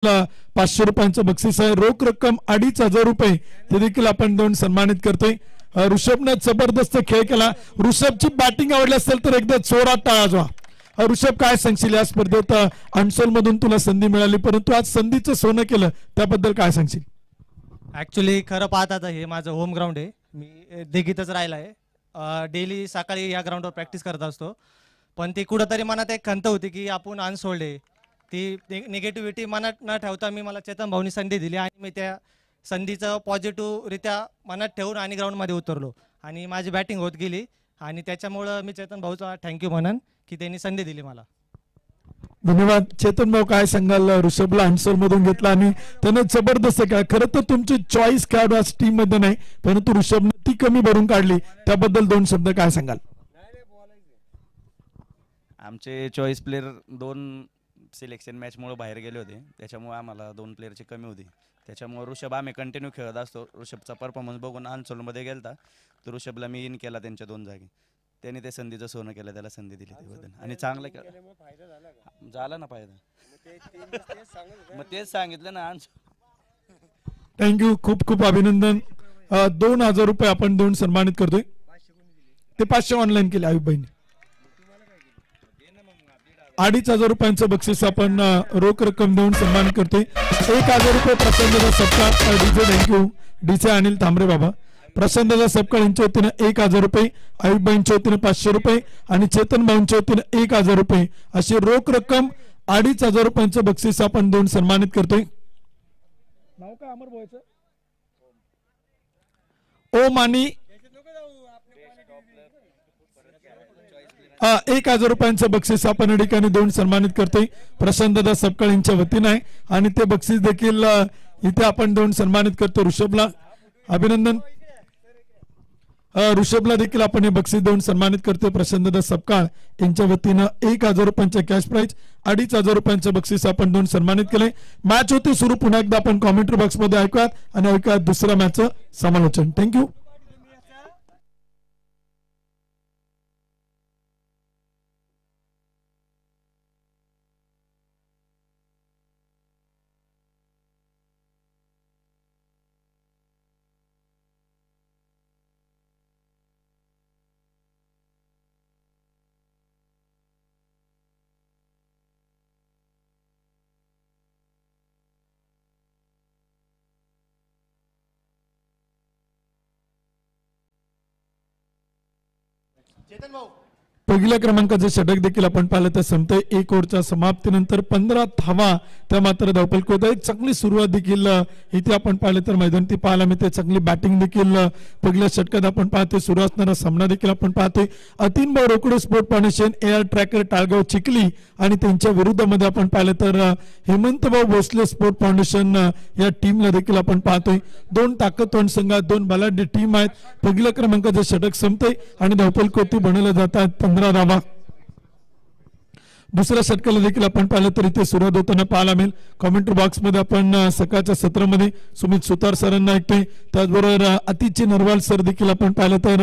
500 रुपयांचं बक्षीस आहे. रोख रक्कम 2,500 रुपये ते देखील आपण देऊन सन्मानित करतोय. ऋषभने जबरदस्त खेळ केला. ऋषभची बॅटिंग आवडली असेल तर एकदा जोरात टाळ्या वाजवा. ऋषभ, काय सांगशील या स्पर्धेत? अनसोल मधून तुला संधी मिळाली, परंतु आज संधीचं सोनं केलं, त्याबद्दल काय सांगशील? ऍक्च्युली खरं पाहता आता हे माझं होम ग्राउंड आहे. मी दिघीतच राहिला आहे. डेली सकाळी या ग्राउंडवर प्रॅक्टिस करत असतो. पण ती कुठंतरी मनात एक खंत होती की आपण अनसोल्ड आहे. ती निगेटिव्हिटी मनात न ठेवता मला चेतन भाऊनी संधी दिली आणि मी त्या संधीचं पॉझिटिव्हरित्या मनात ठेवून आणि ग्राउंडमध्ये उतरलो आणि माझी बॅटिंग होत गेली. आणि त्याच्यामुळं मी चेतन भाऊचा थँक्यू म्हणन की त्यांनी संधी दिली मला. धन्यवाद. चेतन भाऊ, काय सांगाल? ऋषभला अनसोल मधून घेतला आणि त्यानं जबरदस्त काय, खरं तर तुमची चॉईस खेळाडू आज टीम मध्ये नाही, परंतु ऋषभने ती कमी भरून काढली, त्याबद्दल 2 शब्द काय सांगाल? आमचे चॉईस प्लेयर 2 सिलेक्शन मॅचमुळे बाहेर गेले होते, त्याच्यामुळे आम्हाला 2 प्लेअरची कमी होती. त्याच्यामुळे ऋषभ आम्ही कंटिन्यू खेळत असतो. ऋषभचा परफॉर्मन्स बघून अनसोलमध्ये गेलता तर ऋषभला मी इन केला त्यांच्या 2 जागी. त्यांनी ते संधीचं सोनं केलं, त्याला संधी दिली त्याबद्दल आणि चांगलं झाला ना फायदा. मग तेच सांगितलं ना. थँक्यू, खूप खूप अभिनंदन. 2,000 रुपये आपण देऊन सन्मानित करतोय. ते 500 ऑनलाईन केले आयुबबाईंनी. 2,500 रुपयांचं बक्षीस आपण रोख रक्कम देऊन सन्मानित करतोय. 1,000 रुपये Prasannada Sapkal DJ. Thank you DJ Anil Tambare बाबा. प्रसन्नदा सपकाळ यांच्या वतीनं 1,000 रुपये, आयुबबाईंच्या वतीनं 500 रुपये आणि चेतन भाऊंच्या वतीनं 1,000 रुपये अशी रोख रक्कम 2,500 रुपयांचं बक्षीस आपण देऊन सन्मानित करतोय. नाव काय अमर भाऊचं? ओम आणि 1,000 रुपयांचं बक्षीस आपण या ठिकाणी देऊन सन्मानित करतोय. प्रसन्नदा सपकाळ यांच्या वतीनं आहे आणि ते बक्षीस देखील इथे आपण देऊन सन्मानित करतो. ऋषभला अभिनंदन. ऋषभला देखील आपण हे बक्षीस देऊन सन्मानित करतोय. प्रसन्नदा सपकाळ यांच्या वतीनं 1,000 रुपयांचं कॅश प्राइज, 2,500 रुपयांचं बक्षीस आपण देऊन सन्मानित केलंय. मॅच होती सुरू. पुन्हा एकदा आपण कॉमेंट्री बॉक्स मध्ये ऐकूयात आणि ऐकूयात दुसऱ्या मॅचचं समालोचन. थँक्यू. चेतन भाऊ, पहिल्या क्रमांकाचं षटक देखील आपण पाहिलं तर संपतंय. 1 ओव्हरच्या समाप्तीनंतर 15 धावा त्या मात्र धावफलक होत आहे. चांगली सुरुवात देखील इथे आपण पाहिलं तर मैदानी पाहायला मिळते. चांगली बॅटिंग देखील पहिल्या षटकात आपण पाहतोय. सुरू असणारा सामना देखील आपण पाहतोय. अतिन भाऊ Rokade sport foundation, AR tracker Talgaon Chikhli आणि त्यांच्या विरुद्धमध्ये आपण पाहिलं तर हेमंत भाऊ भोसले स्पोर्ट फाउंडेशन या टीमला देखील आपण पाहतोय. 2 ताकदवान संघात 2 बलाढ्य टीम आहेत. पहिल्या क्रमांकाचं षटक संपतंय आणि धावफलक होती बनवल्या जातात 15 धावा. दुसऱ्या षटकाला देखील आपण पाहिलं तर इथे सुरुवात होताना पाहायला मिळेल. कॉमेंट्री बॉक्स मध्ये आपण सकाळच्या सत्रामध्ये सुमित सुतार सरांना ऐकतोय. त्याचबरोबर अतिची नरवाल सर देखील आपण पाहिलं तर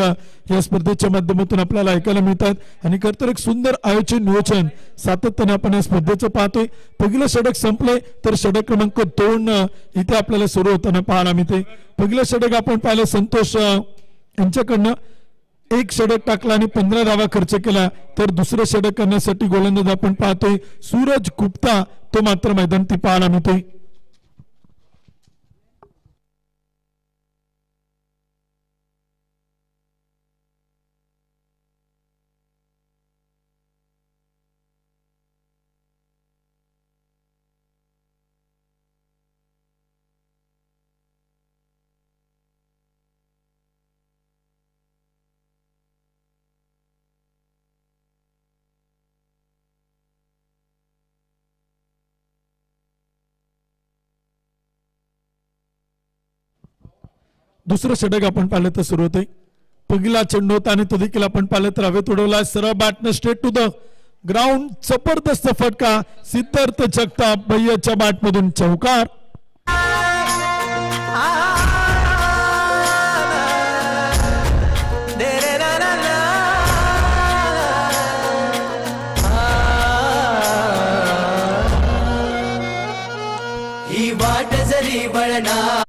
या स्पर्धेच्या माध्यमातून आपल्याला ऐकायला मिळतात आणि खरंतर एक सुंदर आयोजन नियोजन सातत्याने आपण या स्पर्धेचं पाहतोय. पहिलं षटक संपलंय तर षटक क्रमांक 2 इथे आपल्याला सुरू होताना पाहायला मिळते. पहिलं षटक आपण पाहिलं संतोष यांच्याकडनं 1 षटक टाकला आणि 15 धावा खर्च केला. तर दुसरं षटक करण्यासाठी गोलंदाज आपण पाहतोय सूरज गुप्ता, तो मात्र मैदानात पाहायला मिळतोय. दुसरं षटक आपण पाहिलं तर सुरू होते. पहिला चेंडू होता आणि तो देखील आपण पाहिलं तर हवेत उडवला. सरळ बॅटनं स्ट्रेट टू द ग्राउंड. जबरदस्त फटका. सिद्धार्थ जगताप भैयाच्या बॅटमधून चौकार. ही वाट जरी वळणार.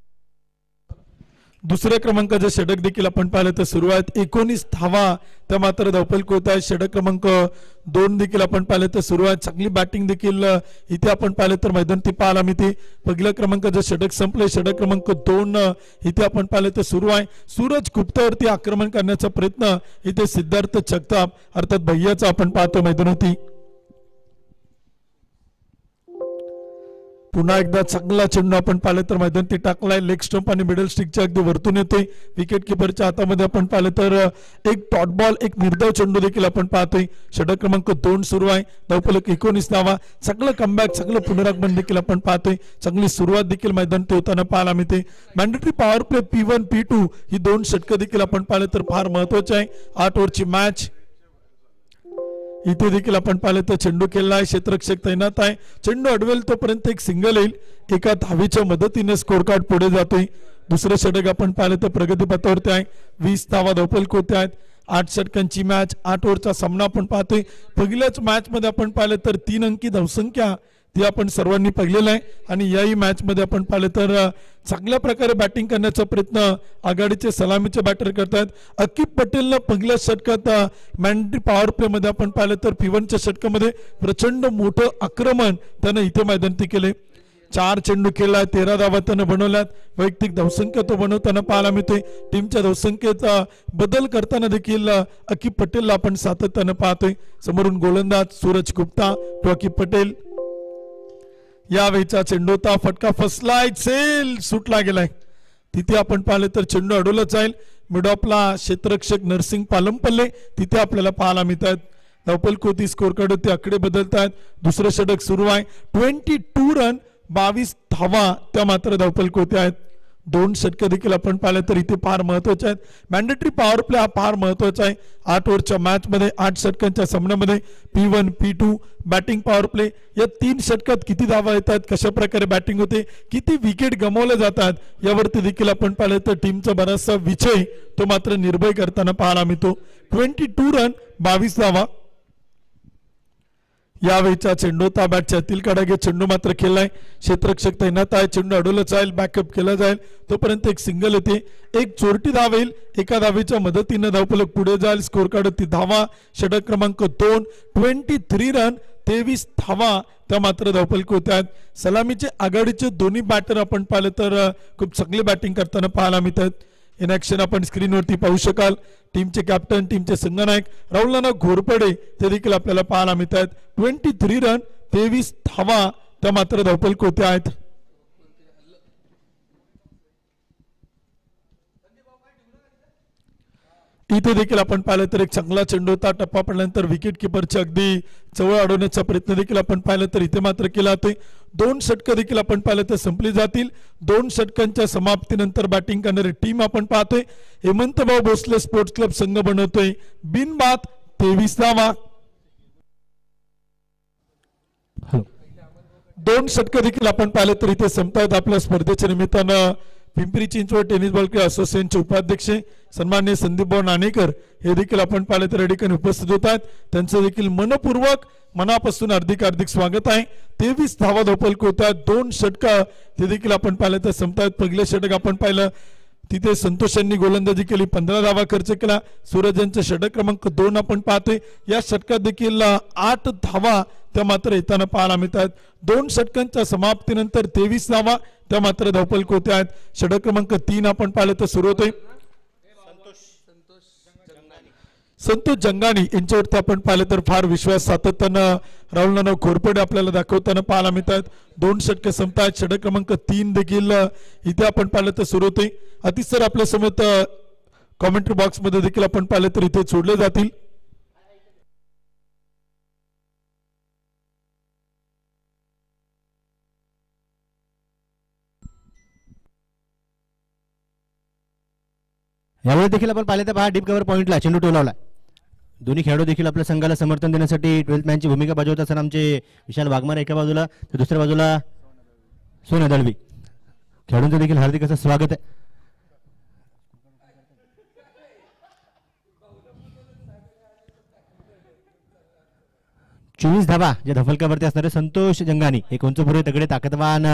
दुसऱ्या क्रमांकाचं षटक देखील आपण पाहिलं तर सुरुवात 19 धावा त्या मात्र धावफलक होत आहे. षटक क्रमांक 2 देखील आपण पाहिलं तर सुरुवात चांगली बॅटिंग देखील इथे आपण पाहिलं तर मैदानी पाहायला मिळते. पहिल्या क्रमांकाचं षटक संपले. षटक क्रमांक 2 इथे आपण पाहिलं तर सुरू आहे. सूरज गुप्तावरती आक्रमण करण्याचा प्रयत्न इथे सिद्धार्थ जगताप अर्थात भैयाचा आपण पाहतो मैदानावरती. पुन्हा एकदा चांगला चेंडू आपण पाहिलं तर मैदानात टाकलाय. लेग स्टंप आणि मिडल स्टिकच्या अगदी वरतून येतोय. विकेट किपरच्या हातामध्ये आपण पाहिलं तर एक डॉट बॉल एक निर्धाव चेंडू देखील आपण पाहतोय. षटक क्रमांक 2 सुरू आहे. धावफलक 19 धावा. चांगलं कमबॅक चांगलं पुनरागमन देखील आपण पाहतोय. चांगली सुरुवात देखील मैदानात होताना पाहायला मिळते. Mandatory power play P1 P2 ही 2 षटकं देखील आपण पाहिलं तर फार महत्वाचे आहे. 8 ओव्हरची मॅच इथे देखील आपण पाहिलं तर चेंडू केला आहे. क्षेत्ररक्षक तैनात आहे. चेंडू अडवेल तोपर्यंत एक सिंगल येईल. एका धावेच्या मदतीने स्कोर कार्ड पुढे जातोय. दुसरं षटक आपण पाहिलं तर प्रगतीपथावरती आहे. 20 धावा धावफलक होते आहेत. 8 षटकांची मॅच 8 ओव्हरचा सामना आपण पाहतोय. पहिल्याच मॅच मध्ये आपण पाहिलं तर 3 अंकी धावसंख्या ती आपण सर्वांनी पाहिलेलं आहे. आणि याही मॅच मध्ये आपण पाहिलं तर चांगल्या प्रकारे बॅटिंग करण्याचा प्रयत्न आघाडीचे सलामीचे बॅटर करतात. अकीब पटेलनं पहिल्या षटकात मॅन्डेटरी पॉवर प्ले मध्ये आपण पाहिलं तर P1च्या षटकामध्ये प्रचंड मोठं आक्रमण त्यानं इथे मैदानी केले. 4 चेंडू केला. 13 धावा त्यानं बनवल्यात. वैयक्तिक धावसंख्या तो बनवताना पाहायला मिळते. टीमच्या धावसंख्येचा बदल करताना देखील अकीब पटेलला आपण सातत्यानं पाहतोय. समोरून गोलंदाज सूरज गुप्ता तो अकीब पटेल. यावेळीचा चेंडू होता. फटका फसलाय. सेल सुटला गेलाय. तिथे आपण पाहिलं तर चेंडू अडवला जाईल. मिडॉपला क्षेत्ररक्षक नरसिंग पालमपल्ले तिथे आपल्याला पाहायला मिळतात. धावफलक होती. स्कोर कार्ड होते. आकडे बदलतात. दुसरं षटक सुरू आहे. 22 रन 22 धावा त्या मात्र धावफलक होते आहेत. 2 षटकं देखील आपण पाहिलं तर इथे फार महत्वाचे आहेत. मॅन्डेटरी पॉवर प्ले हा फार महत्वाचा आहे. 8 ओव्हरच्या मॅच मध्ये 8 षटकांच्या सामन्यामध्ये P1 P2 batting power play या 3 षटकात किती धावा येतात, कशा प्रकारे बॅटिंग होते, किती विकेट गमावले जातात यावरती देखील आपण पाहिलं तर टीमचा बराचसा विजय तो मात्र निर्भय करताना पाहायला मिळतो. 22 रन 22 धावा. यावेळीचा चेंडू ताब्याच्या अतिल काडागे चेंडू मात्र खेळलाय. क्षेत्ररक्षक तैनात आहे. चेंडू अडवला जाईल. बॅकअप केला जाईल. तोपर्यंत एक सिंगल येते. एक चोरटी धाव येईल. एका धावेच्या मदतीने धावफलक पुढे जाईल. स्कोर कार्ड ती धावा. षटक क्रमांक 2 23 रन 23 धावा त्या मात्र धावफलक होत आहेत. सलामीचे आघाडीचे दोन्ही बॅटर आपण पाहिलं तर खूप चांगली बॅटिंग करताना पाहायला मिळतात. इन ऍक्शन आपण स्क्रीनवरती पाहू शकाल. टीमचे कॅप्टन टीमचे संघनायक राहुल नाना घोरपडे ते देखील आपल्याला पाहायला मिळतात. 23 रन 23 धावा त्या मात्र धावफलक होते आहेत. इथे देखील आपण पाहिलं तर एक चांगला चेंडू होता. टप्पा पडल्यानंतर विकेट किपरच्या अगदी जवळ अडवण्याचा प्रयत्न देखील आपण पाहिलं तर इथे मात्र केला जातोय. 2 षटकं देखील आपण पाहिलं तर संपली जातील. 2 षटकांच्या समाप्तीनंतर बॅटिंग करणारी टीम आपण पाहतोय. हेमंतभाऊ भोसले स्पोर्ट्स क्लब संघ बनवतोय बिनबाद 23 धावा. 2 षटकं देखील आपण पाहिलं तर इथे संपतायत. आपल्या स्पर्धेच्या निमित्तानं Pimpri Chinchwad tennis ball club असोसिएशनचे उपाध्यक्ष सन्माननीय संदीपभाऊ नाणेकर हे देखील आपण पाहिलं तर या ठिकाणी उपस्थित होत आहेत. त्यांचं देखील मनपूर्वक मनापासून हार्दिक हार्दिक स्वागत आहे. 23 धावा धावफलक होत आहेत. 2 षटकं ते देखील आपण पाहिलं तर संपतायत. पहिलं षटक आपण पाहिलं तिथे संतोष यांनी गोलंदाजी केली. 15 धावा खर्च केला. सूरज यांचं षटक क्रमांक 2 आपण पाहतोय. या षटकात देखील 8 धावा त्या मात्र येताना पाहायला मिळतात. 2 षटकांच्या समाप्तीनंतर 23 धावा त्या मात्र धावफलक होते आहेत. षटक क्रमांक 3 आपण पाहिलं तर सुरू होतोय. संतोष जंगाणी यांच्यावरती आपण पाहिलं तर फार विश्वास सातत्यानं राहुल नाना घोरपडे आपल्याला दाखवताना पाहायला मिळतात. 2 षटकं संपतात. षटक क्रमांक 3 देखील इथे आपण पाहिलं तर सुरू होते. अतिशय आपल्या समोर कॉमेंट्री बॉक्स मध्ये देखील आपण पाहिलं तर इथे सोडले जातील. यावेळी देखील आपण पाहिलं तर पहा डीप कव्हर पॉईंटला चेंडू टोलावला. दोन्ही खेळाडू देखील आपल्या संघाला समर्थन देण्यासाठी 12th मॅनची भूमिका बजावत असताना आमचे विशाल वाघमार एका बाजूला तर दुसऱ्या बाजूला सोन्या दळवी. खेळाडूंचं देखील हार्दिक असं स्वागत आहे. चोवीस धावा ज्या धफलकावरती असणारे संतोष जंगानी एक उंचपुरे तगडे ताकदवान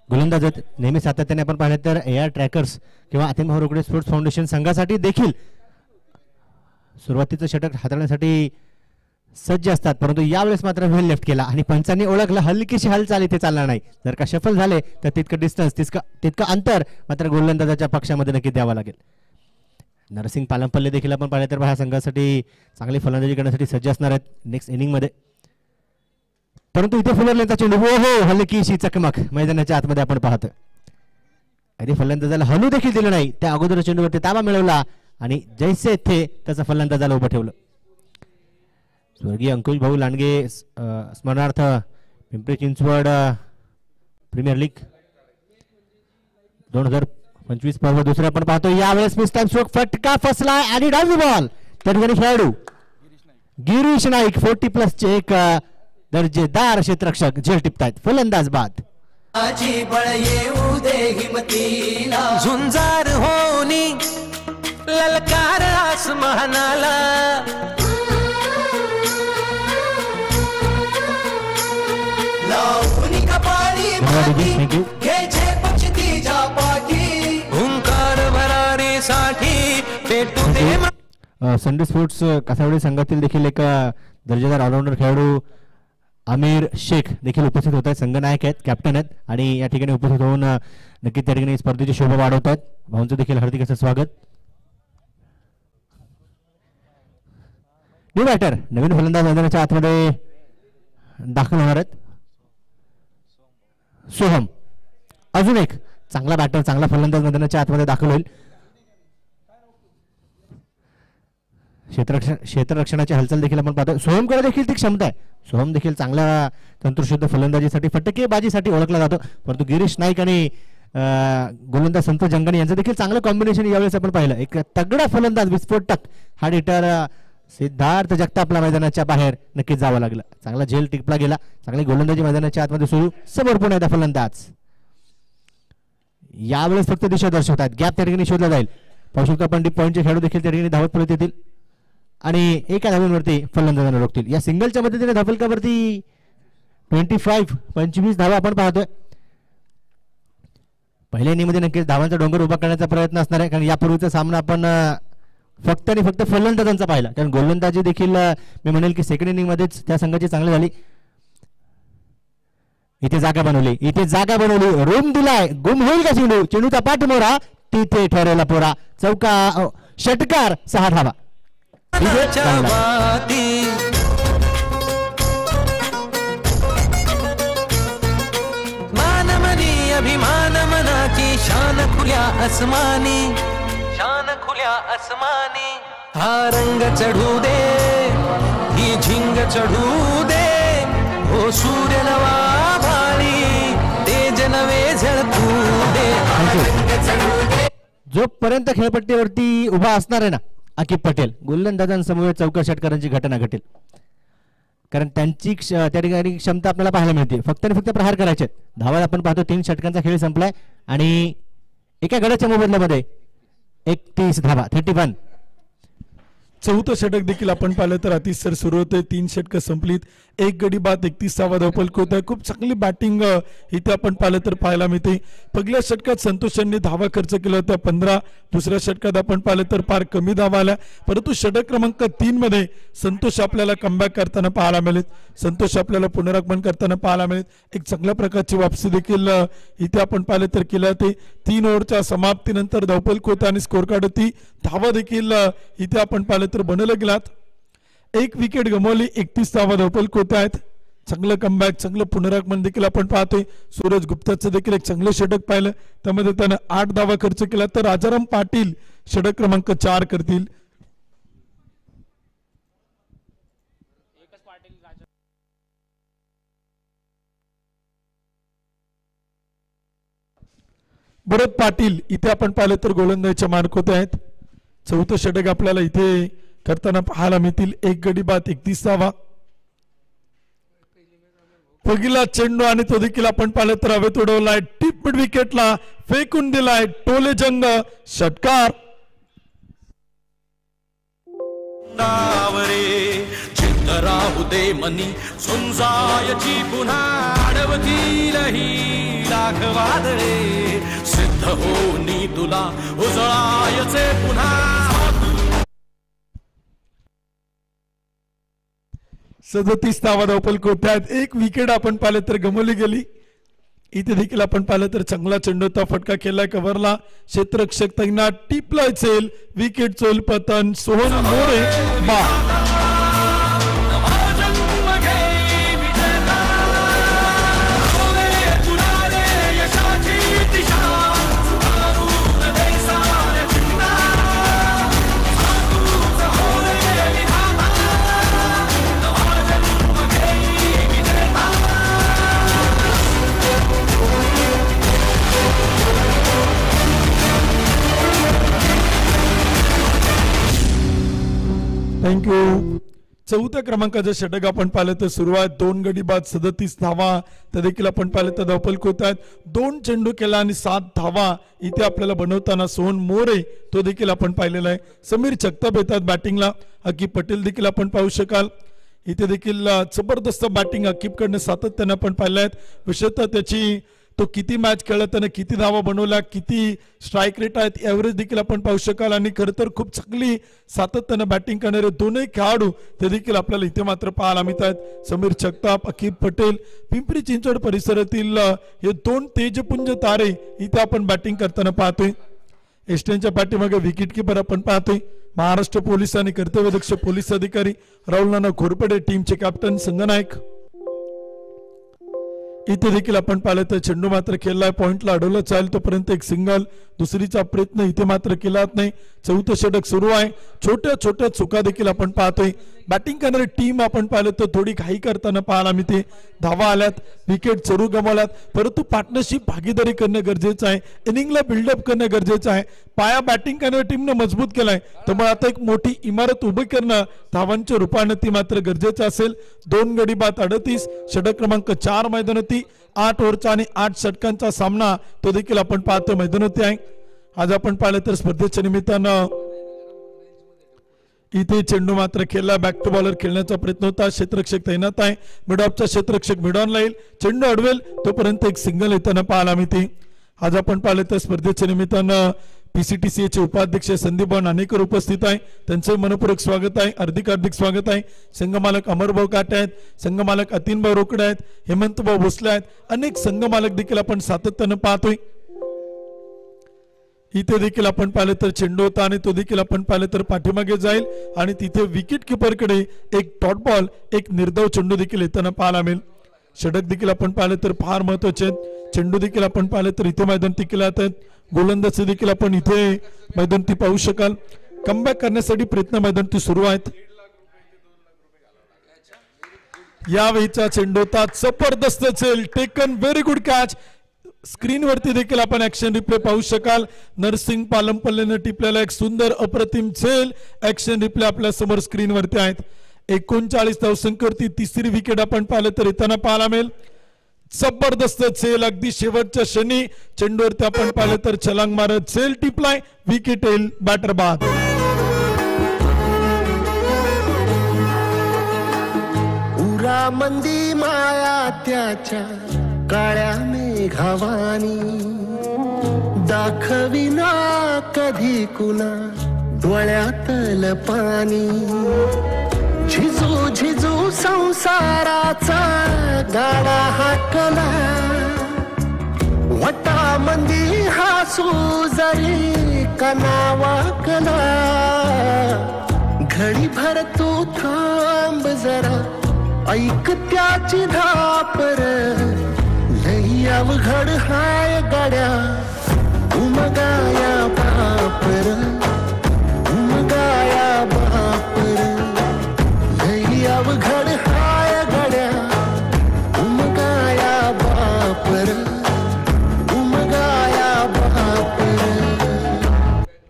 गोलंदाज आहेत. नेहमी सातत्याने आपण पाहिलं तर AR ट्रॅकर्स किंवा अतिम भाऊ रोकडे स्पोर्ट्स फाउंडेशन संघासाठी देखील सुरुवातीचं षटक हाताळण्यासाठी सज्ज असतात, परंतु यावेळेस मात्र वेल लेफ्ट केला आणि पंचांनी ओळखलं हलकीशी हालचाल इथे चालणार नाही. जर का सफल झाले तर तितकं डिस्टन्स तितकं अंतर मात्र गोलंदाजाच्या पक्षामध्ये नक्की द्यावं लागेल. नरसिंग पालमपल्ले देखील आपण पाहिलं तर ह्या संघासाठी चांगली फलंदाजी करण्यासाठी सज्ज असणार आहेत नेक्स्ट इनिंगमध्ये. परंतु इथे फुलरलेचा चेंडू हो हलकीशी चकमक मैदानाच्या आतमध्ये आपण पाहतो. कधी फलंदाजाला हलू देखील दिलं नाही, त्या अगोदर चेंडूवरती ताबा मिळवला आणि जैसे थे त्याचा फलंदाजाला उभं ठेवलं. स्वर्गीय अंकुश भाऊ लांडगे स्मरणार्थ पिंपरी चिंचवड प्रीमियर लीग 2025 पर्व दुसरा आपण पाहतो. यावेळेस मिस टाइम स्ट्रोक फटका फसलाय आणि डावी बॉल त्या ठिकाणी खेळाडू गिरीश नाईक 40+ चे एक दर्जेदार क्षेत्ररक्षक झेल टिपतायत. फलंदाज बाद बळ येऊ दे हिमतीला झुंजार होनी ललकार आसमानाला लावणी कपाळी माती घ्यायचे पक्षतीच्या पाठी हुंकार भरारीसाठी पेटू दे. संडे स्पोर्ट्स कासावडी संघातील देखील एक दर्जेदार ऑलराऊंडर खेळाडू आमिर शेख देखील उपस्थित होत आहेत. संघनायक आहेत, कॅप्टन आहेत आणि या ठिकाणी उपस्थित होऊन नक्की त्या ठिकाणी स्पर्धेची शोभा वाढवत आहेत. भाऊंचं देखील हार्दिक असं स्वागत. न्यू बॅटर नवीन फलंदाज मैदानाच्या आतमध्ये दाखल होणार आहेत. सोहम अजून एक चांगला बॅटर चांगला फलंदाज मैदानाच्या आतमध्ये दाखल होईल. क्षेत्ररक्षणाची हालचाल देखील आपण पाहतो. सोहमकडे देखील ती क्षमता आहे. सोहम देखील चांगल्या तंत्रशुद्ध फलंदाजीसाठी फटकेबाजीसाठी ओळखला जातो, परंतु गिरीश नाईक आणि गोलंदाज संतोष जंगाणी यांचं देखील चांगलं कॉम्बिनेशन यावेळेस आपण पाहिलं. एक तगडा फलंदाज विस्फोटक हार्ड हिटर सिद्धार्थ जगतापला मैदानाच्या बाहेर नक्कीच जावं लागलं. चांगला झेल टिपला गेला. चांगली गोलंदाजी मैदानाच्या आतमध्ये सुरू. समोर पुन्हा एकदा फलंदाज यावेळेस फक्त दिशा दर्शवतात. गॅप त्या ठिकाणी शोधला जाईल. पाहू शकतो आपण डीप पॉईंटचे खेळाडू देखील त्या ठिकाणी धावत परत येतील आणि एका धावांवरती फलंदाजांना रोखतील. या सिंगलच्या मदतीने धावफलकावरती 25 धावा आपण पाहतोय. पहिल्या इनिंगमध्ये नक्कीच धावांचा डोंगर उभा करण्याचा प्रयत्न असणार आहे, कारण यापूर्वीचा सामना आपण फक्त आणि फक्त फलंदाजांचा पाहिला. कारण गोलंदाजी देखील मी म्हणेल की सेकंड इनिंग मध्येच त्या संघाची चांगली झाली. इथे जागा बनवली रूम दिलाय. गुम होईल का चेंडू? चेंडूचा पाठमोरा तिथे ठरेला पोरा. चौका षटकार 6 धावा. मानमनी अभिमान मनाची शान खुल्या आसमानी हा रंग चढू दे ही झिंग चढू दे हो सूर्य नवा भाळी तेज नवे झळकू दे. जोपर्यंत खेळपट्टीवरती उभा असणार आहे ना आकिब पटेल, गोलंदाजांसमोर चौकार षटकारांची घटना घटेल. कारण त्यांची त्या ठिकाणी क्षमता आपल्याला पाहायला मिळते. फक्त आणि फक्त प्रहार करायचे. धावाला आपण पाहतो 3 षटकांचा खेळ संपलाय आणि एका गडाच्या मोबदल्यामध्ये 31 धावा 31. चौथं षटक देखील आपण पाहिलं तर अतिशय सुरू होते. 3 षटकं संपलीत. 1 गडी बाद 31वा धावफलक होत आहे. खूप चांगली बॅटिंग इथे आपण पाहिलं तर पाहायला मिळते. पहिल्या षटकात संतोषांनी धावा खर्च केला होता 15. दुसऱ्या षटकात आपण पाहिलं तर फार कमी धावा आल्या, परंतु षटक क्रमांक 3 मध्ये संतोष आपल्याला कमबॅक करताना पाहायला मिळेल. संतोष आपल्याला पुनरागमन करताना पाहायला मिळेल. एक चांगल्या प्रकारची वापसी देखील इथे आपण पाहिलं तर केलं ते. 3 ओव्हरच्या समाप्तीनंतर धावफलक होता आणि स्कोर कार्ड होती. धावा देखील इथे आपण पाहिलं तर बनवलं गेलात. 1 विकेट गमावली. 31 धावा धावफलक होत आहेत. चांगलं कमबॅक चांगलं पुनरागमन देखील आपण पाहतोय. सूरज गुप्ताचं देखील एक चांगलं षटक पाहिलं, त्यामध्ये त्यानं 8 धावा खर्च केला. तर राजाराम पाटील षटक क्रमांक 4 करतील. भरत पाटील इथे आपण पाहिलं तर गोलंदाजीच्या मार्क होत आहेत. चौथं षटक आपल्याला इथे करताना पाहायला मिळतील. 1 गडी बाद 31 धावा. पहिला चेंडू आणि तो देखील आपण पाहिलं तर हवेत उडवलाय. टिप मिड विकेटला फेकून दिलाय. टोले जंग षटकार. स्थित राहू दे मनी झुंजायची पुन्हा अडवतील ही लाख वादळे सिद्ध होनी तुला उजळायचे पुन्हा 37 धावा धावपल कोट्यात एक विकेट आपण पाहिलं तर गमावली गेली. इथे देखील आपण पाहिलं तर चांगला चेंडूचा फटका केलाय कव्हरला. क्षेत्ररक्षक तैनात टिपलाय चेल विकेट चोल पतन सोहन मोरे बा. थँक्यू. 4थ्या क्रमांकाचं षटक आपण पाहिलं तर सुरुवात 2 गडी बाद 37 धावा. तर देखील आपण पाहिलं तर धावपल होतात 2 चेंडू केला आणि 7 धावा इथे आपल्याला बनवताना सोहन मोरे तो देखील आपण पाहिलेला आहे. समीर जगताप येतात बॅटिंगला. अकीब पटेल देखील आपण पाहू शकाल. इथे देखील जबरदस्त बॅटिंग अकीबकडनं सातत्यानं आपण पाहिलं आहेत. विशेषतः त्याची तो किती मॅच खेळला त्याने किती धावा बनवल्या किती स्ट्राईक रेट आहेत ॲव्हरेज देखील आपण पाहू शकाल. आणि खरं तर खूप चांगली सातत्यानं बॅटिंग करणारे दोनही खेळाडू ते देखील आपल्याला इथे मात्र पाहायला मिळत आहेत. समीर जगताप अकीब पटेल पिंपरी चिंचवड परिसरातील हे 2 तेजपुंज तारे इथे आपण बॅटिंग करताना पाहतोय. एस्टनच्या पाठीमागे विकेट किपर आपण पाहतोय. महाराष्ट्र पोलीस आणि कर्तव्यदक्ष पोलीस अधिकारी राहुल नाना घोरपडे टीमचे कॅप्टन संघनायक. इथे देखील आपण पाहिलं तर चेंडू मात्र खेळलाय पॉइंटला अडवलं चालेल तोपर्यंत एक सिंगल. दुसरीचा प्रयत्न इथे मात्र केला नाही. 4थं षटक सुरू आहे. छोट्या छोट्या चुका देखील आपण पाहतोय. बॅटिंग करणारी टीम आपण पाहिलं तर थोडी घाई करताना पाहायला मिळते. धावा आल्यात विकेट चरू गमावल्यात परंतु पार्टनरशिप भागीदारी करणं गरजेचं आहे. इनिंगला बिल्डअप करणं गरजेचं आहे. पाया बॅटिंग करणाऱ्या टीमनं मजबूत केलाय त्यामुळे आता एक मोठी इमारत उभी करणं धावांच्या रूपानं ती मात्र गरजेचं असेल. 2 गडी बाद 38 षटक क्रमांक 4 मैदानावरती 8 ओव्हरचा आणि 8 षटकांचा सामना तो देखील आपण पाहतो मैदानावरती आहे. आज आपण पाहिलं तर स्पर्धेच्या निमित्तानं इथे चेंडू मात्र खेळला. बॅक टू बॉलर खेळण्याचा प्रयत्न होता. क्षेत्ररक्षक तैनात आहे. मिडऑफचा क्षेत्ररक्षक मिडऑनला येईल चेंडू अडवेल तोपर्यंत एक सिंगल येताना पाहायला मिळते. आज आपण पाहिलं तर स्पर्धेच्या निमित्तानं PCTCAचे उपाध्यक्ष संदीप नाणेकर उपस्थित आहे. त्यांचं मनपूर्वक स्वागत आहे. हार्दिक स्वागत आहे. संघमालक अमरभाऊ काटे आहेत. संघमालक अतिनभाऊ रोकडे आहेत. हेमंतभाऊ भोसले आहेत. अनेक संघमालक देखील आपण सातत्यानं पाहतोय. इथे देखील आपण पाहिलं तर चेंडू होता आणि तो देखील आपण पाहिलं तर पाठीमागे जाईल आणि तिथे विकेट किपरकडे एक डॉट बॉल एक निर्धाव चेंडू देखील येताना पाहायला मिळेल. षटक देखील आपण पाहिलं तर फार महत्वाचे आहेत. चेंडू देखील आपण पाहिलं तर इथे मैदानावरती केले जातात. गोलंदाजी देखील आपण इथे मैदानावरती पाहू शकाल. कमबॅक करण्यासाठी प्रयत्न मैदानावरती सुरू आहेत. यावेळीचा चेंडू होता जबरदस्त चेल taken very good catch. Screen वरती देखील आपण ऍक्शन रिप्ले पाहू शकाल. नरसिंग पालमपल्लेने टिपलेला एक सुंदर अप्रतिम झेल ऍक्शन रिप्ले आपल्या समोर स्क्रीन वरती आहेत. 39 धावसंख्येवरती तिसरी विकेट आपण पाहिलं तर येताना पाहायला मिळेल. जबरदस्त झेल अगदी शेवटच्या क्षणी चेंडूवरती आपण पाहिलं तर छलांग मारत झेल टिपलाय विकेट येईल बॅटर बाद. उरा मंदी माया त्याच्या काळ्या मेघावानी दाखविना कधी कुणा डोळ्यातल पाणी. झिजू झिजू संसाराचा गाडा हाकला वटा मंदी हासू जरी कनावाकला. घडी भर तू थांब जरा ऐक त्याची धापर लई अवघड हाय गाड्या उमगाया बापर उमगाया बापर लई अवघड हाय गाड्या उमगाया बापर उमगाया बापर.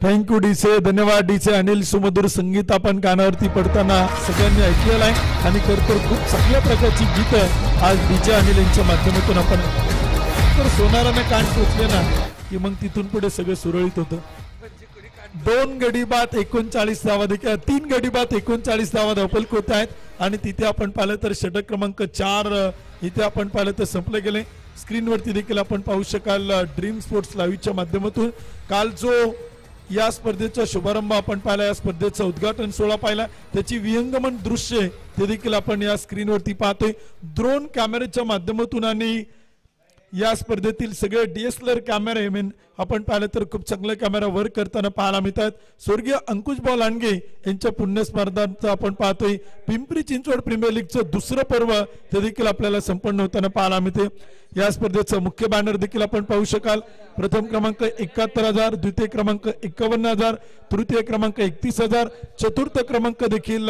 थँक्यू डीसे. धन्यवाद डीसे. अनिल सुमधुर संगीत आपण कानावरती पडताना सगळ्यांनी ऐकलेलं आहे आणि खरतर खूप चांगल्या प्रकारची गीतं आज डीजे अनिल यांच्या माध्यमातून आपण तर सोनाराने कान टोचले ना की मग तिथून पुढे सगळं सुरळीत होतं. 2 गडी बाद 39 धावा देखील 3 गडी बाद 39 धावा धावपल होत आहेत. आणि तिथे आपण पाहिलं तर षटक क्रमांक 4 इथे आपण पाहिलं तर संपले गेले. स्क्रीनवरती देखील आपण पाहू शकाल ड्रीम स्पोर्ट्स लाईव्हच्या माध्यमातून काल जो या स्पर्धेचा शुभारंभ आपण पाहिला, या स्पर्धेचा उद्घाटन सोहळा पाहिला, त्याची विहंगमन दृश्य ते देखील आपण या स्क्रीनवरती पाहतोय. ड्रोन कॅमेऱ्याच्या माध्यमातून आणि या स्पर्धेतील सगळे DSLR कॅमेरे आपण पाहिलं तर खूप चांगले कॅमेरा वर्क करताना पाहायला मिळतात. स्वर्गीय अंकुशभाऊ लांडगे यांच्या पुण्यस्मरणार्थ आपण पाहतोय पिंपरी चिंचवड प्रीमियर लीगचं दुसरं पर्व ते देखील आपल्याला संपन्न होताना पाहायला मिळते. या स्पर्धेचं मुख्य बॅनर देखील आपण पाहू शकाल. प्रथम क्रमांक 71,000, द्वितीय क्रमांक 51,000, तृतीय क्रमांक 31,000, चतुर्थ क्रमांक देखील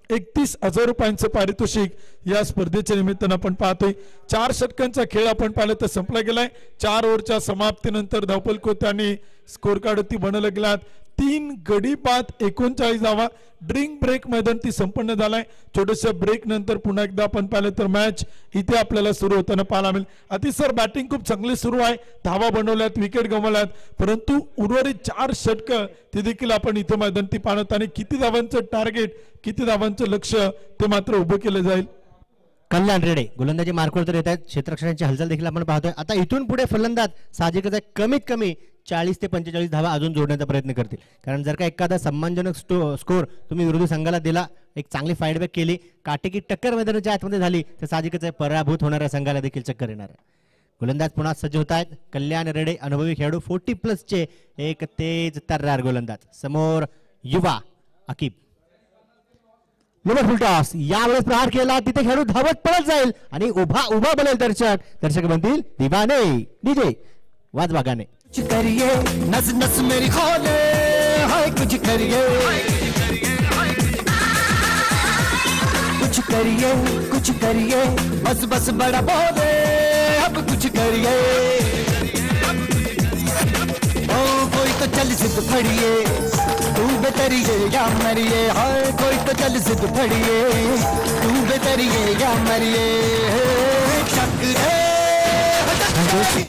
31,000 रुपयांचं पारितोषिक या स्पर्धेच्या निमित्तानं आपण पाहतोय. 4 षटकांचा खेळ आपण पाहिलं तर संपला गेलाय. 4 ओव्हरच्या समाप्तीनंतर धावपल कोत्यांनी स्कोर कार्डवरती बनवलं गेलात 3 गडी बाद 39 धावा. ड्रिंक ब्रेक मैदान ती संपन्न झालाय. छोट्याशा ब्रेक नंतर पुन्हा एकदा आपण पाहिलं तर मॅच इथे आपल्याला सुरू होताना पाहायला मिळेल. अतिसर बॅटिंग खूप चांगली सुरू आहे. धावा बनवल्यात, विकेट गमावल्यात, परंतु उर्वरित 4 षटक ते देखील आपण इथे मैदान ती पाहत आणि किती धावांचं टार्गेट, किती धावांचं लक्ष ते मात्र उभं केलं जाईल. कल्याण रेडे गोलंदाजी मार्कवर तर येत आहेत. क्षेत्ररक्षणाची हालचाल देखील आपण पाहतोय. आता इथून पुढे फलंदाज साहजिकच आहे कमीत कमी 40 ते 45 धावा अजून जोडण्याचा प्रयत्न करतील. कारण जर का एखादा सम्मानजनक स्कोर तुम्ही विरोधी संघाला दिला, एक चांगली फाईटबॅक केली, काटेकी टक्कर मैदानाच्या आतमध्ये झाली तर साहजिकच आहे पराभूत होणाऱ्या संघाला देखील चक्कर येणार आहे. गोलंदाज पुन्हा सज्ज होत आहेत. कल्याण रेडे अनुभवी खेळाडू 40+ एक तेज तर्रार गोलंदाज. समोर युवा अकीब. फुल टॉस यावेळेस प्रहार केला, तिथे खेळाडू धावत पळत जाईल आणि उभा बोलेल दर्शक बनतील दिवाने. डीजे वाजवा गाणे. कुछ करिए नस नस मेरी खोले, हाय कुछ करिए, कुछ करिए बस बस बड़ा बोले, अब कुछ करिए. ओ कोई तो चल सिद्ध फड़िए, तू बेतरिए या मरिए, हाय कोई तो चल सिद्ध फड़िए, तू बेतरिए या मरिए.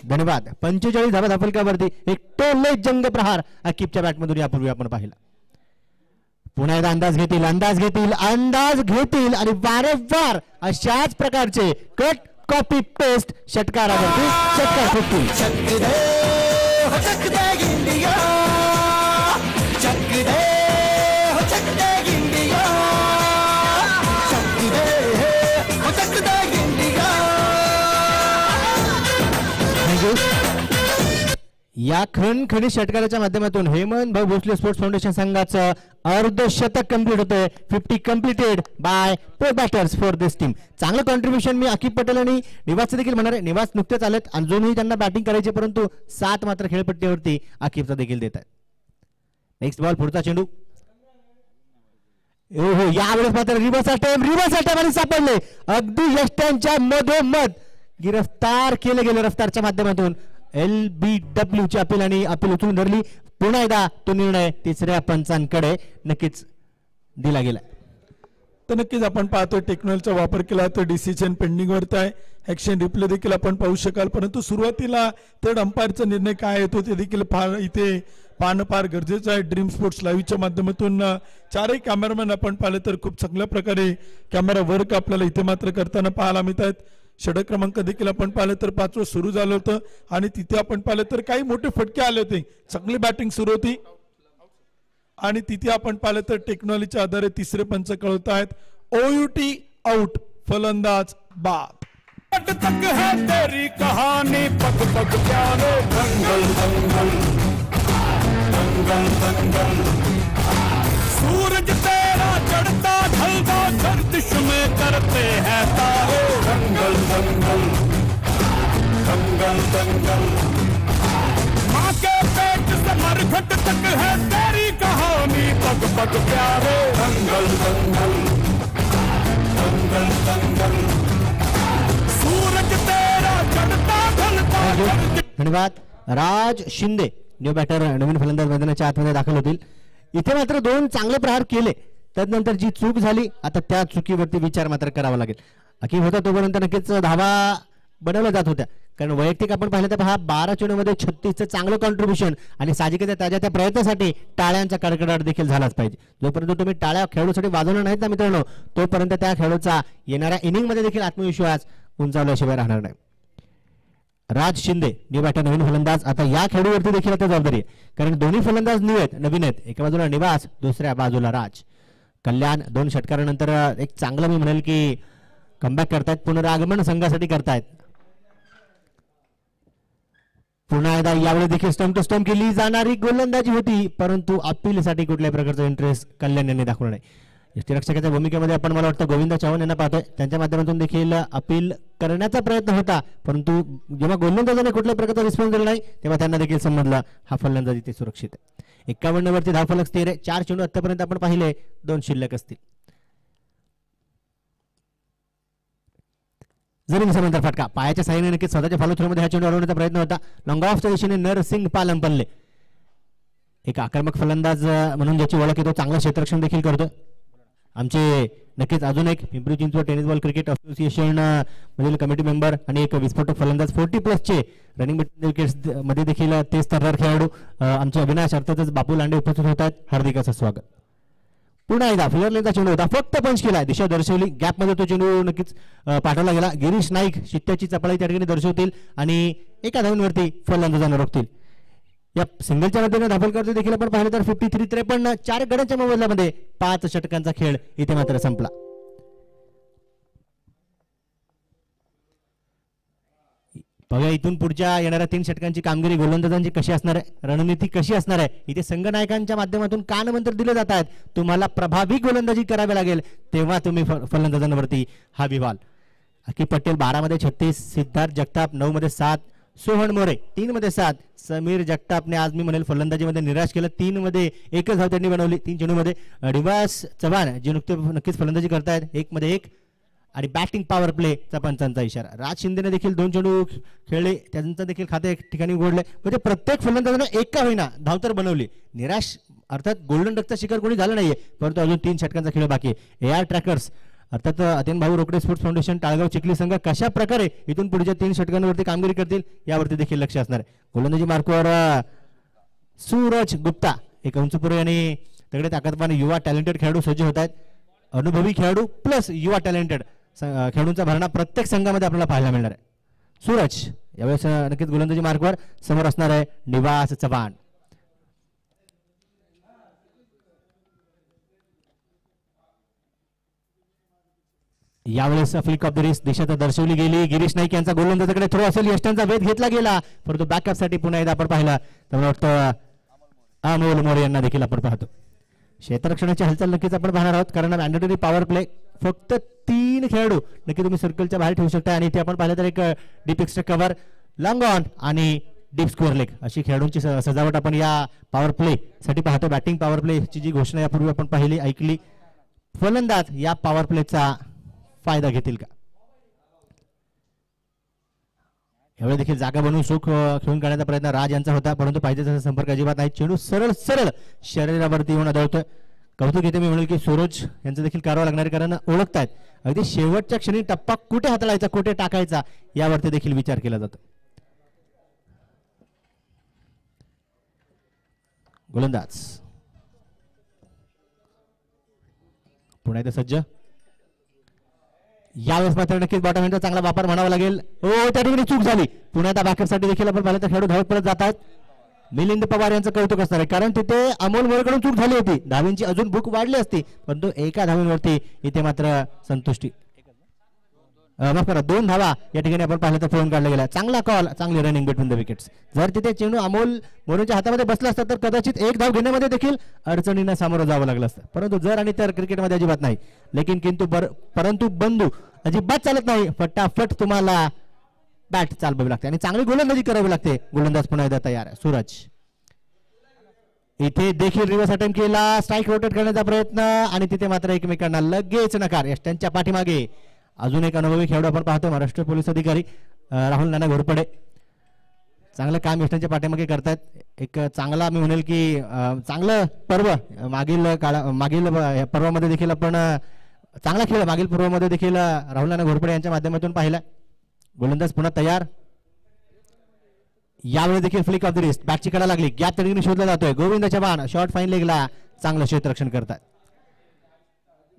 धन्यवाद. 45 धावा धापलकावरती एक टोले जंग प्रहार अकीबच्या बॅटमधून यापूर्वी आपण पाहिला. पुन्हा एकदा अंदाज घेतील आणि वारंवार अशाच प्रकारचे कट कॉपी पेस्ट षटकारावरती षटकार फेकतील. या खणखणी षटकाराच्या माध्यमातून हेमंत भाऊ भोसले स्पोर्ट्स फाउंडेशन संघाचं अर्धशतक कंप्लीट होतंय. 50 completed by 4 batters for this team. चांगलं कॉन्ट्रीब्युशन मी अकीब पटेल आणि निवासचे देखील म्हणणार आहे. निवास नुकतेच आलेत, अजूनही त्यांना बॅटिंग करायची, परंतु 7 मात्र खेळपट्टीवरती अकीबचा देखील देत आहेत. नेक्स्ट बॉल, पुढचा चेंडू. हो यावेळेस मात्र रिव्हर्स अटॅम्प आणि सापडले अगदी यष्ट्यांच्या मधोमध. गिरफ्तार केले गेले रफ्तारच्या माध्यमातून. LBW ची अपील आणि अपील उचलून धरली. पुन्हा एकदा तो निर्णय तिसऱ्या पंचांकडे नक्कीच दिला गेला. तर नक्कीच आपण पाहतोय टेक्नॉलॉजीचा वापर केला तर डिसिजन पेंडिंग वरती आहे. ऍक्शन रिप्ले देखील आपण पाहू शकाल, परंतु सुरुवातीला थर्ड अंपायरचा निर्णय काय येतो ते देखील फार इथे पाहणं फार गरजेचं आहे. ड्रीम स्पोर्ट्स लाईव्हच्या माध्यमातून 4ही कॅमेरामॅन आपण पाहिले तर खूप चांगल्या प्रकारे कॅमेरा वर्क आपल्याला इथे मात्र करताना पाहायला मिळत आहेत. षटक क्रमांक देखील आपण पाहिलं तर 5वं सुरू झालं होतं आणि तिथे आपण पाहिलं तर काही मोठे फटके आले होते. चांगली बॅटिंग सुरू होती आणि तिथे आपण पाहिलं तर टेक्नॉलॉजीच्या आधारे तिसरे पंच कळवत आहेत. OUT आउट, फलंदाज बाद. तक है तेरी कहानी पग पग प्यारे, दंगल दंगल दंगल दंगल. सूरज तेरा चढ़ता ढलता गर्दिश में करते हैं तारे, दंगल दंगल दंगल दंगल. माँ के पेट से मरघट तक है तेरी कहानी पग पग प्यारे, दंगल दंगल दंगल दंगल. सूरज तेरा चढ़ता ढलता. धन्यवाद. राज शिंदे न्यू बॅटर नवीन फलंदाज मैदानाच्या आतमध्ये दाखल होतील. इथे मात्र 2 चांगले प्रहार केले, त्यानंतर जी चूक झाली आता त्या चुकीवरती विचार मात्र करावा लागेल. अकीब होता तोपर्यंत नक्कीच धावा बनवल्या जात होत्या, कारण वैयक्तिक आपण पाहिलं तर पहा 12 चेंडूमध्ये 36चं चांगलं कॉन्ट्रीब्युशन आणि साहजिकच त्याच्या त्या प्रयत्नासाठी टाळ्यांचा कडकडाट देखील झालाच पाहिजे. जोपर्यंत तुम्ही टाळ्या खेळाडूसाठी वाजवणार नाहीत ना मित्रांनो, तोपर्यंत त्या खेळाडूचा येणाऱ्या इनिंगमध्ये देखील आत्मविश्वास उंचावल्याशिवाय राहणार नाही. राज शिंदे न्यू बॅटर नवीन फलंदाज. आता या खेळाडूवरती देखील आता जबाबदारी आहे, कारण दोन्ही फलंदाज नवीन आहेत. एका बाजूला निवास, दुसऱ्या बाजूला राज. कल्याण 2 षटकारानंतर एक चांगलं मी म्हणेल की कमबॅक करतायत, पुनरागमन संघासाठी करतायत. पुन्हा एकदा यावेळी देखील स्टंप टू स्टंप केली जाणारी गोलंदाजी होती, परंतु अपीलसाठी कुठल्याही प्रकारचा इंटरेस्ट कल्याण यांनी दाखवला नाही. यष्टीरक्षकाच्या भूमिकेमध्ये आपण मला वाटतं गोविंद चव्हाण यांना पाहतोय, त्यांच्या माध्यमातून देखील अपील करण्याचा प्रयत्न होता, परंतु जेव्हा गोलंदाजाने कुठल्याही प्रकारचा रिस्पॉन्स दिला नाही तेव्हा त्यांना देखील समजलं हा फलंदाज इथे सुरक्षित आहे. 51 वरती धावफलक स्थिर आहे. 4 चेंडू आतापर्यंत आपण पाहिले, 2 शिल्लक असतील. जरी समांतर फटका पायाच्या साहाय्याने नक्कीच स्वतःच्या फॉलो थ्रोमध्ये हा चेंडू हलवण्याचा प्रयत्न होता. लॉंग ऑफच्या दिशेने नरसिंग पालम पल्ले, एक आक्रमक फलंदाज म्हणून ज्याची ओळख येतो, चांगलं क्षेत्ररक्षण देखील करतो. आमचे नक्कीच अजून एक Pimpri Chinchwad tennis ball cricket association मधील कमिटी मेंबर आणि एक विस्फोटक फलंदाज 40+ रनिंग विकेट्स मध्ये देखील तेच तर्रार खेळाडू आमचे अविनाश अर्थातच बापू लांडे उपस्थित होतात. हार्दिक असं स्वागत. पुन्हा एकदा फिअरलेनचा चेंडू होता, फक्त पंच केला, दिशा दर्शवली, गॅप मध्ये तो चेंडू नक्कीच पाठवला गेला. गिरीश नाईक शिट्ट्याची चपळाई त्या ठिकाणी दर्शवतील आणि एका धावूंवरती फलंदाजांना रोखतील. या सिंगलच्या मध्येने दाखल करतो देखील आपण पाहिलं तर 53-53 4 गड्यांच्या मोबदल्यामध्ये 5 षटकांचा खेळ इथे मात्र संपला. बघा इथून पुढच्या येणाऱ्या 3 षटकांची कामगिरी गोलंदाजांची कशी असणार आहे, रणनीती कशी असणार आहे. इथे संघनायकांच्या माध्यमातून कानमंत्र दिले जात आहेत, तुम्हाला प्रभावी गोलंदाजी करावी लागेल तेव्हा तुम्ही फलंदाजांवरती हा विवाल. अकीब पटेल 12 मध्ये 36, सिद्धार्थ जगताप 9 मध्ये 7, सोहन मोरे 3 मध्ये 7. समीर जगतापने आज मी म्हणेल फलंदाजीमध्ये निराश केलं, 3 मध्ये 1 धाव त्यांनी बनवली 3 चेंडूमध्ये. निवास चव्हाण जे नक्कीच फलंदाजी करतायत 1 मध्ये 1 आणि बॅटिंग पॉवर प्लेचा पंचांचा इशारा. राज शिंदेने देखील 2 चेंडू खेळले, त्यांचं देखील खाते एक ठिकाणी उघडले, म्हणजे प्रत्येक फलंदाजाने एक का होईना धाव तर बनवली. निराश अर्थात गोल्डन डकचा शिकार कोणी झालं नाहीये, परंतु अजून 3 षटकांचा खेळ बाकी आहे. AR ट्रॅकर्स अर्थात अतेन भाऊ रोकडे स्पोर्ट्स फाउंडेशन टाळगाव चिखली संघ कशा प्रकारे इथून पुढच्या 3 षटकांवरती कामगिरी करतील यावरती देखील लक्ष असणार आहे. गोलंदाजी मार्कवर सूरज गुप्ता एक उंचपुरे आणि तगडे ताकदवान युवा टॅलेंटेड खेळाडू सज्ज होत आहेत. अनुभवी खेळाडू प्लस युवा टॅलेंटेड खेळाडूंचा भरणा प्रत्येक संघामध्ये आपल्याला पाहायला मिळणार आहे. सूरज यावेळेस नक्कीच गोलंदाजी मार्कवर समोर असणार आहे निवास चव्हाण. यावेळेस फ्लिक ऑफ द रिस्क दिशा दर्शवली गेली. गिरीश नाईक यांचा गोलंदाजाकडे थ्रो असेल, यष्टांचा वेध घेतला गेला, परंतु बॅकअपसाठी पुन्हा एकदा आपण पाहिला तर मला वाटतं अमोल मोरे यांना देखील आपण पाहतो. क्षेत्ररक्षणाची हालचाल नक्कीच आपण पाहणार आहोत, कारण मॅन्डेटरी पॉवर प्ले फक्त 3 खेळाडू नक्की तुम्ही सर्कलच्या बाहेर ठेवू शकता आणि इथे आपण पाहिलं तर एक deep extra cover, long on आणि डीप स्कोअर लेग अशी खेळाडूंची सजावट आपण या पॉवर प्ले साठी पाहतो. बॅटिंग पॉवर प्लेची जी घोषणा यापूर्वी आपण पाहिली ऐकली. फलंदाज या पॉवर प्लेचा फायदा घेतील का, यावेळी देखील जागा बनवून सुख खेळून काढण्याचा प्रयत्न राज यांचा होता, परंतु पाहिजे तसा संपर्क अजिबात नाही. चेंडू सरळ शरीरावरती येऊन आदळतोय. कौतुक इथे मी म्हणेल की सूरज यांचं देखील करावं लागणार, कारण ओळखतायत अगदी शेवटच्या क्षणी टप्पा कुठे हाताळायचा कुठे टाकायचा यावरती देखील विचार केला जातो. गोलंदाज पुन्हा एकदा सज्ज. यावेळेस मात्र नक्कीच बॉटम हँडचा चांगला वापर म्हणावा लागेल. हो त्या ठिकाणी चूक झाली. पुन्हा आता बॅकअपसाठी देखील आपण पाहिलं तर खेळाडू धावत परत जातात. मिलिंद पवार यांचं कौतुक असणार आहे, कारण तिथे अमोल मोरेकडून चूक झाली होती, धावींची अजून भूक वाढली असती, परंतु एका धावीवरती इथे मात्र संतुष्टी. माफ करा 2 धावा या ठिकाणी आपण पाहिलं तर फोन काढला गेला. चांगला कॉल, चांगली रनिंग बिटवीन द विकेट्स. जर तिथे चेंडू अमोल मोरेच्या हातामध्ये बसला असता तर कदाचित 1 धाव घेण्यामध्ये देखील अडचणींना सामोरं जावं लागलं असतं, परंतु जर आणि तर क्रिकेटमध्ये अजिबात नाही. लेकिन किंतु परंतु बंधू अजिबात चालत नाही. फटाफट तुम्हाला बॅट चालवावी लागते आणि चांगली गोलंदाजी करावी लागते. गोलंदाज पुन्हा एकदा तयार आहे सूरज. इथे देखील रिव्हर्स अटेम्प्ट केला, स्ट्राईक रोटेट करण्याचा प्रयत्न आणि तिथे मात्र एकमेकांना लगेच नकार. यष्टांच्या पाठीमागे अजून एक अनुभवी खेळाडू आपण पाहतो, महाराष्ट्र पोलीस अधिकारी राहुल नाना घोरपडे. चांगलं काम यष्टांच्या पाठीमागे करतायत. एक चांगला मी म्हणेल की चांगलं पर्व मागील पर्वामध्ये देखील आपण चांगला खेळ मागील पर्वामध्ये देखील राहुल नाना घोरपडे यांच्या माध्यमातून पाहिला. गोलंदाज पुन्हा तयार. यावेळी देखील फ्लिक ऑफ द रिस्ट, बॅटची कडा लागली, गॅप तडीने शोधला जातोय. गोविंद चव्हाण शॉर्ट फाईन लेगला चांगलं क्षेत्ररक्षण करतात.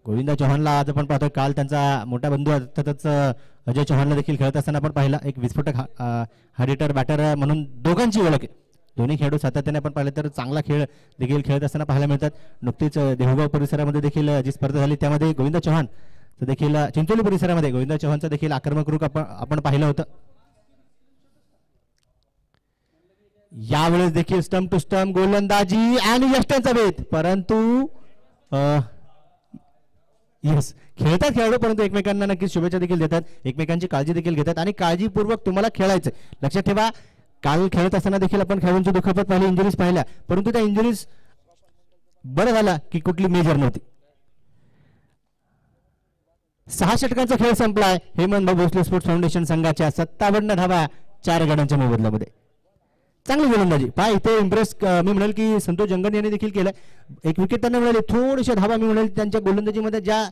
गोविंद चव्हाणला आज आपण पाहतोय, काल त्यांचा मोठा बंधू अर्थातच अजय चव्हाणला देखील खेळत असताना आपण पाहिला. एक विस्फोटक हार्ड हिटर बॅटर म्हणून दोघांची ओळख आहे. दोन्ही खेळाडू सातत्याने आपण पाहिलं तर चांगला खेळ देखील खेळत असताना पाहायला मिळतात. नुकतीच देहूगाव परिसरामध्ये देखील जी स्पर्धा झाली त्यामध्ये गोविंद चव्हाण देखील, चिंचोली परिसरामध्ये गोविंद चव्हाणचं देखील आक्रमक रूप आपण पाहिलं होतं. यावेळेस देखील स्टंप टू स्टंप गोलंदाजी आणि यष्टांचा भेद, परंतु यस खेळतात खेळाडू, परंतु एकमेकांना नक्कीच शुभेच्छा देखील देतात, एकमेकांची काळजी देखील घेतात आणि काळजीपूर्वक तुम्हाला खेळायचं. लक्षात ठेवा, काल खेळत असताना देखील आपण खेळाडूंची दुखापत पाहिली, इंजुरीज पाहिल्या, परंतु त्या इंजुरीज बरं झाला की कुठली मेजर नव्हती. 6 षटकांचा खेळ संपलाय. हेमंत भोसले स्पोर्ट्स फाउंडेशन संघाच्या 57 धावा 4 गड्यांच्या मोबदल्यामध्ये. चांगली गोलंदाजी पहा इथे इम्प्रेस मी म्हणेल की संतोष जंगन यांनी देखील केलं. एक विकेट त्यांना मिळाली, थोडीशा धावा मी म्हणेल त्यांच्या गोलंदाजीमध्ये ज्या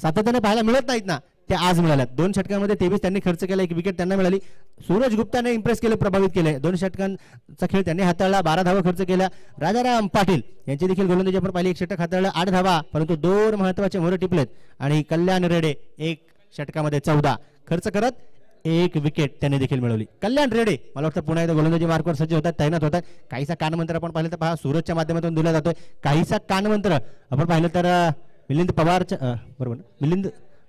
सातत्याने पाहायला मिळत नाहीत ना त्या आज मिळाल्या. 2 षटकांमध्ये 23 त्यांनी खर्च केला, 1 विकेट त्यांना मिळाली. सूरज गुप्ताने इम्प्रेस केलं, प्रभावित केले. 2 षटकांचा खेळ त्यांनी हाताळला, 12 धावा खर्च केल्या. राजाराम पाटील यांची देखील गोलंदाजी आपण पाहिली, 1 षटक हाताळलं, 8 धावा, परंतु 2 महत्वाचे मोहरे टिपलेत. आणि कल्याण रेडे 1 षटकामध्ये 14 खर्च करत 1 विकेट त्यांनी देखील मिळवली. कल्याण रेडे मला वाटतं पुन्हा एकदा गोलंदाजी मार्कवर सज्ज होतात, तैनात होतात. काहीसा कानमंत्र आपण पाहिलं तर पहा सूरजच्या माध्यमातून दिला जातोय. काहीसा कानमंत्र आपण पाहिलं तर मिलिंद पवारच्या बरोबर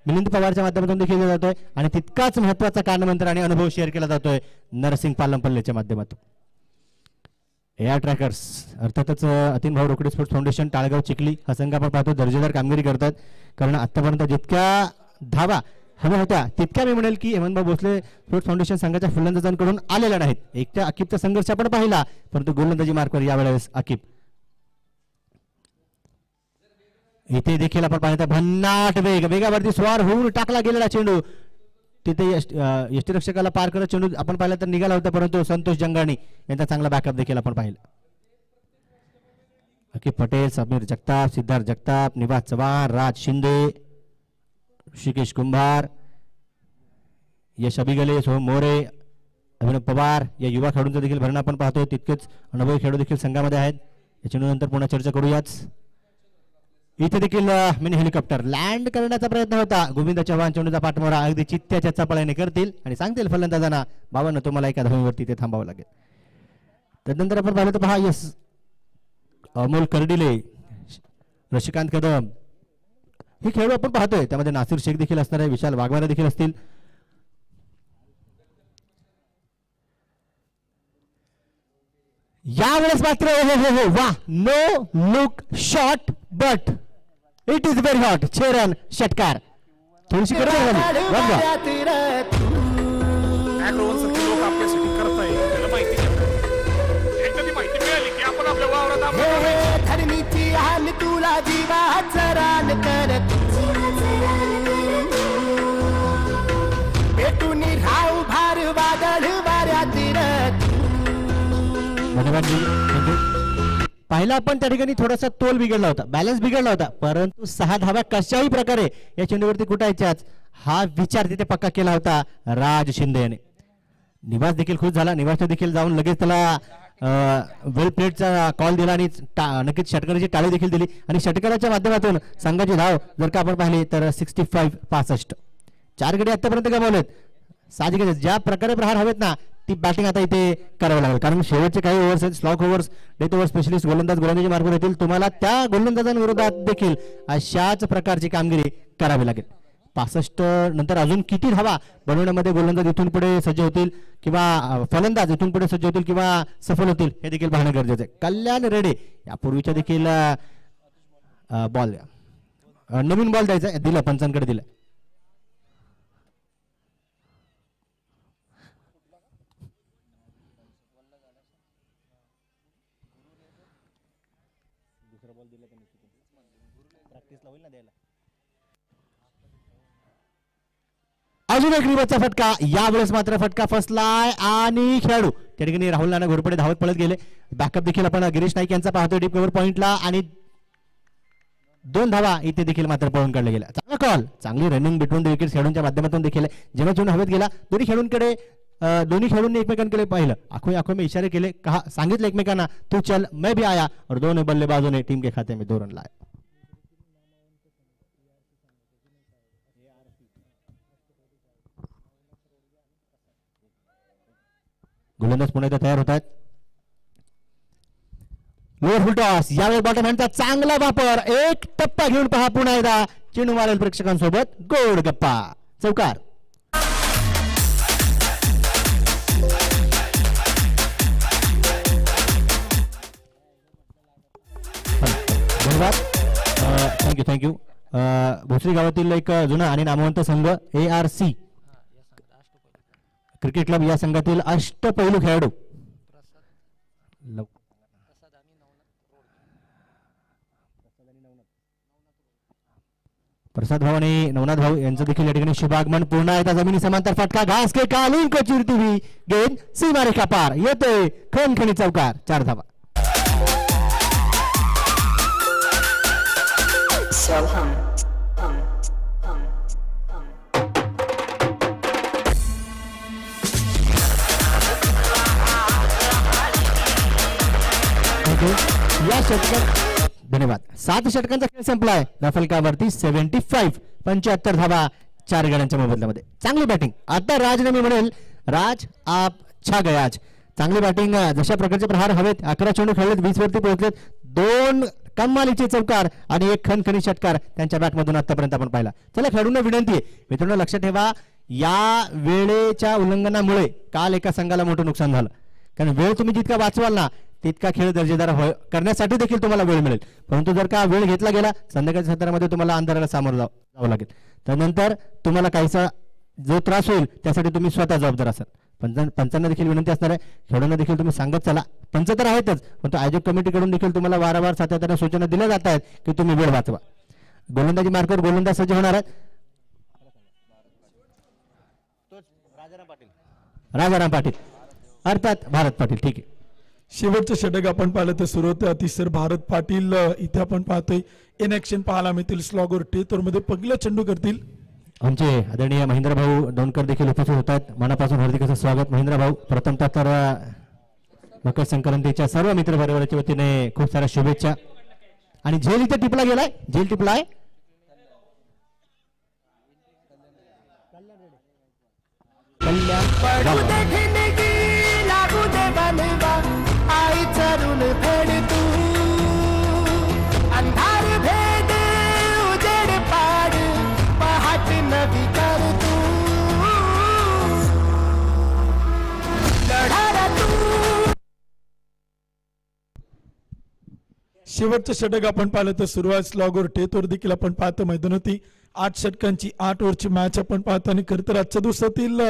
मिलिंद पवारच्या माध्यमातून देखील दिला जातोय आणि तितकाच महत्वाचा कानमंत्र आणि अनुभव शेअर केला जातोय नरसिंग पालमपल्लेच्या माध्यमातून. एआर ट्रॅकर्स अर्थातच अतिन भाऊ रोकडे स्पोर्ट्स फाउंडेशन टाळगाव चिखली हा संघ आपण पाहतो दर्जेदार कामगिरी करतात, कारण आतापर्यंत जितक्या धावा हव्या होत्या तितक्या मी म्हणेल की हेमंतभाऊ भोसले स्पोर्ट्स फाउंडेशन संघाच्या फलंदाजांकडून आलेल्या नाहीत. एकट्या अकिबचा संघर्ष आपण पाहिला, परंतु गोलंदाजी मार्कवर यावेळेस अकिब. इथे देखील आपण पाहिलं भन्नाट वेगावरती स्वार होऊन टाकला गेलेला चेंडू तिथे यष्टीरक्षकाला पार करत चेंडू आपण पाहिला तर निघाला होता, परंतु संतोष जंगाणी यांचा चांगला बॅकअप देखील आपण पाहिलं. अकिब पटेल, समीर जगताप, सिद्धार्थ जगताप, निवास चव्हाण, राज शिंदे, ऋषिकेश कुंभार, यश अभिगले, सोहम मोरे, अभिनव पवार या युवा खेळाडूंचा देखील भरणा आपण पाहतोय. तितकेच अनुभवी खेळाडू देखील संघामध्ये आहेत. या चेंडूनंतर पुन्हा चर्चा करूयाच. इथे देखील मिनी हेलिकॉप्टर लँड करण्याचा प्रयत्न होता. गोविंद चव्हाण चेंडूचा पाठमोरा अगदी चित्त्याच्या चपळाने करतील आणि सांगतील फलंदाजांना बाबांना तुम्हाला एका धावेवरती ते थांबावं लागेल. त्यानंतर आपण पाहिलं तर पहा यस अमोल कर्डिले, रशिकांत कदम हे खेळाडू आपण पाहतोय. त्यामध्ये नासिर शेख देखील असणार आहे, विशाल वाघमारे देखील असतील. यावेळेस मात्र हो वा no look shot but it is very hot. 6 run षटकार थोडीशी लोक आपल्यासाठी करताय त्याला माहिती एकदा माहिती मिळाली की आपण आपल्या वावरात धरणीची हाल तुला जीवाचं रान करत भेटून राहू भार वादळ वाऱ्यात पहिला आपण त्या ठिकाणी थोडासा तोल बिघडला होता, बॅलन्स बिघडला होता, परंतु 6 धावा कशाही प्रकारे या चेंडूवरती कुठायच्याच हा विचार तिथे पक्का केला होता राज शिंदे याने. निवास देखील खुश झाला. निवासने देखील जाऊन लगेच त्याला वेल प्लेटचा कॉल दिला आणि नक्कीच षटकाराची टाळी देखील दिली आणि षटकाराच्या माध्यमातून संघाची धाव जर का आपण पाहिली तर 65 4 गडी आतापर्यंत गमावलेत. साहजिकच ज्या प्रकारे प्रहार हवेत ना ती बॅटिंग आता इथे करावं लागेल, कारण शेवटचे काही ओव्हर्स आहेत, slog overs, death over specialist गोलंदाज गोलंदाजी मार्फत येतील. तुम्हाला त्या गोलंदाजांविरोधात देखील अशाच प्रकारची कामगिरी करावी लागेल. 65 नंतर अजून किती धावा बनवण्यामध्ये गोलंदाज इथून पुढे सज्ज होतील किंवा फलंदाज इथून पुढे सज्ज होतील किंवा सफल होतील हे देखील पाहणं गरजेचं आहे. कल्याण रेडे यापूर्वीच्या देखील बॉल नवीन बॉल द्यायचा दिला, पंचांकडे दिला. अजून एक रिवर्सचा फटका. यावेळेस मात्र फटका फसलाय आणि खेळाडू त्या ठिकाणी राहुल नाना घोरपडे धावत पळत गेले. बॅकअप देखील आपण गिरीश नाईक यांचा पाहतोय डीप कव्हर पॉइंटला आणि 2 धावा इथे देखील मात्र पळून काढले गेल्या. चांगला कॉल, चांगली रनिंग बिटवीन द विकेट्स खेळाडूंच्या माध्यमातून देखील जेव्हा चेंडू हवेत गेला दोन्ही खेळाडूंकडे दोन्ही खेळाडूंनी एकमेकांकडे पाहिलं, आंखों आंखों में इशारे केले, कहा सांगितलं एकमेकांना तू चल मैं भी आया, और दोनों बल्लेबाजों ने टीम के खाते में 2 रन लाए. गोलंदाज पुन्हा एकदा तयार होत आहेत. लोअर फुल टॉस, यावेळी बॉटम हँडचा चांगला वापर, एक टप्पा घेऊन पहा पुन्हा एकदा चेंडू मारेल प्रेक्षकांसोबत गोड गप्पा, चौकार. धन्यवाद, थँक्यू. भोसरी गावातील एक जुना आणि नामवंत संघ ARC क्रिकेट क्लब या संघातील अष्टपैलू खेळाडू प्रसाद भाऊ आणि नवनाथ भाऊ यांचं देखील या ठिकाणी शुभागमन. पूर्ण एकदा जमिनी समांतर फटका, घास के कालीन को चिरती हुई गेंद सीमारेखा पार, येतोय खणखणी चौकार, 4 धावा. या षटकात धन्यवाद. 7 षटकांचा खेळ संपलाय. फलकावरती 75, 75 धावा 4 गड्यांच्या मोबदल्यामध्ये. चांगली बॅटिंग. आता राजने मी म्हणेल, राज आप छा गया आज. चांगली बॅटिंग. जशा प्रकारचे प्रहार हवेत, 11 चेंडू खेळलेत, 20 वरती पोहोचलेत, 2 कमालीचे चौकार आणि 1 खणखणी षटकार त्यांच्या बॅटमधून आतापर्यंत आपण पाहिला. चला, खेळाडूंना विनंती आहे, मित्रांनो लक्षात ठेवा, या वेळेच्या उल्लंघनामुळे काल एका संघाला मोठं नुकसान झालं. कारण वेळ तुम्ही जितका वाचवाल ना तितका खेळ दर्जेदार करण्यासाठी देखील तुम्हाला वेळ मिळेल. परंतु जर का वेळ घेतला गेला, संध्याकाळच्या सत्रामध्ये तुम्हाला अंधाराला सामोरं जावं लागेल. त्यानंतर तुम्हाला काहीसा जो त्रास होईल त्यासाठी तुम्ही स्वतः जबाबदार असाल. पंचांना देखील विनंती असणार आहे, खेळाडूंना देखील तुम्ही सांगत चला. पंच तर आहेतच, पण आयोजक कमिटीकडून देखील तुम्हाला वारंवार सातत्याने सूचना दिल्या जात आहेत की तुम्ही वेळ वाचवा. गोलंदाजी मार्कवर गोलंदाज सज्ज होणार आहेत. राजाराम पाटील अर्थात भारत पाटील. ठीक आहे. शेवटचं षटक आपण पाहिलं तर सुरू होतं अतिसर भारत पाटील. इथे आपण पाहतोय इन ऍक्शन पाहायला मिळतील. स्लॉगर टेतोर मध्ये पहिला चेंडू करतील. आमचे आदरणीय महेंद्र भाऊ दोनकर देखील उपस्थित होत आहेत. मनापासून हार्दिक असं स्वागत महेंद्र भाऊ. प्रथमतः तर मकर संक्रांतीच्या सर्व मित्र परिवाराच्या वतीने खूप साऱ्या शुभेच्छा. आणि झेल इथे टिपला गेलाय, झेल टिपलाय. शेवटचं षटक आपण पाहिलं तर सुरुवात स्लॉगर टेतोर देखील आपण पाहतो मैदानावरती. 8 षटकांची 8 ओव्हरची मॅच आपण पाहतो. आणि खरं तर आजच्या दिवसातील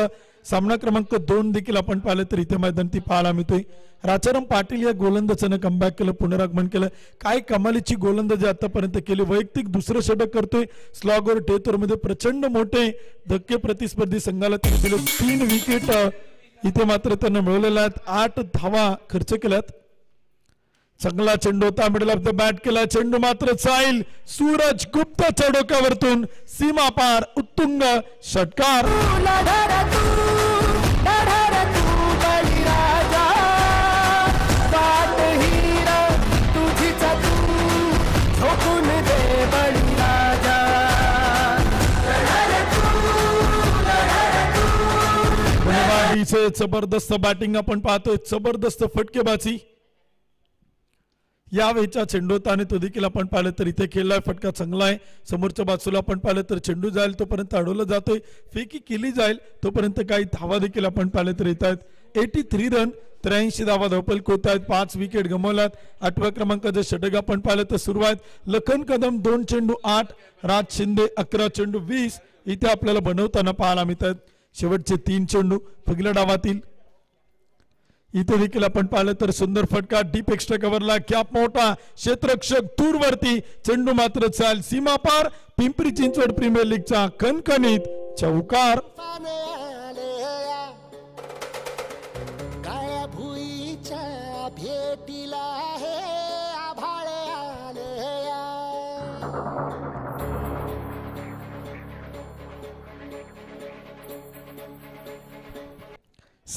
सामना क्रमांक 2 देखील आपण पाहिलं तर इथे मैदानावरती पाहायला मिळतोय. राजाराम पाटील या गोलंदाजानं कमबॅक केलं, पुनरागमन केलं. काय कमालीची गोलंदाजी आतापर्यंत केली. वैयक्तिक दुसरं षटक करतोय स्लॉगर टेतोर मध्ये. प्रचंड मोठे धक्के प्रतिस्पर्धी संघाला त्यांनी दिले. 3 विकेट इथे मात्र त्यांना मिळवलेल्या आहेत. 8 धावा खर्च केल्यात. चांगला चेंडू होता, मिडल ऑफ द बॅट केला. चेंडू मात्र चाईल सूरज गुप्ताच्या डोक्यावरतून सीमा पार, उत्तुंग षटकार. जबरदस्त बॅटिंग आपण पाहतोय, जबरदस्त फटकेबाजी या वेळचा चेंडू होता आणि तो देखील आपण पाहिलं तर इथे खेळलाय. फटका चांगला आहे. समोरच्या बाजूला आपण पाहिलं तर चेंडू जाईल तोपर्यंत अडवलं जातोय, फेकी केली जाईल तोपर्यंत काही धावा देखील आपण पाहिलं तर येत आहेत. 83 रन, 83 धावा धावपलक होत आहेत. 5 विकेट गमावल्यात. 8व्या क्रमांकाचं षटक आपण पाहिलं तर सुरुवात लखन कदम 2 चेंडू 8, राज शिंदे 11 चेंडू 20 इथे आपल्याला बनवताना पाहायला मिळतात. शेवटचे 3 चेंडू पहिल्या डावातील. इथे देखील आपण पाहिलं तर सुंदर फटका डीप एक्स्ट्रा कव्हरला, कॅप मोठा, क्षेत्ररक्षक दूरवरती, चेंडू मात्र चाल सीमा पार. पिंपरी चिंचवड प्रीमियर लीगचा कणकणीत चौकार. काळ्या भुईच्या भेटीला हे आभाळ आले.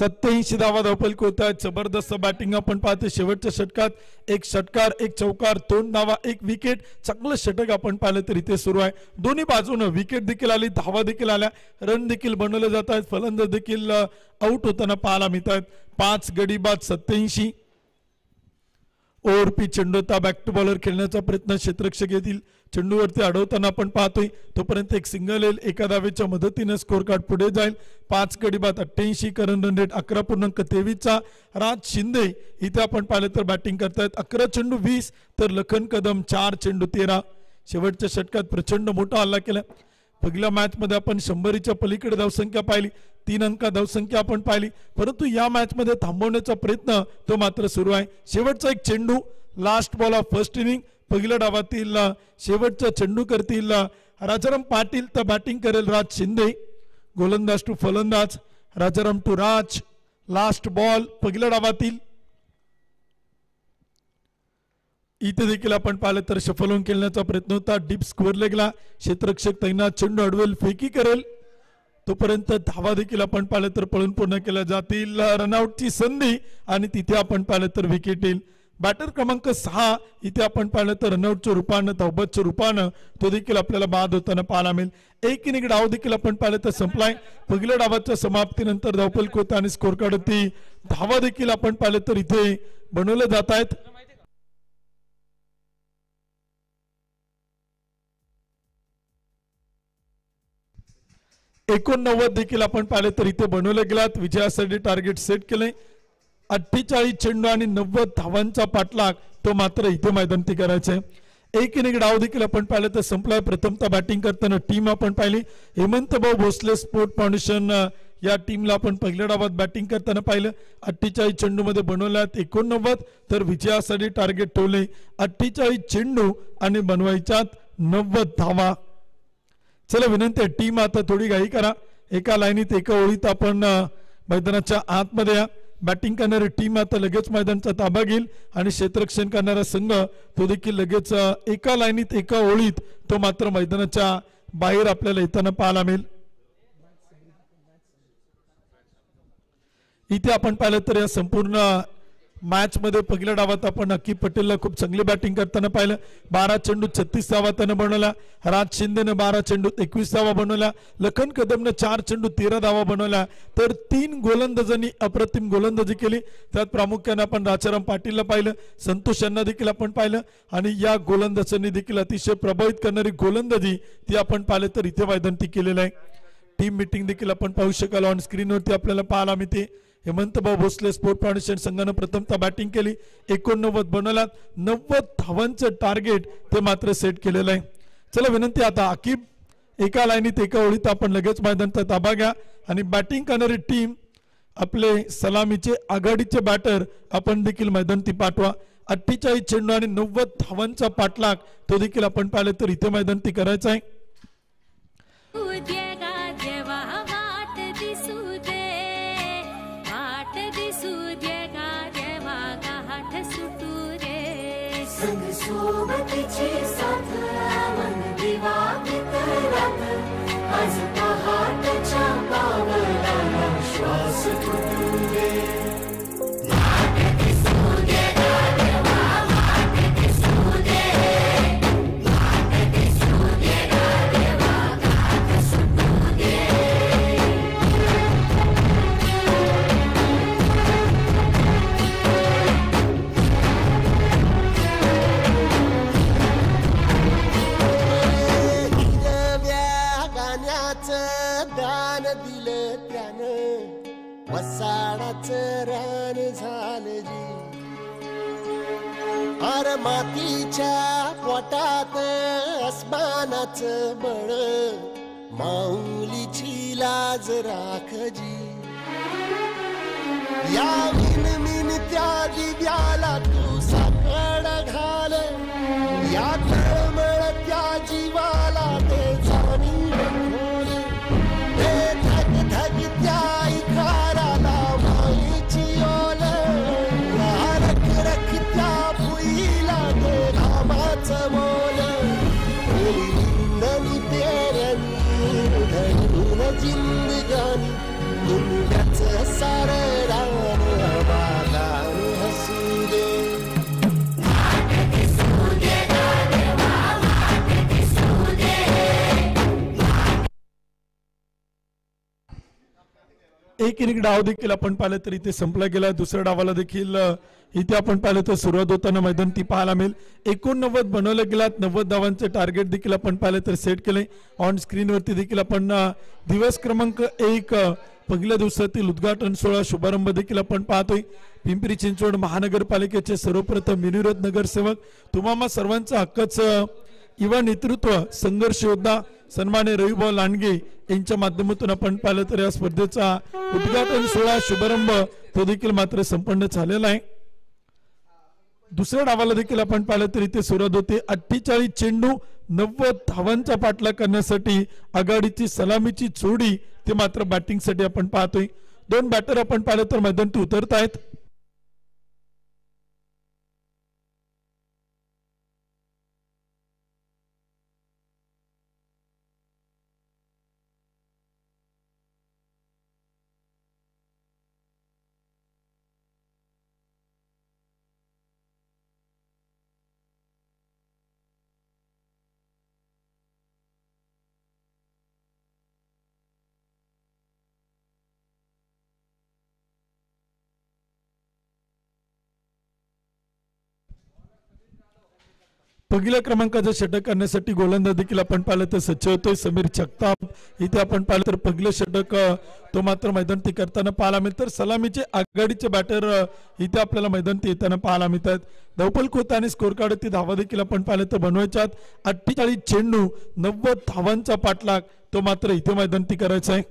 87 धावा धावपल होत आहेत. जबरदस्त बॅटिंग आपण पाहतो. शेवटच्या षटकात एक षटकार, एक चौकार, 2 धावा, 1 विकेट. चांगलं षटक आपण पाहिलं तर इथे सुरू आहे. दोन्ही बाजूनं विकेट देखील आली, धावा देखील आल्या, रन देखील बनवले जात आहेत. फलंदाज देखील आउट होताना पाहायला मिळत आहेत. 5 गडी बाद 87. ओव्हर पिच चेंडू होता. बॅक टू बॉलर खेळण्याचा प्रयत्न क्षेत्ररक्षक येथील चेंडूवरती अडवताना आपण पाहतोय. तोपर्यंत एक सिंगल येईल. एका धावेच्या मदतीने स्कोर कार्ड पुढे जाईल. 5 गडी बाद 88. करंट रन रेट 11.23चा. राज शिंदे इथे आपण पाहिलं तर बॅटिंग करतायत. 11 चेंडू 20 तर लखन कदम 4 चेंडू 13. शेवटच्या षटकात प्रचंड मोठा हल्ला केला. पहिल्या मॅच मध्ये आपण 100च्या पलीकडे धावसंख्या पाहिली, 3 अंक धावसंख्या आपण पाहिली, परंतु या मॅच मध्ये थांबवण्याचा प्रयत्न तो मात्र सुरू आहे. शेवटचा एक चेंडू, last ball of first inning. पहिल्या डावातील शेवटचा चेंडू करतील राजाराम पाटील, तर बॅटिंग करेल राज शिंदे. गोलंदाज टू फलंदाज, Rajaram to Raj. Last ball पहिल्या डावातील. इथे देखील आपण पाहिलं तर सफल होऊन खेळण्याचा प्रयत्न होता. डीप स्क्वेअर लेगला क्षेत्ररक्षक तैनात, चेंडू अडवेल, फेकी करेल. तोपर्यंत धावा देखील आपण पाहिलं तर पळून पूर्ण केल्या जातील. रनआउटची संधी आणि तिथे आपण पाहिलं तर विकेट येईल. बॅटर क्रमांक 6 इथे आपण पाहिलं तर रनआउटच्या रूपानं, धावबतच्या रूपानं तो देखील आपल्याला बाद होताना पाहायला मिळेल. एक इनिंग डाव देखील आपण पाहिलं तर संपलाय. पहिल्या डावाच्या समाप्तीनंतर धावपल होता आणि स्कोर कार्ड होती. धावा देखील आपण पाहिलं तर इथे बनवले जात आहेत. $89 देखील आपण पाहिले तर इथे बनवले गेलात. विजयासाठी टार्गेट सेट केले. 48 चेंडू आणि 90 धावांचा पाठलाग तो मात्र इथे मैदानी करायचा आहे. एक इनिंग डाव देखील आपण पाहिलं तर संपलाय. प्रथमतः बॅटिंग करताना टीम आपण पाहिली. हेमंत भाऊ भोसले स्पोर्ट फाउंडेशन या टीमला आपण पहिल्या डावात बॅटिंग करताना पाहिलं. 48 चेंडू मध्ये बनवल्यात 89 तर विजयासाठी टार्गेट ठेवले 48 चेंडू आणि बनवायच्यात 90 धावा. चला विनंती आहे, टीम आता थोडी घाई करा. एका लाईनीत एका ओळीत आपण मैदानाच्या आतमध्ये या. बॅटिंग करणारी टीम आता लगेच मैदानाचा ताबा घेईल आणि क्षेत्ररक्षण करणारा संघ तो देखील लगेच एका लाईनीत एका ओळीत तो मात्र मैदानाच्या बाहेर आपल्याला येताना पाहायला मिळेल. इथे आपण पाहिलं तर या संपूर्ण मॅच मध्ये पहिल्या डावात आपण अकीब पटेलला खूप चांगली बॅटिंग करताना पाहिलं. 12 चेंडू 36 धावा त्यानं बनवल्या. राज शिंदेनं 12 चेंडू 21 धावा बनवल्या. लखन कदमनं 4 चेंडू 13 धावा बनवल्या. तर 3 गोलंदाजांनी अप्रतिम गोलंदाजी केली. त्यात प्रामुख्याने आपण राजाराम पाटीलला पाहिलं, संतोष यांना देखील आपण पाहिलं आणि या गोलंदाजांनी देखील अतिशय प्रभावित करणारी गोलंदाजी ती आपण पाहिलं तर इथे मैदानी केलेलं आहे. टीम मीटिंग देखील आपण पाहू शकाल. ऑन स्क्रीनवरती आपल्याला पाहायला मिळते. हेमंत भाऊ भोसले स्पोर्ट फाउंडेशन संघानं प्रथमतः बॅटिंग केली. 89 बनवल्यात. 90 धावांचं टार्गेट ते मात्र सेट केलेलं आहे. चला विनंती आता अकीब एका लाईनीत एका ओळीत आपण लगेच मैदानाचा ताबा घ्या आणि बॅटिंग करणारी टीम आपले सलामीचे आघाडीचे बॅटर आपण देखील मैदानी पाठवा. 48 चेंडू आणि 90 धावांचा पाठलाग तो देखील आपण पाहिलं तर इथे मैदानी करायचा आहे. सोबतीची साथ मन दिवाळीत रात आज पहाटच्या पावलाला श्वास फुटू दे. दान दिलं त्यानं वसाडाचं रान झालं जी. अर मातीच्या पोटात अस्मानाचं बळ माऊलीची लाज राखजी. या मिन त्या दिव्याला तू साखर घाल. या तळमळ त्या जीवाला ते जाणीव खोल. धग धग त्या इकाराला माईची ओल. रख रख त्या भुईला ते घामाचं मोल. निंदनी पेरणी धरून जिंदगानी दुनियाचं सारं एक इनिंग डाव देखील आपण पाहिलं तर इथे संपला गेला. दुसऱ्या डावाला देखील इथे आपण पाहिलं तर सुरुवात होताना मैदान ती पाहायला मिळेल. 89 बनवलं गेलात. 90 धावांचे टार्गेट देखील आपण पाहिलं तर सेट केले. ऑन स्क्रीनवरती देखील आपण दिवस क्रमांक 1 पहिल्या दिवसातील उद्घाटन सोहळा शुभारंभ देखील आपण पाहतोय. पिंपरी चिंचवड महानगरपालिकेचे सर्वप्रथम विनिवृत्त नगरसेवक तुम्हा सर्वांचं हक्काचं युवा नेतृत्व संघर्ष योद्धा सन्मान्य रविभाऊ लांडगे यांच्या माध्यमातून आपण पाहिलं तर या स्पर्धेचा उद्घाटन सोहळा शुभारंभ तो देखील मात्र संपन्न झालेला आहे. दुसऱ्या डावाला देखील आपण पाहिलं तर इथे सुरुवात होते. 48 चेंडू 90 धावांचा पाठलाग करण्यासाठी आघाडीची सलामीची जोडी ते मात्र बॅटिंगसाठी आपण पाहतोय. 2 बॅटर आपण पाहिलं तर मैदानात उतरत आहेत. पहिल्या षटकाचं षटक करण्यासाठी गोलंदाज देखील आपण पाहिलं तर सज्ज होतोय समीर जगताप. इथे आपण पाहिलं तर पहिलं षटक तो मात्र मैदानात करताना पाहायला मिळतं. तर सलामीचे आघाडीचे बॅटर इथे आपल्याला मैदानात येताना पाहायला मिळतात. धावफलक होता आणि स्कोर कार्ड धावा देखील आपण पाहिलं तर बनवायच्यात. 48 चेंडू 90 धावांचा पाठलाग तो मात्र इथे मैदानात करायचा आहे.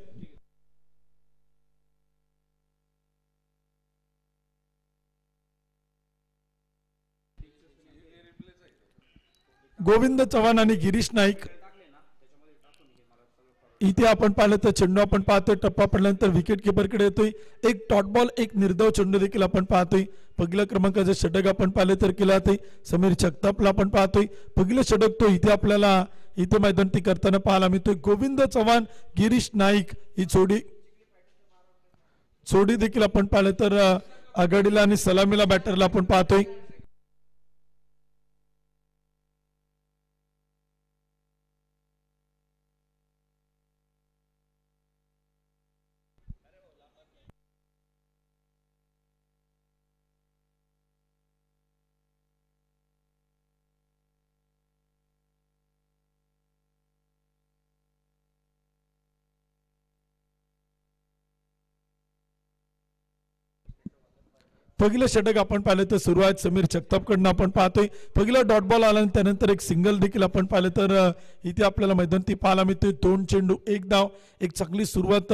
गोविंद चव्हाण आणि गिरीश नाईक इथे आपण पाहिलं तर चेंडू आपण पाहतोय. टप्पा पडल्यानंतर विकेट किपरकडे येतोय. एक डॉट बॉल एक निर्धाव चेंडू देखील आपण पाहतोय. पहिल्या क्रमांकाचं षटक आपण पाहिलं तर केलं जाते समीर जगतापला आपण पाहतोय. पहिलं षटक तो इथे आपल्याला इथे मैदानात करताना पाहायला मिळतोय. गोविंद चव्हाण गिरीश नाईक ही जोडी देखील आपण पाहिलं तर आघाडीला आणि सलामीला बॅटरला आपण पाहतोय. पहिलं षटक आपण पाहिलं तर सुरुवात समीर जगतापकडनं आपण पाहतोय. पहिला डॉट बॉल आला त्यानंतर एक सिंगल देखील आपण पाहिलं तर इथे आपल्याला मैदानात पाहायला मिळते. 2 चेंडू 1 धाव. एक चांगली सुरुवात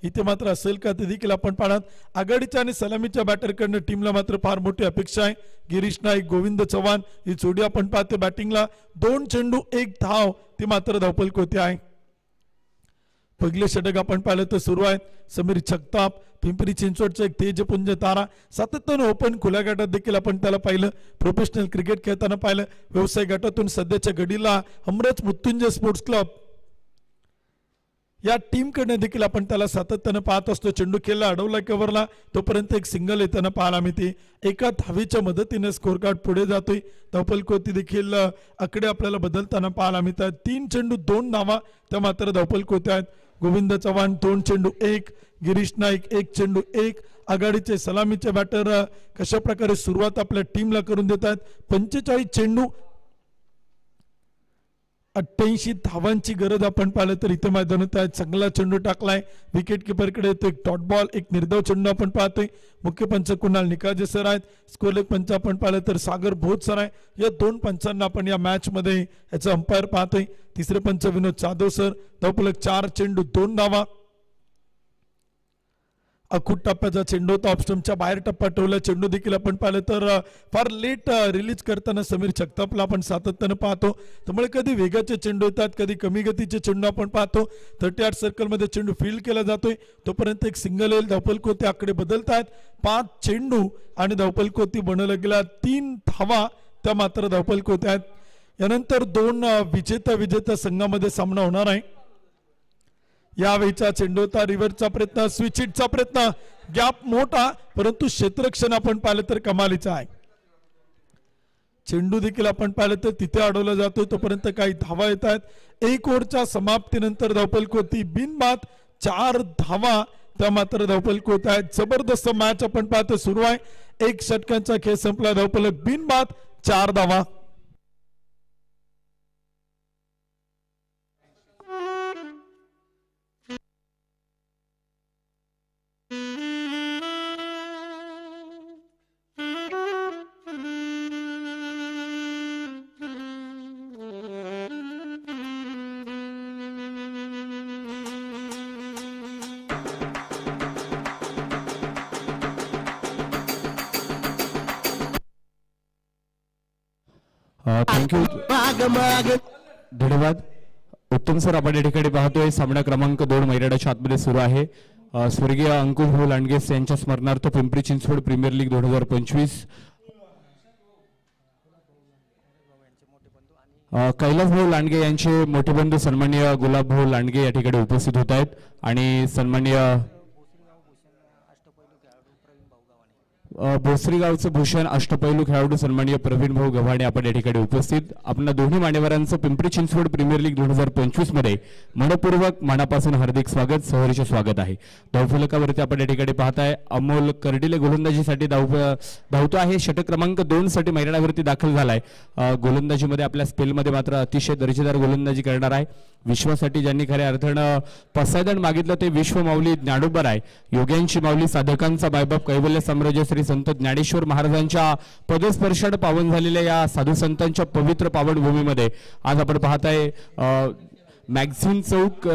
इथे मात्र असेल का ते देखील आपण पाहणार. आघाडीच्या आणि सलामीच्या बॅटरकडनं टीमला मात्र फार मोठी अपेक्षा आहे. गिरीश नाईक गोविंद चव्हाण ही जोडी आपण पाहतो बॅटिंगला. 2 चेंडू 1 धाव ती मात्र धावफलक होते आहे. पहिलं षटक आपण पाहिलं तर सुरू आहे समीर जगताप पिंपरी चिंचवडचा एक तेजपुंज तारा. सातत्यानं ओपन खुल्या गटात देखील आपण त्याला पाहिलं. प्रोफेशनल क्रिकेट खेळताना पाहिलं. व्यवसाय गटातून सध्याच्या घडीला हमरज मृत्युंजय स्पोर्ट्स क्लब या टीम कडे देखील आपण त्याला सातत्यानं पाहत असतो. चेंडू खेळला अडवला कव्हरला तोपर्यंत एक सिंगल येताना पाहायला मिळते. एका धावेच्या मदतीने स्कोर कार्ड पुढे जातोय. धावफलक होती देखील आकडे आपल्याला बदलताना पाहायला मिळतात. 3 चेंडू 2 धावा त्या मात्र धावफलक होत्या आहेत. गोविंद चव्हाण 2 चेंडू 1 गिरीश नाईक 1 चेंडू 1. आघाडीचे सलामीचे बॅटर कशा प्रकारे सुरुवात आपल्या टीमला करून देतात. 45 चेंडू 88 धावांची गरज आपण पाहिलं तर इथे मैदानात आहे. चांगला चेंडू टाकलाय. विकेट किपरकडे येतो एक डॉट बॉल एक निर्धाव चेंडू आपण पाहतोय. मुख्य पंच कुणाल निकाजे सर आहेत. स्कोरलेग पंच आपण पाहिलं तर सागर भोज सर आहे. या 2 पंचांना आपण या मॅच मध्ये याचा अंपायर पाहतोय. तिसरे पंच विनोद जाधव सर. धावफलक 4 चेंडू 2 धावा. अखूट टप्प्याचा चेंडू होता. ऑफस्टंपच्या बाहेर टप्पा ठेवला. चेंडू देखील आपण पाहिलं तर फार लेट रिलीज करताना समीर जगतापला आपण सातत्यानं पाहतो. त्यामुळे कधी वेगाचे चेंडू येतात कधी कमी गतीचे चेंडू आपण पाहतो. 38 सर्कलमध्ये चेंडू फील्ड केला जातोय तोपर्यंत एक सिंगल येईल. धावफलक होते आकडे बदलत आहेत. 5 चेंडू आणि धावफलक होती बनवलं गेला 3 धावा त्या मात्र धावफलक होत आहेत. यानंतर 2 विजेता संघामध्ये सामना होणार आहे. यावेळीचा चेंडू होता. रिव्हरचा प्रयत्न स्विच हिटचा प्रयत्न गॅप मोठा परंतु क्षेत्ररक्षण आपण पाहिलं तर कमालीचा आहे. चेंडू देखील आपण पाहिलं तर तिथे अडवला जातो तोपर्यंत काही धावा येत आहेत. 1 ओव्हरच्या समाप्तीनंतर धावफलक होती बिनबाद 4 धावा त्या मात्र धावफलक होत आहेत. जबरदस्त मॅच आपण पाहतो सुरू आहे. 1 षटकांचा खेळ संपला. धावफलक बिनबाद 4 धावा. थँक्यू, धन्यवाद. उत्तम सर, आपण या ठिकाणी पाहतोय सामना क्रमांक 2 मैदानाच्या आतमध्ये सुरू आहे. स्वर्गीय अंकुश भाऊ लांडगे यांच्या स्मरणार्थ पिंपरी चिंचवड प्रीमियर लीग 2025 कैलास भाऊ लांडगे यांचे मोठे बंधू सन्माननीय गुलाब भाऊ लांडगे या ठिकाणी उपस्थित होत आहेत आणि सन्माननीय भोसरी गावचं भूषण अष्टपैलू खेळाडू सन्माननीय प्रवीण भाऊ गव्हाणे आपण या ठिकाणी उपस्थित. आपण दोन्ही मान्यवरांचं पिंपरी चिंचवड प्रीमियर लीग 2025 मध्ये मनपूर्वक मनापासून हार्दिक स्वागत, सहर्ष स्वागत आहे. धावफलकावरती आपण या ठिकाणी पाहताय अमोल कर्डिले गोलंदाजीसाठी धावतो आहे. षटक क्रमांक 2 साठी मैदानावरती दाखल झालाय. गोलंदाजीमध्ये आपल्या स्पेलमध्ये मात्र अतिशय दर्जेदार गोलंदाजी करणार आहे. विश्वासाठी ज्यांनी खऱ्या अर्थानं पसायदान मागितलं ते विश्व माऊली ज्ञानोबर आहे. योग्यांची माऊली, साधकांचा बायबाप, कैवल्य साम्राज्य श्री संत ज्ञानेश्वर महाराजांच्या पदस्पर्शाने पावन झालेल्या या साधू संतांच्या पवित्र पावन भूमीमध्ये आज आपण पाहताय मॅगझिन चौक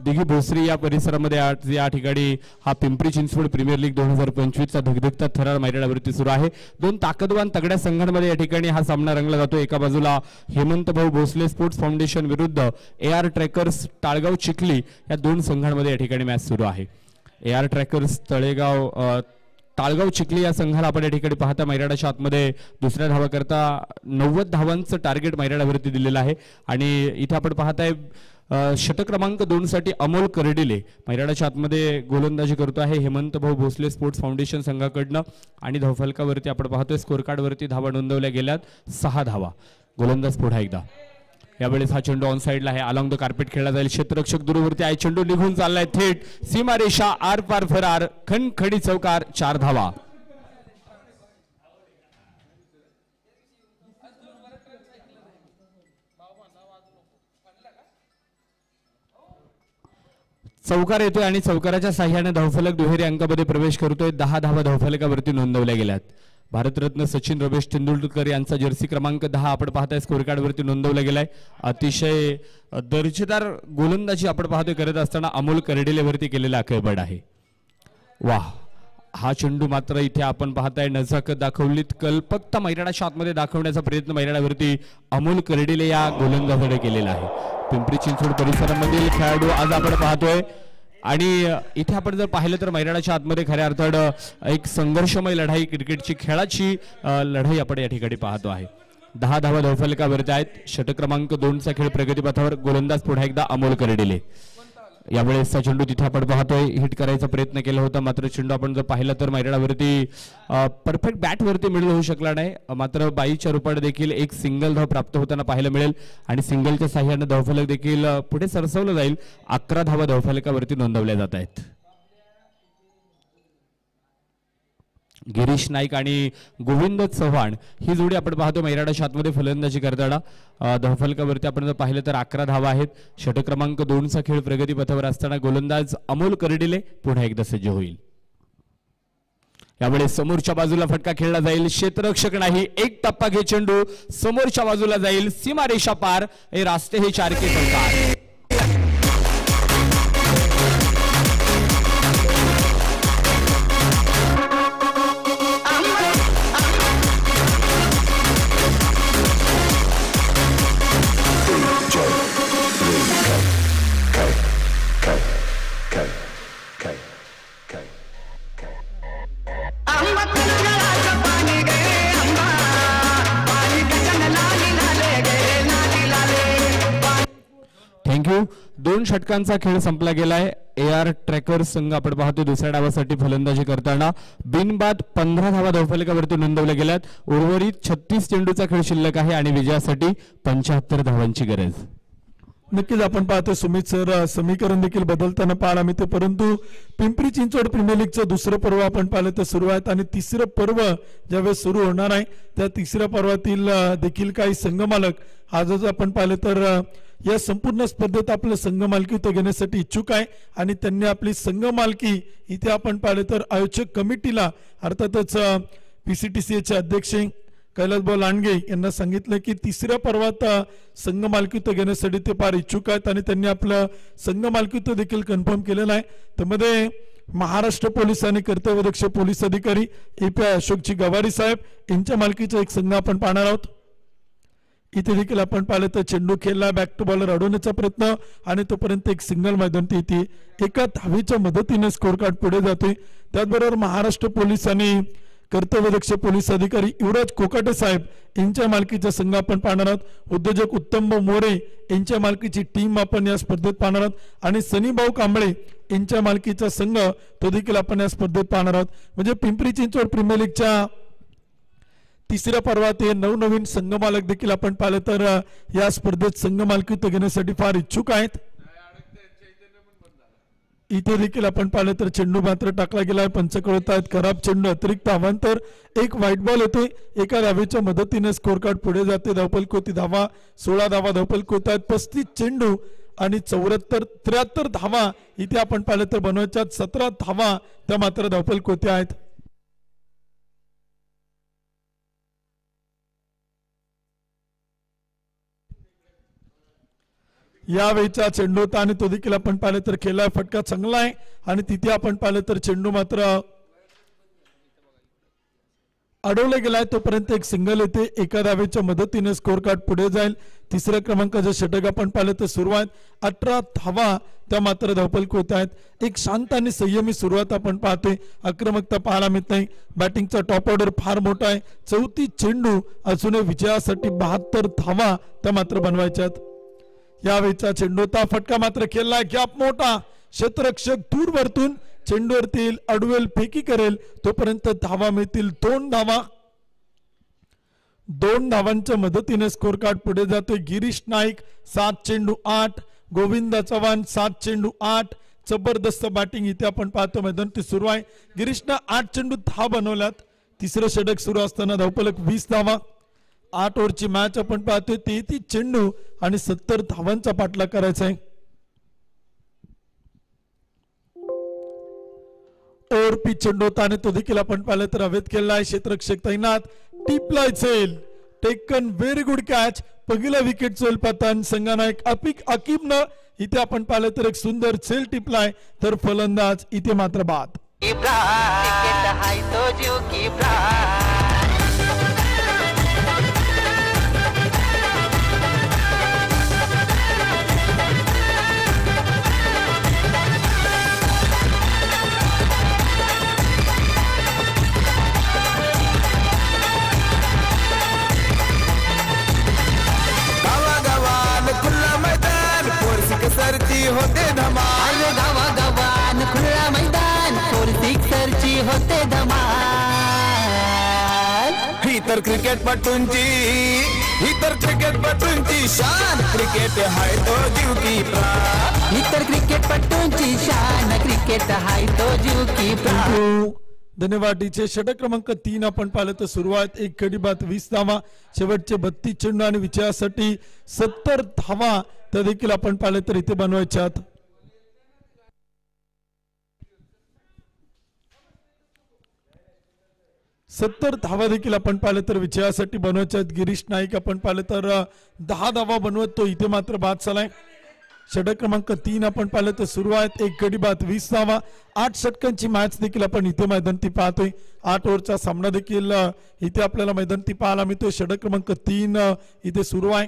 दिघी भोसरी या परिसरामध्ये या ठिकाणी हा पिंपरी चिंचवड प्रीमियर लीग 2025चा धगधगता थरार मैदानावरती सुरू आहे. 2 ताकदवान तगड्या संघांमध्ये या ठिकाणी हा सामना रंगला जातो. एका बाजूला हेमंत भाऊ भोसले स्पोर्ट्स फाउंडेशन विरुद्ध AR ट्रॅकर्स टाळगाव चिखली या 2 संघांमध्ये या ठिकाणी मॅच सुरू आहे. AR ट्रॅकर्स टाळगाव चिखली या संघाला आपण या ठिकाणी पाहता मैदानाच्या आतमध्ये दुसऱ्या धावा करता 90 धावांचं टार्गेट मैदानावरती दिलेलं आहे आणि इथे आपण पाहताय षटक क्रमांक 2 साठी अमोल कर्डिले मैदानाच्या आतमध्ये गोलंदाजी करतो आहे हेमंत भाऊ भोसले स्पोर्ट्स फाउंडेशन संघाकडनं आणि धावफलकावरती आपण पाहतोय स्कोर कार्डवरती धावा नोंदवल्या गेल्यात 6 धावा. गोलंदाज पुढे एकदा. यावेळेस हा चेंडू ऑन साइडला आहे. अलॉंग द कार्पेट खेळला जाईल. क्षेत्ररक्षक दूरवरती आहे. चेंडू निघून चाललाय थेट सीमारेषा आर पार फरार. खणखडी चौकार. 4 धावा. चौकार येतोय आणि चौकाराच्या साह्याने धावफलक दुहेरी अंकामध्ये प्रवेश करतोय. 10 धावा धावफलकावरती नोंदवल्या गेल्यात. भारतरत्न सचिन रमेश तेंडुलकर यांचा जर्सी क्रमांक 10 आपण पाहताय स्कोर कार्डवरती नोंदवला गेलाय. अतिशय दर्जेदार गोलंदाजी आपण पाहतोय करत असताना अमोल कर्डिलेवरती केलेला खेळपड आहे. वाह, हा चेंडू मात्र इथे आपण पाहताय नजाकत दाखवलीत, कल्पकता मैदानाच्या आतमध्ये दाखवण्याचा प्रयत्न मैदानावरती अमोल कर्डिले या गोलंदाजाने केलेला आहे. पिंपरी चिंचवड परिसरामधील खेळाडू आज आपण पाहतोय आणि इथे आपण जर पाहिलं तर मैदानाच्या आतमध्ये खऱ्या अर्थानं एक संघर्षमय लढाई, क्रिकेटची खेळाची लढाई आपण या ठिकाणी पाहतो आहे. 10 धावा धावफलकावरती आहेत. षटक क्रमांक 2 चा खेळ प्रगतीपथावर. गोलंदाज पुन्हा एकदा अमोल कर्डिले. यावेळेसचा चेंडू तिथे आपण पाहतोय हिट करायचा प्रयत्न केला होता मात्र चेंडू आपण जर पाहिलं तर मैदानावरती परफेक्ट बॅटवरती मिळू होऊ शकला नाही. मात्र बाईच्या रूपाने देखील एक सिंगल धाव प्राप्त होताना पाहायला मिळेल आणि सिंगलच्या साह्याने धावफलक देखील पुढे सरसवलं जाईल. 11 धावा धावफलकावरती नोंदवल्या जात आहेत. गिरीश नाईक आणि गोविंद चव्हाण ही जोडी आपण पाहतो मैदानाच्या आतमध्ये फलंदाजी करताना. धावफलकावरती आपण जर पाहिलं तर 11 धावा आहेत. षटक क्रमांक 2 चा खेळ प्रगतीपथावर असताना गोलंदाज अमोल कर्डिले पुन्हा एकदा सज्ज होईल. यावेळी समोरच्या बाजूला फटका खेळला जाईल. क्षेत्ररक्षक नाही, एक टप्पा घे चेंडू समोरच्या बाजूला जाईल. सीमारेषा पार. हे रास्ते हे 4 के चौकार. थँक्यू. 2 षटकांचा खेळ संपला गेलाय. AR ट्रॅकर संघ आपण पाहतो दुसऱ्या डावासाठी फलंदाजी करताना बिनबाद 15 धावा धावफलकावरती नोंदवल्या गेल्यात. उर्वरित 36 चेंडूचा खेळ शिल्लक आहे आणि विजयासाठी 75 धावांची गरज. नक्कीच आपण पाहतो सुमित सर समीकरण देखील बदलताना पाहायला मिळते, परंतु पिंपरी चिंचवड प्रीमियर लीगचं दुसरं पर्व आपण पाहिलं तर सुरू आहे आणि तिसरं पर्व ज्यावेळेस सुरू होणार आहे त्या तिसऱ्या पर्वातील देखील काही संघमालक आजच आपण पाहिलं तर या संपूर्ण स्पर्धेत आपलं संघ मालकी इथं घेण्यासाठी इच्छुक आहे आणि त्यांनी आपली संघ मालकी इथे आपण पाहिलं तर आयोजक कमिटीला अर्थातच PCTCAचे अध्यक्ष कैलासभाऊ लांडगे यांना सांगितलं की तिसऱ्या पर्वात संघ मालकीत्व घेण्यासाठी ते फार इच्छुक आहेत आणि त्यांनी आपलं संघ मालकीत्व देखील कन्फर्म केलेलं आहे. त्यामध्ये महाराष्ट्र पोलीस आणि कर्तव्यदक्ष पोलीस अधिकारी API अशोकजी गवारी साहेब यांच्या मालकीचा एक संघ आपण पाहणार आहोत. इथे देखील आपण पाहिलं तर चेंडू खेळला, बॅक टू बॉलर अडवण्याचा प्रयत्न आणि तोपर्यंत एक सिंगल मैदान इथे एका धावेच्या मदतीने स्कोर कार्ड पुढे जातोय. त्याचबरोबर महाराष्ट्र पोलीस आणि कर्तव्यदक्ष पोलीस अधिकारी युवराज कोकाटे साहेब यांच्या मालकीचा संघ आपण पाहणार आहोत. उद्योजक उत्तम मोरे यांच्या मालकीची टीम आपण या स्पर्धेत पाहणार आहोत आणि सनीभाऊ कांबळे यांच्या मालकीचा संघ तो देखील आपण या स्पर्धेत पाहणार आहोत. म्हणजे पिंपरी चिंचवड प्रीमियर लीगच्या तिसऱ्या पर्वात हे नवनवीन संघ मालक देखील आपण पाहिलं तर या स्पर्धेत संघ मालकीत्व घेण्यासाठी फार इच्छुक आहेत. इथे देखील आपण पाहिलं तर चेंडू मात्र टाकला गेलाय, पंच कळत आहेत, खराब चेंडू, अतिरिक्त आव्हांतर, एक व्हाईट बॉल येते, एका धावेच्या मदतीने स्कोर कार्ड पुढे जाते. धावफलक धावा 16 धावा धावफलक होत आहेत, 35 चेंडू आणि 73 धावा इथे आपण पाहिलं तर बनवायच्या 17 धावा त्या मात्र धावफलक होत्या आहेत. यावेळीचा चेंडू होता आणि तो देखील आपण पाहिलं तर खेळला, फटका चांगला आहे आणि तिथे आपण पाहिलं तर चेंडू मात्र अडवला गेलाय. तोपर्यंत एक सिंगल येते, एका धावेच्या मदतीने स्कोर कार्ड पुढे जाईल. तिसऱ्या क्रमांकाचं षटक आपण पाहिलं तर सुरुवात 18 धावा त्या मात्र धावफलक होत आहेत. एक शांत आणि संयमी सुरुवात आपण पाहतोय, आक्रमकता पाहायला मिळत नाही. बॅटिंगचा टॉप ऑर्डर फार मोठा आहे, 34 चेंडू अजूनही विजयासाठी 72 धावा त्या मात्र बनवायच्यात. यावेळीचा चेंडू होता, फटका मात्र खेळला, गॅप मोठा, क्षेत्ररक्षक दूर वरतून चेंडूवरती अडवेल, फेकी करेल, तोपर्यंत धावा मिळतील 2 धावा. 2 धावांच्या मदतीने स्कोर कार्ड पुढे जातोय. गिरीश नाईक 7 चेंडू 8, गोविंद चव्हाण 7 चेंडू 8. जबरदस्त बॅटिंग इथे आपण पाहतो, मैदान ते सुरू आहे. गिरीशनं 8 चेंडू 10 बनवल्यात. तिसरं षटक सुरू असताना धावफलक 20 धावा. 8 ओव्हरची मॅच आपण पाहतोय, 33 चेंडू आणि 70 धावांचा पाठलाग करायचा आहे. ओव्हर पिच चेंडू होता आणि तो देखील आपण पाहिलं तर हवेत केलाय. क्षेत्ररक्षक तैनात, टिपला चेल, टेकन, व्हेरी गुड कॅच. पहिला विकेट चोल पतन संघनायक अकीबनं इथे आपण पाहिलं तर एक सुंदर चेल टिपलाय, तर फलंदाज इथे मात्र बाद. सरची होते धमाल, गावागावान खुला मैदान, 4 सिक्सरची होते धमाल. ही तर क्रिकेटपटूंची शान, क्रिकेट हाय तो जीव की प्राण. ही तर क्रिकेटपटूंची शान, क्रिकेट हाय तो जीव की प्राण. धन्यवाद. टीचे षटक क्रमांक 3 आपण पाहिलं तर सुरुवात 1 गडी बाद 20 धावा, शेवटचे 32 चेंडू आणि विजयासाठी 70 धावा त्या देखील आपण पाहिलं तर इथे बनवायच्यात. सत्तर धावा देखील आपण पाहिलं तर विजयासाठी बनवायच्यात. गिरीश नाईक आपण पाहिलं तर 10 धावा बनवत तो इथे मात्र बाद झालाय. षटक क्रमांक 3 आपण पाहिलं तर सुरुवात 1 गडी बाद 20 धावा, 8 षटकांची मॅच देखील आपण इथे मैदानी पाहतोय. 8 ओव्हरचा सामना देखील इथे आपल्याला मैदानी पाहायला मिळतोय. षटक क्रमांक 3 इथे सुरू आहे.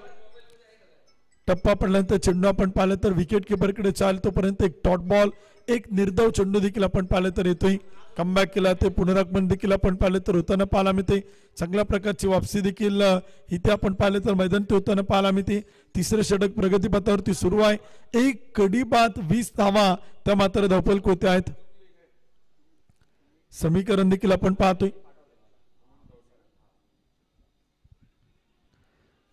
टप्पा पडल्यानंतर चेंडू आपण पाहिलं तर विकेट किपरकडे चाल, तोपर्यंत एक डॉट बॉल, एक निर्धाव चेंडू देखील आपण पाहिलं तर येतोय. कमबॅक केला ते पुनरागमन देखील आपण पाहिलं तर होताना पाहायला मिळते. चांगल्या प्रकारची वापसी देखील इथे आपण पाहिलं तर मैदानी होताना पाहायला मिळते. तिसरं षटक प्रगतीपथावरती सुरू आहे. 1 गडी बाद 20 धावा त्या मात्र धावफलक होते आहेत. समीकरण देखील आपण पाहतोय.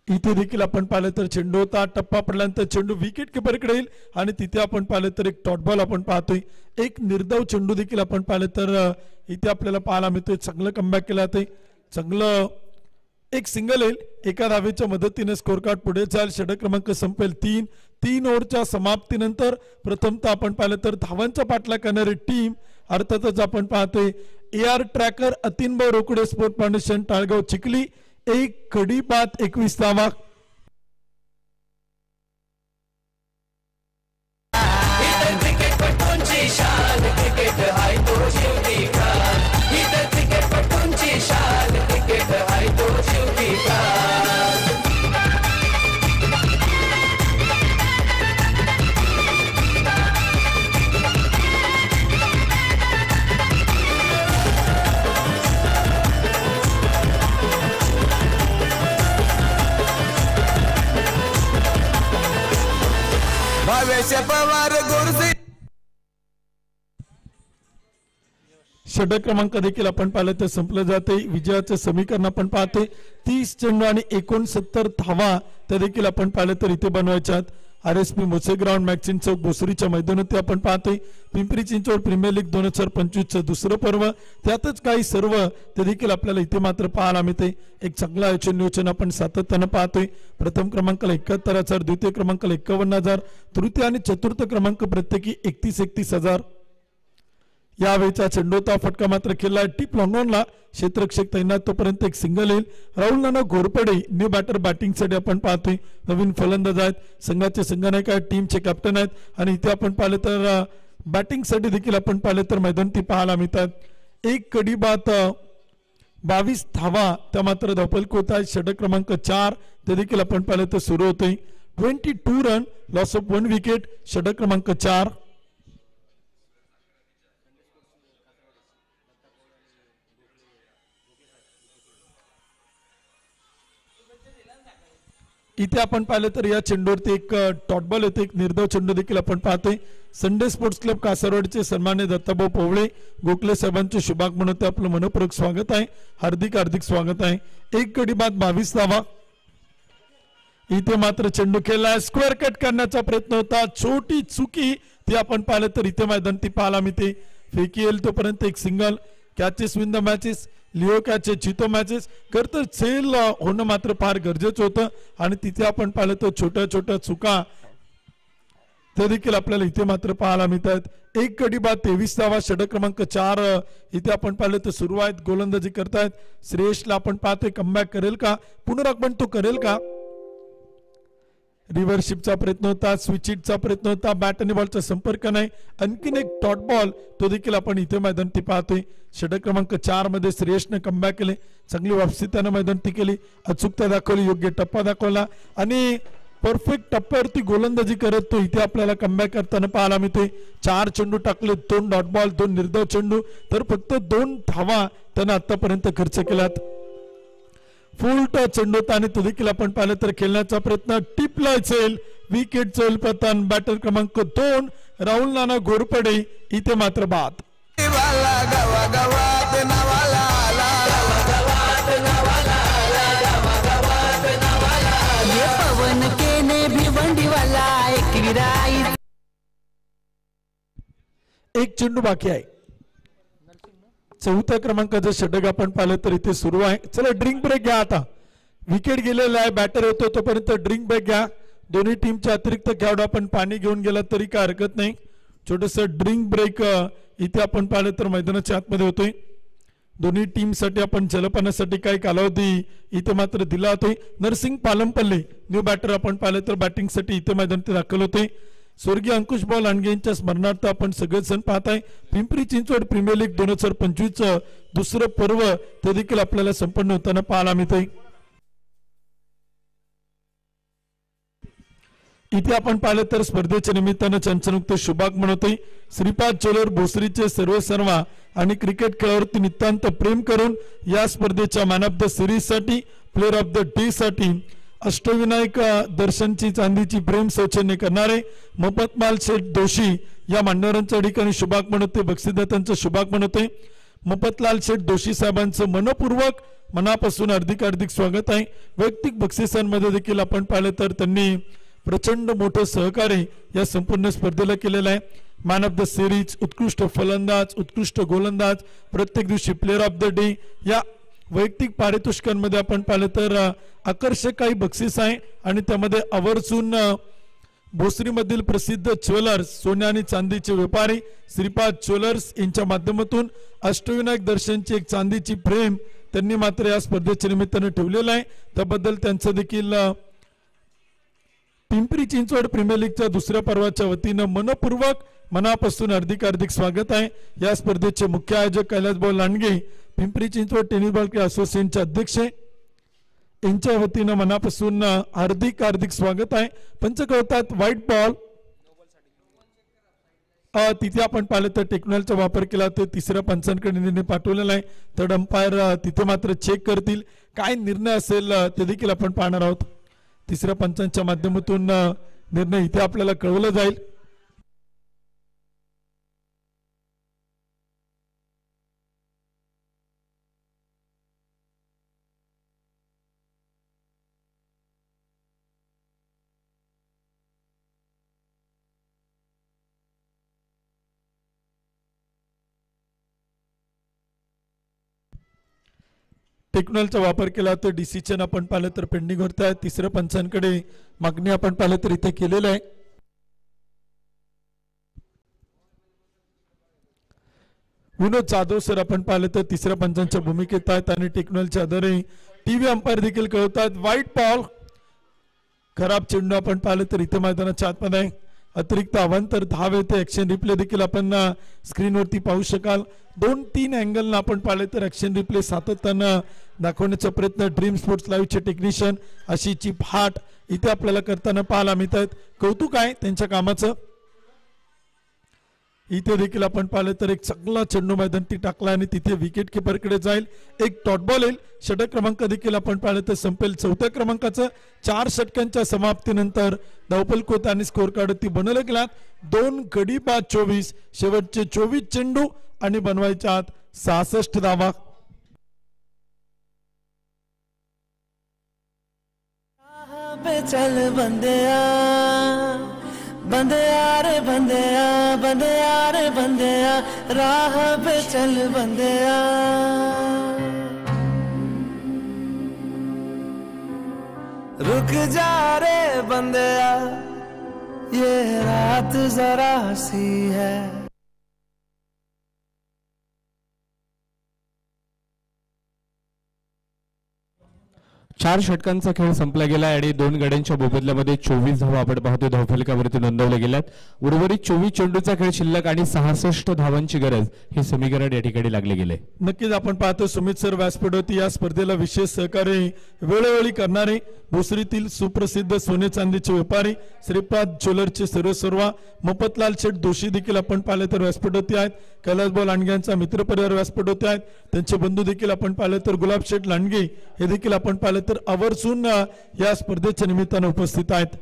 इथे देखील आपण पाहिलं तर चेंडू होता, टप्पा पडल्यानंतर चेंडू विकेट कीपरकडे येईल आणि तिथे आपण पाहिलं तर एक डॉट बॉल आपण पाहतोय. एक निर्धाव चेंडू देखील आपण पाहिलं तर इथे आपल्याला पाहायला मिळतोय. चांगलं कमबॅक केलं जाते, चांगलं एक सिंगल येईल. एका धावेच्या मदतीने स्कोर कार्ड पुढे जाईल. षटक क्रमांक संपेल 3 ओव्हरच्या समाप्तीनंतर. प्रथमतः आपण पाहिलं तर धावांचा पाठलाग करणारी टीम अर्थातच आपण पाहतोय AR ट्रॅकर अतिनभाऊ रोकडे स्पोर्ट फाउंडेशन टाळगाव चिखली. एक कडी बाद 21 धावा. षटक क्रमांक देखील आपण पाहिलं तर संपलं जाते. विजयाचं समीकरण आपण पाहते 30 चेंडू आणि 69 धावा त्या देखील आपण पाहिलं तर इथे बनवायच्यात. RSP मोसे ग्राउंड मॅक्सिन चौक भोसरीच्या मैदानात आपण पाहतोय. पिंपरी चिंचवड प्रीमियर लीग 2025चं दुसरं पर्व त्यातच काही सर्व ते देखील आपल्याला इथे मात्र पाहायला मिळते. एक चांगलं आयोजन नियोजन आपण सातत्यानं पाहतोय. प्रथम क्रमांकाला 71,000, द्वितीय क्रमांकाला 51,000, तृतीय आणि चतुर्थ क्रमांक प्रत्येकी 31,000. यावेळीचा चेंडूचा फटका मात्र खेळला टीप लॉंगॉनला. क्षेत्ररक्षक तैनात तोपर्यंत एक सिंगल येईल. राहुल नाना घोरपडे न्यू बॅटर बॅटिंगसाठी आपण पाहतोय. नवीन फलंदाज आहेत, संघाचे संघनायक आहेत, टीमचे कॅप्टन आहेत आणि इथे आपण पाहिलं तर बॅटिंगसाठी देखील आपण पाहिलं तर मैदानी पाहायला मिळतात. एक कडी बाद 22 धावा त्या मात्र धपलक होत आहेत. षटक क्रमांक 4 ते देखील आपण पाहिलं तर सुरू होतोय. 22 रन, लॉस ऑफ 1 विकेट. षटक क्रमांक 4. इथे आपण पाहिलं तर या चेंडूवरती एक डॉट बॉल येते. एक निर्धाव चेंडू देखील आपण पाहतोय. संडे स्पोर्ट्स क्लब कासारवाडीचे सन्मान्य दत्ताभाऊ पोवळे गोखले साहेबांचे शुभागमन होते. आपलं मनपूर्वक स्वागत आहे, हार्दिक हार्दिक स्वागत आहे. एक गडी बाद 22 धावा. इथे मात्र चेंडू खेळला, स्क्वेअर कट करण्याचा प्रयत्न होता, छोटी चुकी ती आपण पाहिलं तर इथे मैदान ती पाहायला मिळते. फेकी येईल तोपर्यंत एक single. Catches win the matches, Leo catches जितो मॅचेस करतं सेल होणं मात्र फार गरजेचं होतं आणि तिथे आपण पाहिलं तर छोट्या छोट्या चुका ते देखील आपल्याला इथे मात्र पाहायला मिळतात. एक गडी बाद 23 धावा. षटक क्रमांक 4 इथे आपण पाहिलं तर सुरू आहेत, गोलंदाजी करतायत. श्रेयसला आपण पाहतोय कमबॅक करेल का, पुनरागमन तो करेल का. रिव्हर्शिपचा प्रयत्न होता, स्विच हिटचा प्रयत्न होता, बॅट आणि बॉलचा संपर्क नाही. आणखीन एक डॉट बॉल तो देखील आपण इथे मैदानी पाहतोय. षटक क्रमांक 4 मध्ये श्रेयसने कमबॅक केले, चांगली वापसी त्यानं मैदानी केली, अचूकता दाखवली, योग्य टप्पा दाखवला आणि परफेक्ट टप्प्यावरती गोलंदाजी करत तो इथे आपल्याला कमबॅक करताना पाहायला मिळतोय. 4 चेंडू टाकले, 2 डॉट बॉल, 2 निर्धाव चेंडू, तर फक्त 2 धावा त्यानं आतापर्यंत खर्च केल्यात. फुल टच चेंडू होता आणि तो देखील आपण पाहिलं तर खेळण्याचा प्रयत्न टिपला जाईल, विकेट चोल पतन. बॅटर क्रमांक 2 राहुल नाना घोरपडे इथे मात्र बाद. एक चेंडू बाकी आहे. चौथ्या क्रमांकाचं षटक आपण पाहिलं तर इथे सुरू आहे. चला ड्रिंक ब्रेक घ्या. आता विकेट गेलेला आहे, बॅटर येतो तोपर्यंत ड्रिंक ब्रेक घ्या. दोन्ही टीमचे अतिरिक्त खेळाडू आपण पाणी घेऊन गेला तरी काय हरकत नाही. छोटस ड्रिंक ब्रेक इथे आपण पाहिलं तर मैदानाच्या आतमध्ये होतोय. दोन्ही टीमसाठी आपण जलपानासाठी काही कालावधी इथे मात्र दिला होतोय. नरसिंग पालमपल्ले न्यू बॅटर आपण पाहिलं तर बॅटिंगसाठी इथे मैदानात दाखल होते. स्वर्गीय अंकुश बॉल आणगेंच्या स्मरणार्थ आपण सगळेजण पाहताय. पिंपरी चिंचवड प्रीमियर लीग 2025चं दुसरं पर्व ते देखील आपल्याला संपन्न होताना पाहायला मिळतंय. इथे आपण पाहिलं तर स्पर्धेच्या निमित्तानं चंचनुक्त शुभागमन होते. श्रीपाद चोलर भोसरीचे सर्वेसर्वा आणि क्रिकेट खेळावरती नितांत प्रेम करून या स्पर्धेच्या मॅन ऑफ द सिरीज साठी, प्लेअर ऑफ द डे साठी अष्टविनायक दर्शनची चांदीची प्रेम सौजन्य करणारे मोफतमाल शेठ दोशी या मान्यवरांच्या ठिकाणी शुभागमन होते. बक्षीसदात्यांचं शुभागमन होते. मफतलाल शेठ दोशी साहेबांचं मनपूर्वक मनापासून हार्दिक स्वागत आहे. वैयक्तिक बक्षिसांमध्ये देखील आपण पाहिलं तर त्यांनी प्रचंड मोठं सहकार्य या संपूर्ण स्पर्धेला केलेलं आहे. मॅन ऑफ द सिरीज, उत्कृष्ट फलंदाज, उत्कृष्ट गोलंदाज, प्रत्येक दिवशी प्लेअर ऑफ द डे या वैयक्तिक पारितोषिकांमध्ये आपण पाहिलं तर आकर्षक काही बक्षीस आहे आणि त्यामध्ये आवर्जून भोसरीमधील प्रसिद्ध ज्वेलर्स, सोन्या आणि चांदीचे व्यापारी श्रीपाद ज्वेलर्स यांच्या माध्यमातून अष्टविनायक दर्शनची एक चांदीची फ्रेम त्यांनी मात्र या स्पर्धेच्या निमित्तानं ठेवलेलं आहे. त्याबद्दल त्यांचं देखील पिंपरी चिंचवड प्रीमियर लीगच्या दुसऱ्या पर्वाच्या वतीनं मनपूर्वक मनापासून हार्दिक स्वागत आहे. या स्पर्धेचे मुख्य आयोजक कैलासभाऊ Landge, Pimpri Chinchwad tennis ball club असोसिएशनचे अध्यक्ष यांच्या वतीनं मनापासून हार्दिक स्वागत आहे. पंच कळतात व्हाईट बॉल तिथे आपण पाहिलं तर टेक्नॉलॉजीचा वापर केला ते तिसऱ्या पंचांकडे निर्णय पाठवलेला आहे. थर्ड अंपायर तिथे मात्र चेक करतील, काय निर्णय असेल ते देखील आपण पाहणार आहोत. तिसऱ्या पंचांच्या माध्यमातून निर्णय इथे आपल्याला कळवलं जाईल. टेक्नॉलॉजीचा वापर केला तर डिसिजन आपण पाहिलं तर पेंडिंग होत आहे. तिसऱ्या पंचांकडे मागणी आपण पाहिलं तर इथे केलेलं आहे. विनोद जाधव सर आपण पाहिलं तर तिसऱ्या पंचांच्या भूमिकेत आहेत आणि टेक्नॉलॉजीच्या आधारे टीव्ही अंपायर देखील कळवतात व्हाईट बॉल. खराब चेंडू आपण पाहिलं तर इथे मैदानाच्या आतमध्ये आहे. अतिरिक्त अवांतर धाव येते. ऍक्शन रिप्ले देखील आपण स्क्रीनवरती पाहू शकाल. 2-3 अँगलनं आपण पाहिले तर ऍक्शन रिप्ले सातत्यानं दाखवण्याचा प्रयत्न ड्रीम स्पोर्ट्स लाईव्हचे टेक्निशियन आशिषची फाट इथे आपल्याला करताना पाहायला मिळत आहेत. कौतुक आहे त्यांच्या कामाचं. इथे देखील आपण पाहिलं तर एक चांगला चेंडू मैदानी टाकला आणि तिथे विकेट किपरकडे जाईल. एक डॉट बॉल येईल. षटक क्रमांक देखील आपण पाहिलं तर संपेल. चौथ्या क्रमांकाचं 4 षटकांच्या समाप्तीनंतर धावफलक आणि स्कोर कार्ड ती बनवलं गेलात. 2 गडी बाद 24, शेवटचे 24 चेंडू आणि बनवायच्या आत 66 धावा. चल बंदिया बंदिया रे बंदिया बंदिया रे बंदिया राह पे चल बंदिया रुक जा रे बंदिया ये रात जरा सी है. चार षटकांचा खेळ संपला गेला आणि 2 गड्यांच्या मोबदल्यामध्ये 24 धावा आपण पाहतो धावफलकावरती नोंदवल्या गेल्यात. उर्वरित 24 चेंडूचा खेळ शिल्लक आणि 66 धावांची गरज हे समीकरण या ठिकाणी लागले गेले. नक्कीच आपण पाहतो सुमित सर व्यासपीठ होती. या स्पर्धेला विशेष सहकार्य वेळोवेळी करणारे भोसरीतील सुप्रसिद्ध सोने चांदीचे व्यापारी श्रीपाद ज्वेलर्सचे सर्वसर्वा मफतलाल शेठ दोशी देखील आपण पाहिले तर व्यासपीठ होते आहेत. कैलासभाऊ लांडगे यांचा मित्रपरिवार व्यासपीठ होते आहेत. त्यांचे बंधू देखील आपण पाहिले तर गुलाब शेठ लांडगे हे देखील आपण पाहिले तर आवर्जून या स्पर्धेच्या निमित्तानं उपस्थित आहेत.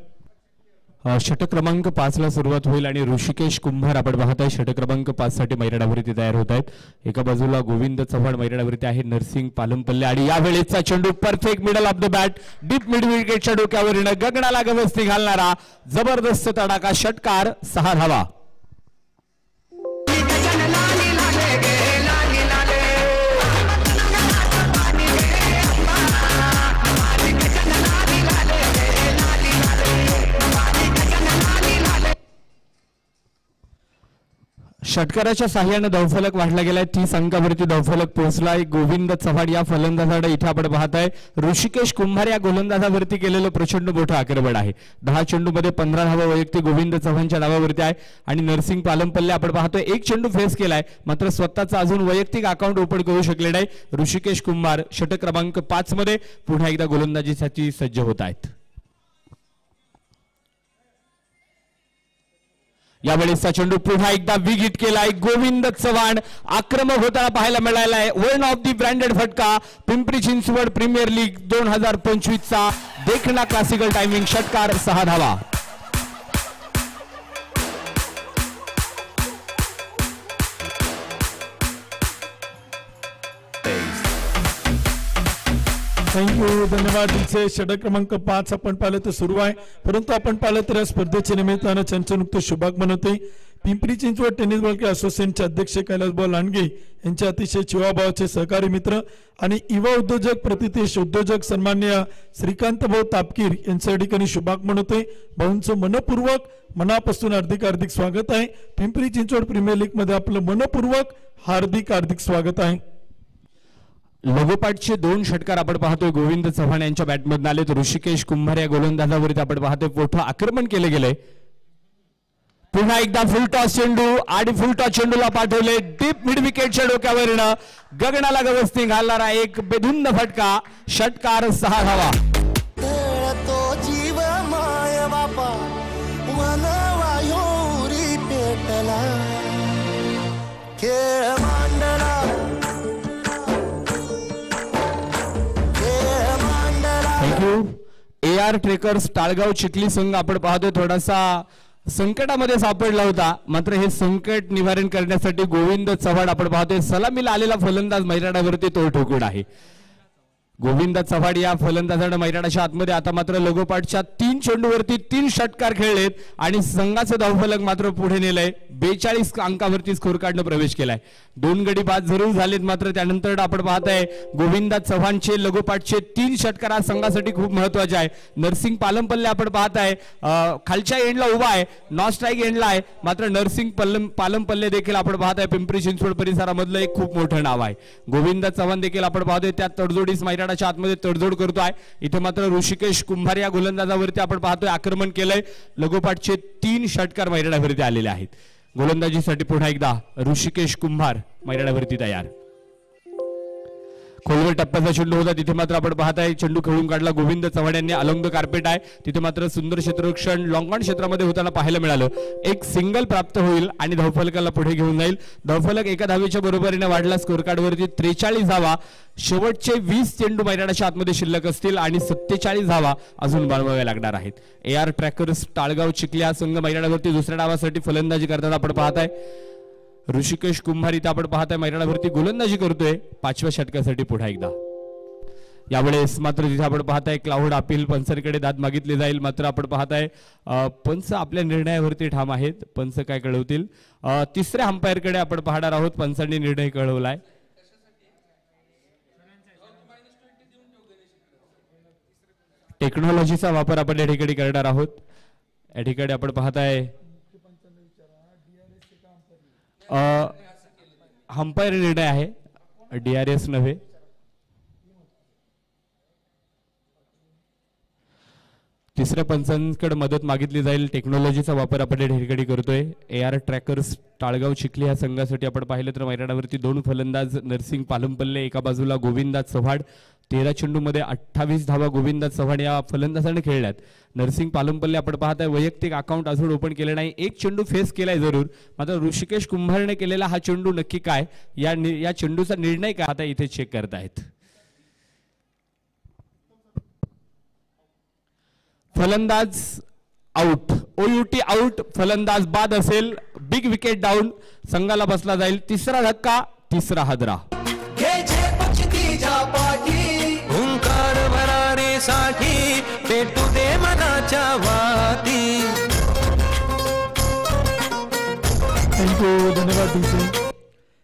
षटक क्रमांक 5 ला सुरुवात होईल आणि ऋषिकेश कुंभार आपण पाहत आहे षटक क्रमांक 5 साठी मैदानावरती तयार होत आहेत. एका बाजूला गोविंद चव्हाण मैदानावरती आहे, नरसिंग पालमपल्ले आणि या वेळेचा चेंडू perfect middle of the bat deep mid विकेटच्या डोक्यावरील गगनाला गवसणी घालणारा जबरदस्त तडाखा षटकार 6 धावा. षटकाराच्या साह्याने धावफलक वाढला गेलाय. 30 अंकावरती धावफलक पोहोचलाय. गोविंद चव्हाण या फलंदाजाकडे इथे आपण पाहताय. ऋषिकेश कुंभार या गोलंदाजावरती केलेलं प्रचंड मोठं आक्रमण आहे. 10 चेंडूमध्ये 15 धावा वैयक्तिक गोविंद चव्हाणच्या नावावरती आहे आणि नरसिंग पालमपल्ले आपण पाहतोय 1 चेंडू फेस केलाय मात्र स्वतःचा अजून वैयक्तिक अकाउंट ओपन करू शकले नाही. ऋषिकेश कुंभार षटक क्रमांक 5 मध्ये पुन्हा एकदा गोलंदाजीसाठी सज्ज होत आहेत. यावेळेचा चेंडू पुन्हा एकदा विकेट केलाय. गोविंद चव्हाण आक्रमक होताना पाहायला मिळाला आहे. वन ऑफ दी ब्रँडेड फटका पिंपरी चिंचवड प्रीमियर लीग 2025 चा देखना क्लासिकल टायमिंग षटकार 6 धावा. थँक्यू, धन्यवाद. तिचे षटक क्रमांक 5 आपण पाहिलं तर सुरू आहे, परंतु आपण पाहिलं तर या स्पर्धेच्या निमित्तानं चंचनुक्त शुभागमन होते. Pimpri Chinchwad tennis ball club असोसिएशनचे अध्यक्ष कैलासभाऊ लांडगे यांचे अतिशय जीवाभावाचे सहकारी मित्र आणि युवा उद्योजक प्रतिष्ठित उद्योजक सन्माननीय श्रीकांत भाऊ तापकीर यांच्या ठिकाणी शुभागमन होते. भाऊंचं मनपूर्वक मनापासून हार्दिक स्वागत आहे. पिंपरी चिंचवड प्रीमियर लीग मध्ये आपलं मनपूर्वक हार्दिक स्वागत आहे. लगोपाठचे 2 षटकार आपण पाहतोय गोविंद चव्हाण यांच्या बॅटमधून आलेत. ऋषिकेश कुंभार या गोलंदाजावरती आपण पाहतोय मोठं आक्रमण केले गेले. पुन्हा एकदा फुल टॉस चेंडू आणि फुल टॉस चेंडूला पाठवले डीप मिड विकेटच्या डोक्यावरनं गगनाला गवसणी घालणारा एक बेधुंद फटका. षटकार 6 धावा. तो जीव माय बापा वनवायोरी पेटला खेळ मांडला थँक्यू. AR ट्रेकर्स टाळगाव चिखली संघ आपण पाहतोय थोडासा संकटामध्ये सापडला होता, मात्र हे संकट निवारण करण्यासाठी गोविंद चव्हाण आपण पाहतोय सलामीला आलेला फलंदाज मैदानावरती तो ठोकून आहे. गोविंद चव्हाण या फलंदाजानं मैदानाच्या आतमध्ये आता मात्र लगोपाठच्या 3 चेंडूवरती 3 षटकार खेळलेत आणि संघाचं धावफलक मात्र पुढे नेलंय. 42 अंकावरती स्कोर कार्डनं प्रवेश केलाय. 2 गडी बाद जरूर झालेत, मात्र त्यानंतर आपण पाहताय गोविंद चव्हाणचे लगोपाठचे 3 षटकार आज संघासाठी खूप महत्वाचे आहे. नरसिंग पालमपल्ले आपण पाहताय खालच्या एंडला उभा आहे, नॉन स्ट्राईक एंडला आहे, मात्र नरसिंग पालमपल्ले देखील आपण पाहताय पिंपरी चिंचवड परिसरामधलं एक खूप मोठं नाव आहे. गोविंद चव्हाण देखील आपण पाहतोय त्या तडजोडीस मैदानाच्या आतमध्ये तडजोड करतोय. इथे मात्र ऋषिकेश कुंभार या गोलंदाजावरती आपण पाहतोय आक्रमण केलंय. लगोपाठचे 3 षटकार मैदानावरती आलेले आहेत. गोलंदाजीसाठी पुन्हा एकदा ऋषिकेश कुंभार मैदानावरती तयार. खोलवर टप्प्याचा चेंडू होता, तिथे मात्र आपण पाहताय चेंडू खेळून काढला गोविंद चव्हाण यांनी. अलॉंग द कार्पेट आहे, तिथे मात्र सुंदर क्षेत्ररक्षण लॉंग ऑन क्षेत्रामध्ये होताना पाहायला मिळालं. एक सिंगल प्राप्त होईल आणि धावफलकाला पुढे घेऊन जाईल. धावफलक 1 धावेच्या बरोबरीने वाढला. स्कोर कार्डवरती 43 धावा. शेवटचे 20 चेंडू मैदानाच्या आतमध्ये शिल्लक असतील आणि 47 धावा अजून बनवाव्या लागणार आहेत. AR ट्रॅकर्स टाळगाव चिखली हा संघ मैदानावरती दुसऱ्या डावासाठी फलंदाजी करताना आपण पाहताय. ऋषिकेश कुंभार इथं आपण पाहताय मैदानावरती गोलंदाजी करतोय 5व्या षटकासाठी पुन्हा एकदा. यावेळेस मात्र तिथे आपण पाहताय क्लाउड अपील पंचांकडे दाद मागितली जाईल, मात्र आपण पाहताय पंच आपल्या निर्णयावरती ठाम आहेत. पंच काय कळवतील 3ऱ्या अंपायरकडे आपण पाहणार आहोत. पंचांनी निर्णय कळवलाय. टेक्नॉलॉजीचा वापर आपण या ठिकाणी करणार आहोत. या ठिकाणी आपण पाहताय अंपायर निर्णय आहे, DRS नव्हे. तिसऱ्या पंचांकडे मदत मागितली जाईल. टेक्नॉलॉजीचा वापर आपण या ठिकाणी करतोय. AR ट्रॅकर्स टाळगाव चिखली या संघासाठी आपण पाहिलं तर मैदानावरती 2 फलंदाज नरसिंग पालमपल्ले, एका बाजूला गोविंदा चव्हाण. 13 चेंडूमध्ये 28 धावा गोविंदा चव्हाण या फलंदाजाने खेळल्यात. नरसिंग पालमपल्ले आपण पाहताय वैयक्तिक अकाउंट अजून ओपन केलं नाही. 1 चेंडू फेस केलाय जरूर, मात्र ऋषिकेश कुंभारने केलेला हा चेंडू नक्की काय, या चेंडूचा निर्णय काय आता इथे चेक करतायत. फलंदाज आउट, OUT आउट. फलंदाज बाद असेल, बिग विकेट डाऊन, संघाला बसला जाईल. 3रा धक्का, 3रा हादरा. हुंकार भरारीसाठी पेटू दे मनाच्या वाती. थँक्यू, धन्यवाद.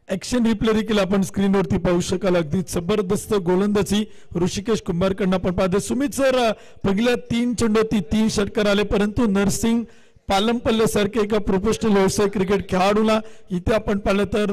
ऍक्शन रिप्ले देखील आपण स्क्रीनवरती पाहू शकाल. अगदी जबरदस्त गोलंदाजी ऋषिकेश कुंभारकडनं आपण पाहतो. सुमित सर पहिल्या 3 चेंडूवरती 3 षटकार आले, परंतु नरसिंग पालमपल्ले सारखे एका प्रोफेशनल व्यावसायिक क्रिकेट खेळाडूला इथे आपण पाहिलं तर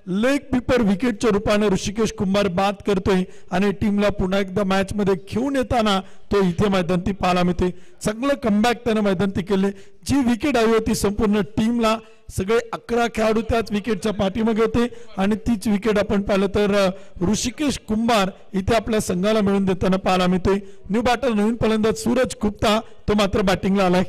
लेग पिपर विकेटच्या रूपाने ऋषिकेश कुंभार बाद करतोय आणि टीमला पुन्हा एकदा मॅच मध्ये घेऊन येताना तो इथे मैदानी पाहायला मिळते. चांगलं कमबॅक त्यानं मैदानी केले. जी विकेट हवी होती संपूर्ण टीमला, सगळे 11 खेळाडू त्याच विकेटच्या पाठीमागे होते आणि तीच विकेट आपण पाहिलं तर ऋषिकेश कुंभार इथे आपल्या संघाला मिळून देताना पाहायला मिळतोय. न्यू बॅटर नवीन फलंदाज सूरज गुप्ता, तो मात्र बॅटिंगला आलाय.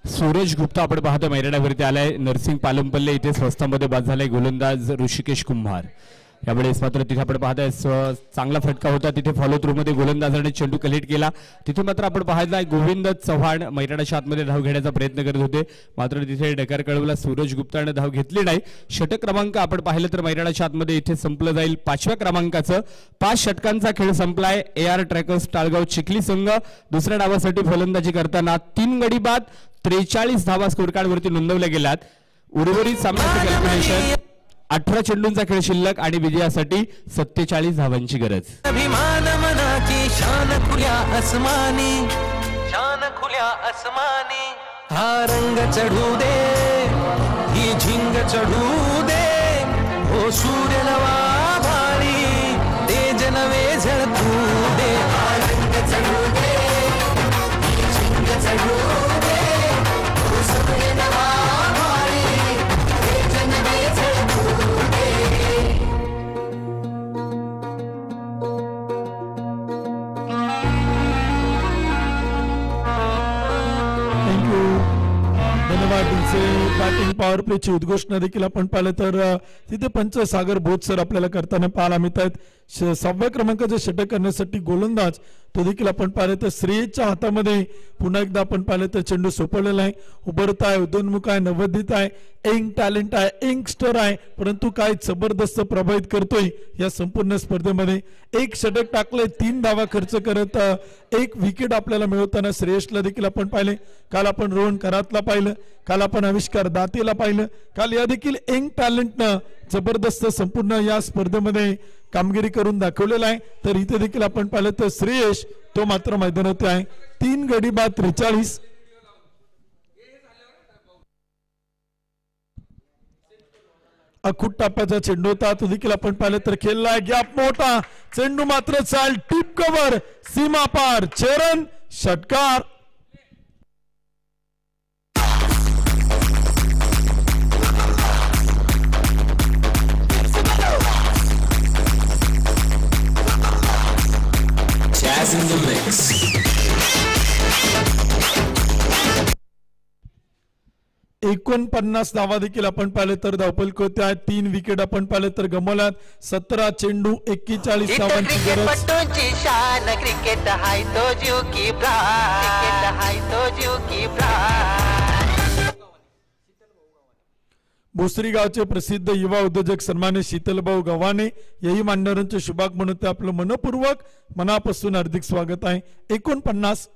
सूरज गुप्ता आपण पाहतो मैदानावरती आलाय. नरसिंग पालमपल्ले इथे स्वस्तामध्ये बाद झालाय. गोलंदाज ऋषिकेश कुंभार. यावेळेस मात्र तिथे आपण पाहताय चांगला फटका होता, तिथे फॉलो थ्रू मध्ये गोलंदाजाने चेंडू कलेक्ट केला. तिथे मात्र आपण पाहिलाय गोविंद चव्हाण मैदानाच्या आतमध्ये धाव घेण्याचा प्रयत्न करत होते, मात्र तिथे डकार कळवला. सूरज गुप्ताने धाव घेतली नाही. षटक क्रमांक आपण पाहिलं तर मैदानाच्या आतमध्ये इथे संपलं जाईल 5व्या क्रमांकाचं. 5 षटकांचा खेळ संपलाय. AR ट्रॅकर्स टाळगाव चिखली संघ दुसऱ्या डावासाठी फलंदाजी करताना 3 गडी बाद 43 धावा स्कोर कार्ड वरती नोंदवल्या गेल्यात. उर्वरित सामन्याचं कॅल्क्युलेशन 18 चेंडूंचा खेळ शिल्लक आणि विजयासाठी 47 धावांची गरज. अभिमान मनाची शान खुल्या आसमानी, शान खुल्या आसमानी. हा रंग चढू दे, ही झिंग चढू दे, हो सूर्य नवा भारी, तेज नवे झळकू दे. हा रंग चढू दे, ही झिंग चढू दे, हो सूर्य नवा भारी, तेज नवे झळकू दे. थँक्यू, धन्यवाद. बॅटिंग पॉवर प्लेची उद्घोषणा देखील आपण पाहिलं तर तिथे पंच सागर बोध सर आपल्याला करताना पाहायला मिळत आहेत. 6व्या क्रमांकाचे षटक करण्यासाठी गोलंदाज तो देखील आपण पाहिलं तर श्रेयसच्या हातामध्ये पुन्हा एकदा आपण पाहिलं तर चेंडू सोपवलेला आहे. उभरत आहे, उदोन्मुख आहे, नवोदित आहे, यंग टॅलेंट आहे, यंगस्टर आहे, परंतु काय जबरदस्त प्रभावित करतोय या संपूर्ण स्पर्धेमध्ये. 1 षटक टाकले, 3 धावा खर्च करत 1 विकेट आपल्याला मिळवताना श्रेयसला देखील आपण पाहिले. काल आपण रोहन करातला पाहिलं, काल आपण आविष्कार दातेला पाहिलं, काल या देखील यंग टॅलेंटनं जबरदस्त संपूर्ण या स्पर्धेमध्ये कामगिरी करून दाखवलेला आहे. तर इथे देखील आपण पाहिलं तर श्रेयस तो मात्र मैदानात आहे. 3 गडी बाद 43. अखूट टाप्याचा चेंडू होता, तो देखील आपण पाहिलं तर खेळलाय. गॅप मोठा, चेंडू मात्र चाल टीप कव्हर, सीमा पार, चरण षटकार. Jazz in the mix. 49 धावा देखील आपण पाहिले तर धावपलक होत्या. 3 विकेट आपण पाहिले तर गमावल्यात. 17 चेंडू 41 धावांची गरज. पट्टूंची शान क्रिकेट हाय तो जीव की प्राण, क्रिकेट हाय तो जीव की प्राण. भोसरी गावचे प्रसिद्ध युवा उद्योजक सन्मान्य शीतलभाऊ गव्हाणे यही मान्यवरांचे शुभागमन होते. आपलं मनपूर्वक मनापासून हार्दिक स्वागत आहे. 49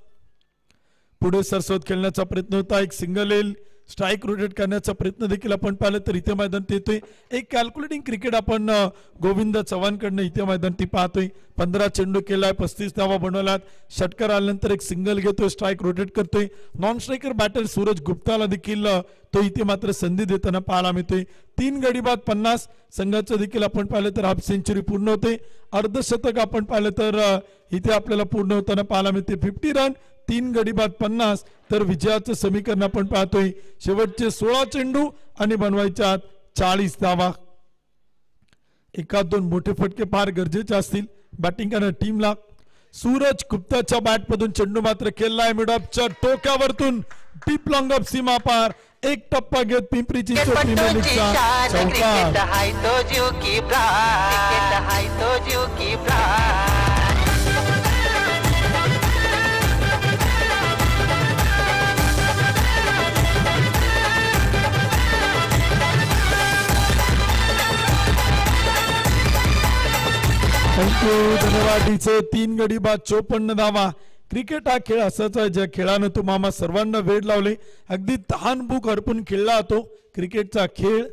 पुढे सरस्वत खेळण्याचा प्रयत्न होता. एक सिंगल येईल, स्ट्राईक रोटेट करण्याचा प्रयत्न देखील आपण पाहिलं तर इथे मैदानात येतोय. एक कॅल्क्युलेटिंग क्रिकेट आपण गोविंद चव्हाणकडनं इथे मैदानात पाहतोय. 15 चेंडू केलाय, 35 धावा बनवल्यात. षटकार आल्यानंतर एक सिंगल घेतोय, स्ट्राईक रोटेट करतोय. नॉन स्ट्रायकर बॅटर सूरज गुप्ताला देखील तो इथे मात्र संधी देताना पाहायला मिळतोय. 3 गडी बाद 50. संघाचं देखील आपण पाहिलं तर हाफ सेंचुरी पूर्ण होते. अर्धशतक आपण पाहिलं तर इथे आपल्याला पूर्ण होताना पाहायला मिळते. 50 रन, 3 गडी बाद 50. तर विजयाचं समीकरण आपण पाहतोय. शेवटचे 16 चेंडू आणि बनवायच्या 40 धावा. 1-2 मोठे फटके फार गरजेचे असतील बॅटिंग करणाऱ्या टीमला. सूरज गुप्ताच्या बॅटमधून चेंडू मात्र खेळलाय मिडऑफच्या टोक्यावरतून डीप लॉंग ऑफ सीमा पार. 1 टप्पा घेत पिंपरी चिंचवड प्रीमियर लीगचा चौकार. क्रिकेट हाय तो जीव की प्राण, क्रिकेट हाय तो जीव की प्राण. थँक्यू, धन्यवाद. 3 गडी बाद 54 धावा. क्रिकेट हा खेळ असाच आहे ज्या खेळानं तो मामा सर्वांना वेड लावले. अगदी तहान भूक हरपून खेळला तो क्रिकेटचा खेळ.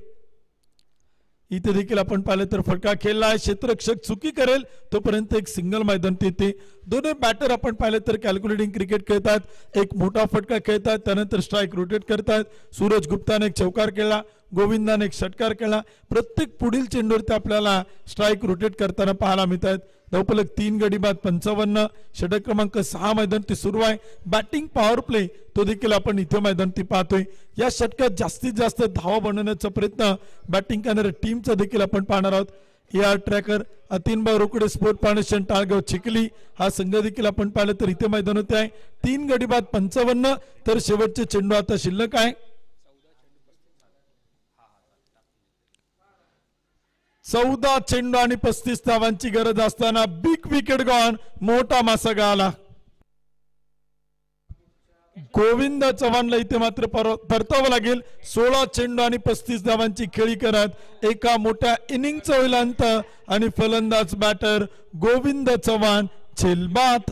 इथे देखील आपण पाहिलं तर फटका खेळला. क्षेत्ररक्षक चुकी करेल तोपर्यंत एक सिंगल मैदानात येते. दोन्ही बॅटर आपण पाहिलं तर कॅल्क्युलेटिंग क्रिकेट खेळतात. एक मोठा फटका खेळतात, त्यानंतर स्ट्राईक रोटेट करतात. सूरज गुप्ताने एक चौकार केला, गोविंदाने एक षटकार केला. प्रत्येक पुढील चेंडूवरती आपल्याला स्ट्राईक रोटेट करताना पाहायला मिळतात. धावफलक 3 गडी बाद 55. षटक क्रमांक 6 मैदानात सुरू आहे. बॅटिंग पॉवर प्ले तो देखील आपण इथे मैदानात पाहतोय. या षटकात जास्तीत जास्त धावा बनवण्याचा प्रयत्न बॅटिंग करणाऱ्या टीमचा देखील आपण पाहणार आहोत. AR ट्रॅकर, अतिनभाऊ रोकडे स्पोर्ट फाउंडेशन टाळगाव चिखली हा संघ देखील आपण पाहिलं तर इथे मैदानात आहे. 3 गडी बाद 55. तर शेवटचे चेंडू आता शिल्लक आहे. 14 चेंडू आणि 35 धावांची गरज असताना बिग विकेट गॉन, मोठा मासा गाला. गोविंद चव्हाणला इथे मात्र परतावं लागेल. 16 चेंडू आणि 35 धावांची खेळी करत एका मोठ्या इनिंगचा होईल अंत आणि फलंदाज बॅटर गोविंद चव्हाण झेलबाद.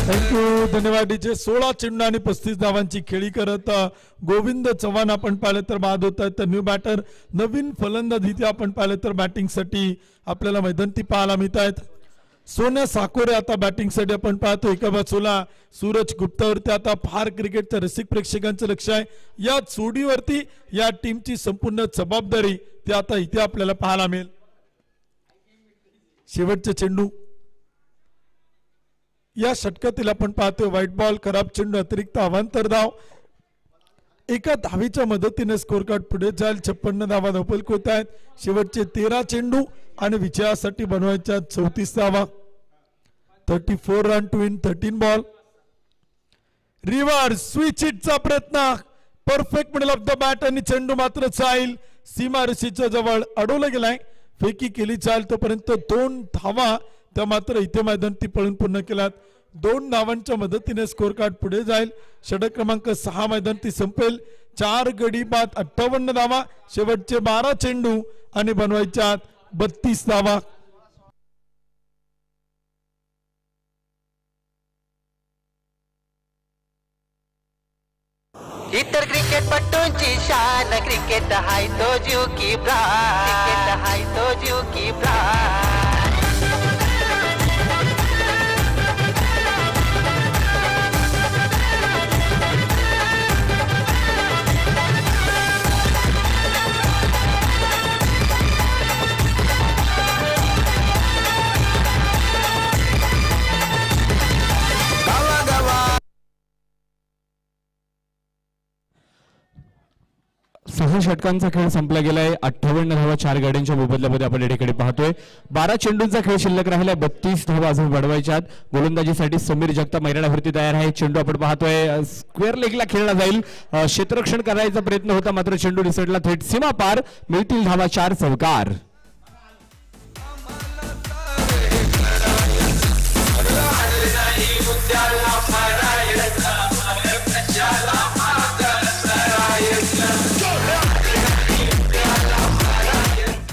थँक्यू, धन्यवाद डीजे. 16 चेंडू आणि 35 धावांची खेळी करत गोविंद चव्हाण आपण पाहिलं तर बाद होत आहेत. तर न्यू बॅटर नवीन फलंदाज इथे आपण पाहिलं तर बॅटिंगसाठी आपल्याला मैदानी पाहायला मिळत आहेत. सोन्या साकोरे आता बॅटिंगसाठी आपण पाहतो. एका बाजूला सूरज गुप्तावरती आता फार क्रिकेटच्या रसिक प्रेक्षकांचं लक्ष आहे. या जोडीवरती या टीमची संपूर्ण जबाबदारी ते आता इथे आपल्याला पाहायला मिळेल. शेवटचे चेंडू या षटकातील आपण पाहतोय. व्हाईट बॉल, खराब चेंडू, अतिरिक्त अवांतर धाव. एका धावीच्या मदतीने स्कोर कार्ड पुढे जाईल. 56 धावा धपलक होत आहेत. शेवटचे 13 चेंडू आणि विजयासाठी बनवायच्या 34 धावा. 34 run to win 13 ball. Reverse switch हिटचा प्रयत्न, perfect middle of the bat आणि चेंडू मात्र जाईल सीमा रशीच्या जवळ अडवला गेलाय. फेकी केली जाईल तोपर्यंत 2 धावा त्या मात्र इथे मैदान ती पळून पूर्ण केल्यात. 2 धावांच्या मदतीने स्कोर कार्ड पुढे जाईल. षटक क्रमांक 6 मैदान ती संपेल. 4 गडी बाद 58 धावा. शेवटचे 12 चेंडू आणि बनवायच्या 32 धावा. इतर क्रिकेटपटूंची शान, क्रिकेट हाय तो जीव की प्राण, क्रिकेट हाय तो जीव की प्राण. सहा षटकांचा खेळ संपला गेलाय. 58 धावा 4 गाड्यांच्या मोबदल्यामध्ये आपण या ठिकाणी पाहतोय. 12 चेंडूंचा खेळ शिल्लक राहिला. 32 धावा अजून वाढवायच्यात. गोलंदाजीसाठी समीर जगताप मैदानावरती तयार आहे. चेंडू आपण पाहतोय स्क्वेअर लेगला खेळला जाईल. क्षेत्ररक्षण करायचा प्रयत्न होता मात्र चेंडू निसटला थेट सीमा पार. मिळतील धावा 4 चौकार.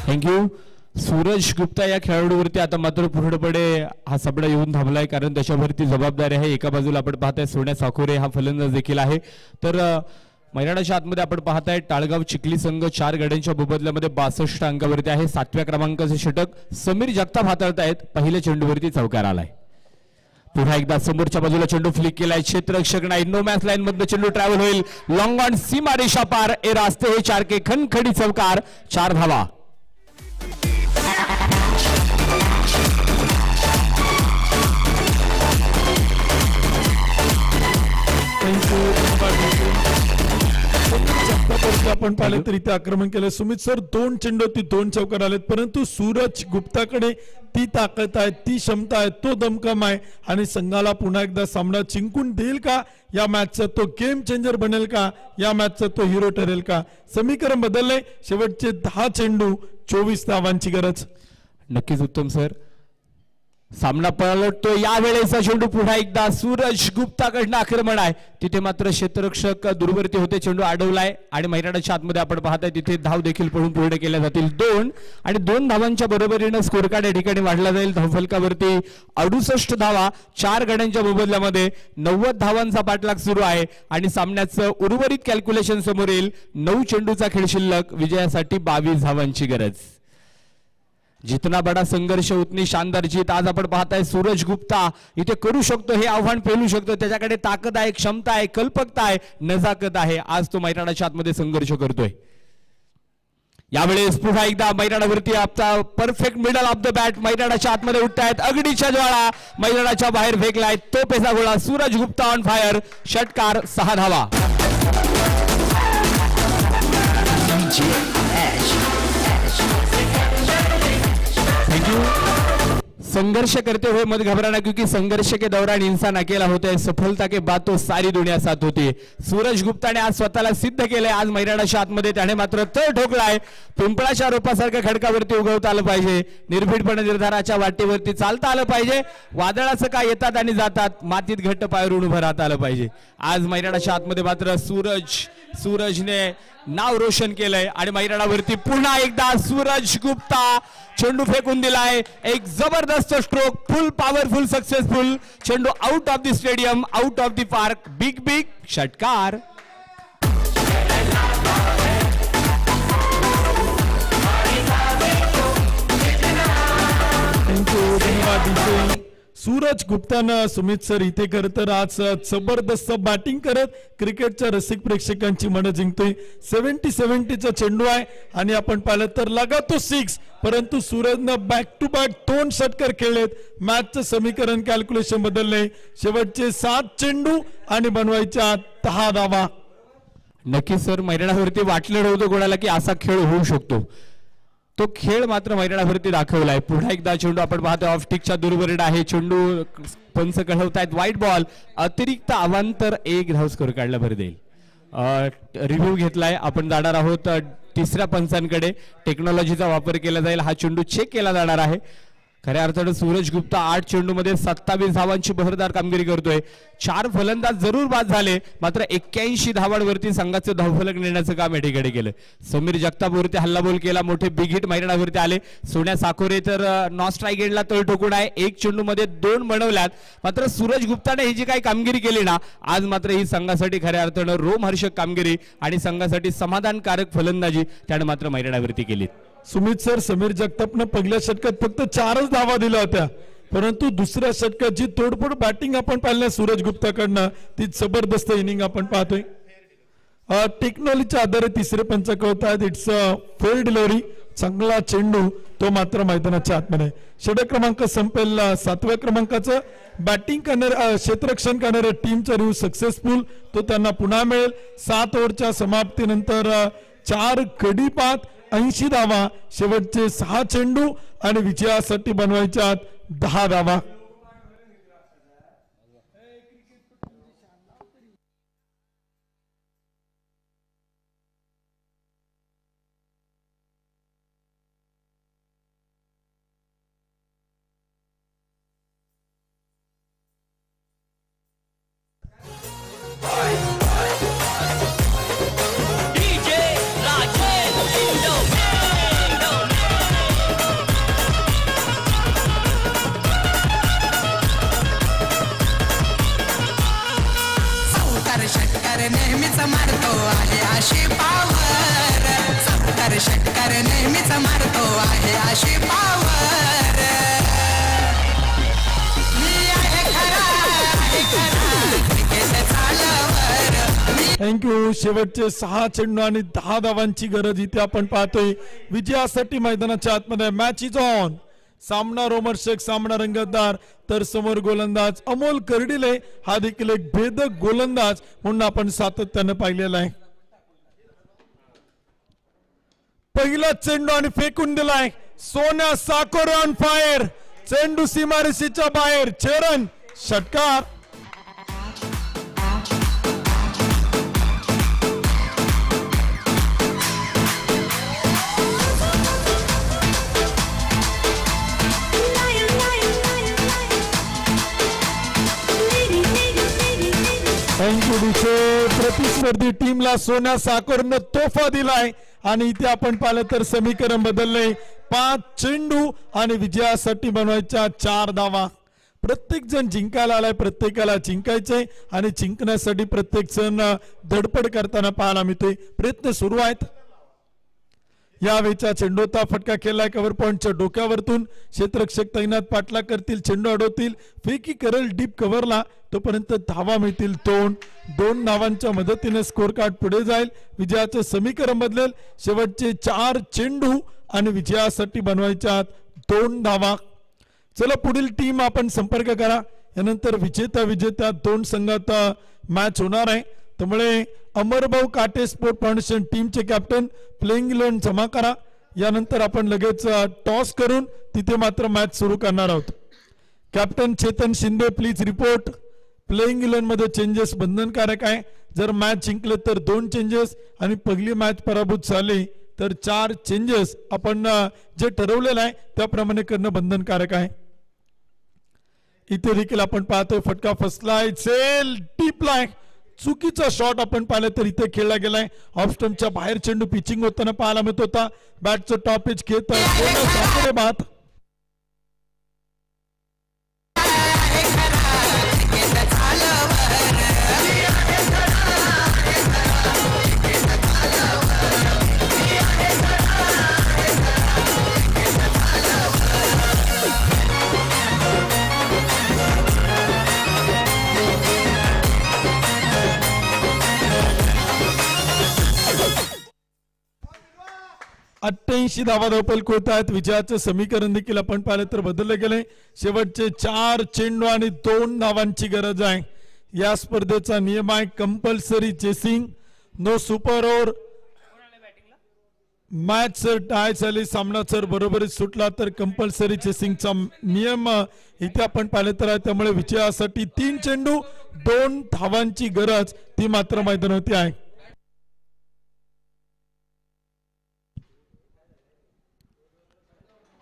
थँक्यू. सूरज गुप्ता या खेळाडूवरती आता मात्र पूर्णपणे हा सबडा येऊन थांबलाय कारण त्याच्यावरती जबाबदारी आहे. एका बाजूला आपण पाहताय सोन्या साकोरे हा फलंदाज देखील आहे. तर मैदानाच्या आतमध्ये आपण पाहताय टाळगाव चिखली संघ 4 गाड्यांच्या मोबदल्यामध्ये 62 अंकावरती आहे. 7व्या क्रमांकाचे षटक समीर जगताप हाताळतायत. पहिल्या चेंडूवरती चौकार आलाय. पुन्हा एकदा समोरच्या बाजूला चेंडू फ्लिक केलाय. क्षेत्ररक्षक नाही. नो मॅच लाईन मधून चेंडू ट्रॅव्हल होईल. लॉंग ऑन सीमा रेषा पार. ए रास्ते हे 4 के खनखडी चौकार. 4 धावा. आपण पाहिलं तर इथे आक्रमण केलं. सुमित सर 2 चेंडू 2 चौकार आलेत परंतु सूरज गुप्ताकडे ती ताकद आहे, ती क्षमता आहे, तो दमकम आहे आणि संघाला पुन्हा एकदा सामना जिंकून देईल का? या मॅचचा तो गेम चेंजर बनेल का? या मॅचचा तो हिरो ठरेल का? समीकरण बदलले. शेवटचे 10 चेंडू 24 धावांची गरज. नक्कीच उत्तम सर. सामना पलटतो. यावेळेचा चेंडू पुन्हा एकदा सूरज गुप्ताकडनं आक्रमण आहे. तिथे मात्र क्षेत्ररक्षक दूरवरती होते. चेंडू अडवलाय आणि मैदानाच्या आतमध्ये आपण पाहताय तिथे धाव देखील पळून पूर्ण केल्या जातील. 2 आणि 2 धावांच्या बरोबरीनं स्कोर कार्ड या ठिकाणी वाढला जाईल. धावफलकावरती 68 धावा 4 गड्यांच्या मोबदल्यामध्ये 90 धावांचा पाठलाग सुरू आहे आणि सामन्याचं उर्वरित कॅल्क्युलेशन समोर येईल. 9 चेंडूचा खेळ शिल्लक. विजयासाठी 22 धावांची गरज. जितना बडा संघर्ष उतनी शानदार जीत. आज आपण पाहताय सूरज गुप्ता इथे करू शकतो, हे आव्हान पेलू शकतो. त्याच्याकडे ताकद आहे, क्षमता आहे, कल्पकता आहे, नजाकत आहे. आज तो मैदानाच्या आतमध्ये संघर्ष करतोय. यावेळेस पुन्हा एकदा मैदानावरती आपला perfect middle of the bat मैदानाच्या आतमध्ये उठतायत. अगडीच्या ज्वाळा मैदानाच्या बाहेर फेकलाय. तो पेसा गोळा. Suraj Gupta on fire. षटकार 6 धावा. संघर्ष करते हुए मत घबराना क्योंकि संघर्ष के दौरान इंसान अकेला होता है. सफलता के बाद तो सारी दुनिया साथ होती है. सूरज गुप्ताने आज स्वतःला सिद्ध केलंय. आज मैदानाच्या आतमध्ये त्याने मात्र तळ ठोकलाय. पिंपळाच्या रोपासारख्या खडकावरती उगवता आलं पाहिजे. निर्भीडपणे निर्धाराच्या वाटेवरती चालता आलं पाहिजे. वादळाचं काय येतात आणि जातात. मातीत घट्ट पायावरून उभं राहता आलं पाहिजे. आज मैदानाच्या आतमध्ये मात्र सूरजने नाव रोशन केलंय आणि मैदानावरती पुन्हा एकदा सूरज गुप्ता चेंडू फेकून दिलाय. एक जबरदस्त स्ट्रोक. Full powerful successful. चेंडू out of the stadium, out of the park. Big षटकार. धन्यवाद. सूरज गुप्तानं सुमित सर इथे खरं तर आज जबरदस्त बॅटिंग करत क्रिकेटच्या रसिक प्रेक्षकांची मनं जिंकतोय. 70-70चा चेंडू आहे आणि आपण पाहिलं तर लगातो 6. परंतु सूरजनं बॅक टू बॅक 2 षटकार खेळलेत. मॅचचं समीकरण कॅल्क्युलेशन बदलले. शेवटचे 7 चेंडू आणि बनवायच्या 10 धावा. नक्की सर मैदानावरती वाटलं नव्हतं कोणाला की असा खेळ होऊ शकतो. तो खेळ मात्र मैदानावरती दाखवलाय. पुन्हा एकदा चेंडू आपण पाहतो ऑफ स्टिकच्या दूरवरील आहे. चेंडू पंच कळवतायत व्हाईट बॉल. अतिरिक्त अवांतर 1 धाव स्कोर काढला भर देईल. रिव्ह्यू घेतलाय. आपण जाणार आहोत तिसऱ्या पंचांकडे. टेक्नॉलॉजीचा वापर केला जाईल. हा चेंडू चेक केला जाणार आहे. खऱ्या अर्थानं सूरज गुप्ता 8 चेंडूमध्ये 27 धावांची बहरदार कामगिरी करतोय. 4 फलंदाज जरूर बाद झाले मात्र 81 धावांवरती संघाचं धावफलक नेण्याचं काम या ठिकाणी केलं. समीर जगतापवरती हल्लाबोल केला. मोठे बिग हिट मैदानावरती आले. सोन्या साकोरे तर नॉन स्ट्राईक एंडला तळ ठोकून आहे. 1 चेंडूमध्ये 2 बनवल्यात. मात्र सूरज गुप्ताने ही जी काही कामगिरी केली ना आज मात्र ही संघासाठी खऱ्या अर्थानं रोमहर्षक कामगिरी आणि संघासाठी समाधानकारक फलंदाजी त्याने मात्र मैदानावरती केली. सुमित सर समीर जगतापनं पहिल्या षटकात फक्त 4च धावा दिल्या होत्या. परंतु दुसऱ्या षटकात जी तोडफोड बॅटिंग आपण पाहिलं सूरज गुप्ताकडनं ती जबरदस्त इनिंग आपण पाहतोय. टेक्नॉलॉजीच्या आधारे तिसरे पंच कळतात. It's fair delivery. चांगला चेंडू तो मात्र मैदानाच्या आतमध्ये. षटक क्रमांक संपेल. 7व्या क्रमांकाचं बॅटिंग करणाऱ्या क्षेत्ररक्षण करणाऱ्या टीमचा रिव्ह्यू सक्सेसफुल तो त्यांना पुन्हा मिळेल. 7 ओव्हरच्या समाप्तीनंतर 4 गडी बाद 80 धावा. शेवटचे 6 चेंडू आणि विजयासाठी बनवायच्या 10 धावा. नेहमीच मारतो आहे अशी पावर. सत्तर षटकार नेहमीच मारतो आहे अशी पावर. थँक्यू. शेवटचे 6 चेंडू आणि 10 धावांची गरज इथे आपण पाहतोय विजयासाठी मैदानाच्या आतमध्ये. Match is on. सामना रोमहर्षक. सामना रंगतदार. तर समोर गोलंदाज अमोल कर्डिले. हा देखील एक भेदक गोलंदाज म्हणून आपण सातत्याने पाहिलेला आहे. पहिला चेंडू आणि फेकून दिलाय. सोन्या साकोरे ऑन फायर. चेंडू सीमारेषेच्या बाहेर. चरण षटकार. प्रतिस्पर्धी टीमला सोन्या साकोरनं तोफा दिलाय आणि इथे आपण पाहिलं तर समीकरण बदललंय. 5 चेंडू आणि विजयासाठी बनवायच्या 4 धावा. प्रत्येक जण जिंकायला आलाय. प्रत्येकाला जिंकायचंय आणि जिंकण्यासाठी प्रत्येक जण धडपड करताना पाहायला मिळतोय. प्रयत्न सुरू आहेत. या वेळचा चेंडू होता, फटका केलाय कव्हर पॉइंटच्या डोक्यावरतून. क्षेत्ररक्षक तैनात, पाठलाग करतील, चेंडू अडवतील, फेकी करेल डीप कव्हरला, तोपर्यंत धावा मिळतील 2 धावांच्या मदतीने स्कोर कार्ड पुढे जाईल. विजयाचं समीकरण बदलेल. शेवटचे 4 चेंडू आणि विजयासाठी बनवायच्या 2 धावा. चला पुढील टीम आपण संपर्क करा. यानंतर विजेत्या 2 संघात मॅच होणार आहे. त्यामुळे अमरभाऊ काटे स्पोर्ट फाउंडेशन टीमचे कॅप्टन प्लेइंग 11 जमा करा. यानंतर आपण लगेच टॉस करून तिथे मात्र मॅच सुरू करणार आहोत. Captain Chetan Shinde please report. Playing 11 मध्ये चेंजेस बंधनकारक आहे. जर मॅच जिंकले तर 2 चेंजेस आणि पहिली मॅच पराभूत झाली तर 4 चेंजेस आपण जे ठरवलेलं आहे त्याप्रमाणे करणं बंधनकारक आहे. इथे देखील आपण पाहतोय फटका फसलाय, सेल टीपलाय, चुकीचा शॉट आपण पाहिलं तर इथे खेळला गेलाय. ऑफ स्टंपच्या बाहेर चेंडू पिचिंग होताना पाहायला मिळत होता. बॅटचं टॉप एज घेत बाद. धावा धावपल कोत आहेत. विजयाचं समीकरण देखील आपण पाहिलं तर बदललं गेलंय. शेवटचे 4 चेंडू आणि 2 धावांची गरज आहे. या स्पर्धेचा नियम आहे compulsory chasing, no super over. Match जर टाय झाली, सामना जर बरोबरीत सुटला तर कंपल्सरी चेसिंगचा नियम इथे आपण पाहिलं तर आहे. त्यामुळे विजयासाठी 3 चेंडू 2 धावांची गरज ती मात्र मैदानावरती आहे.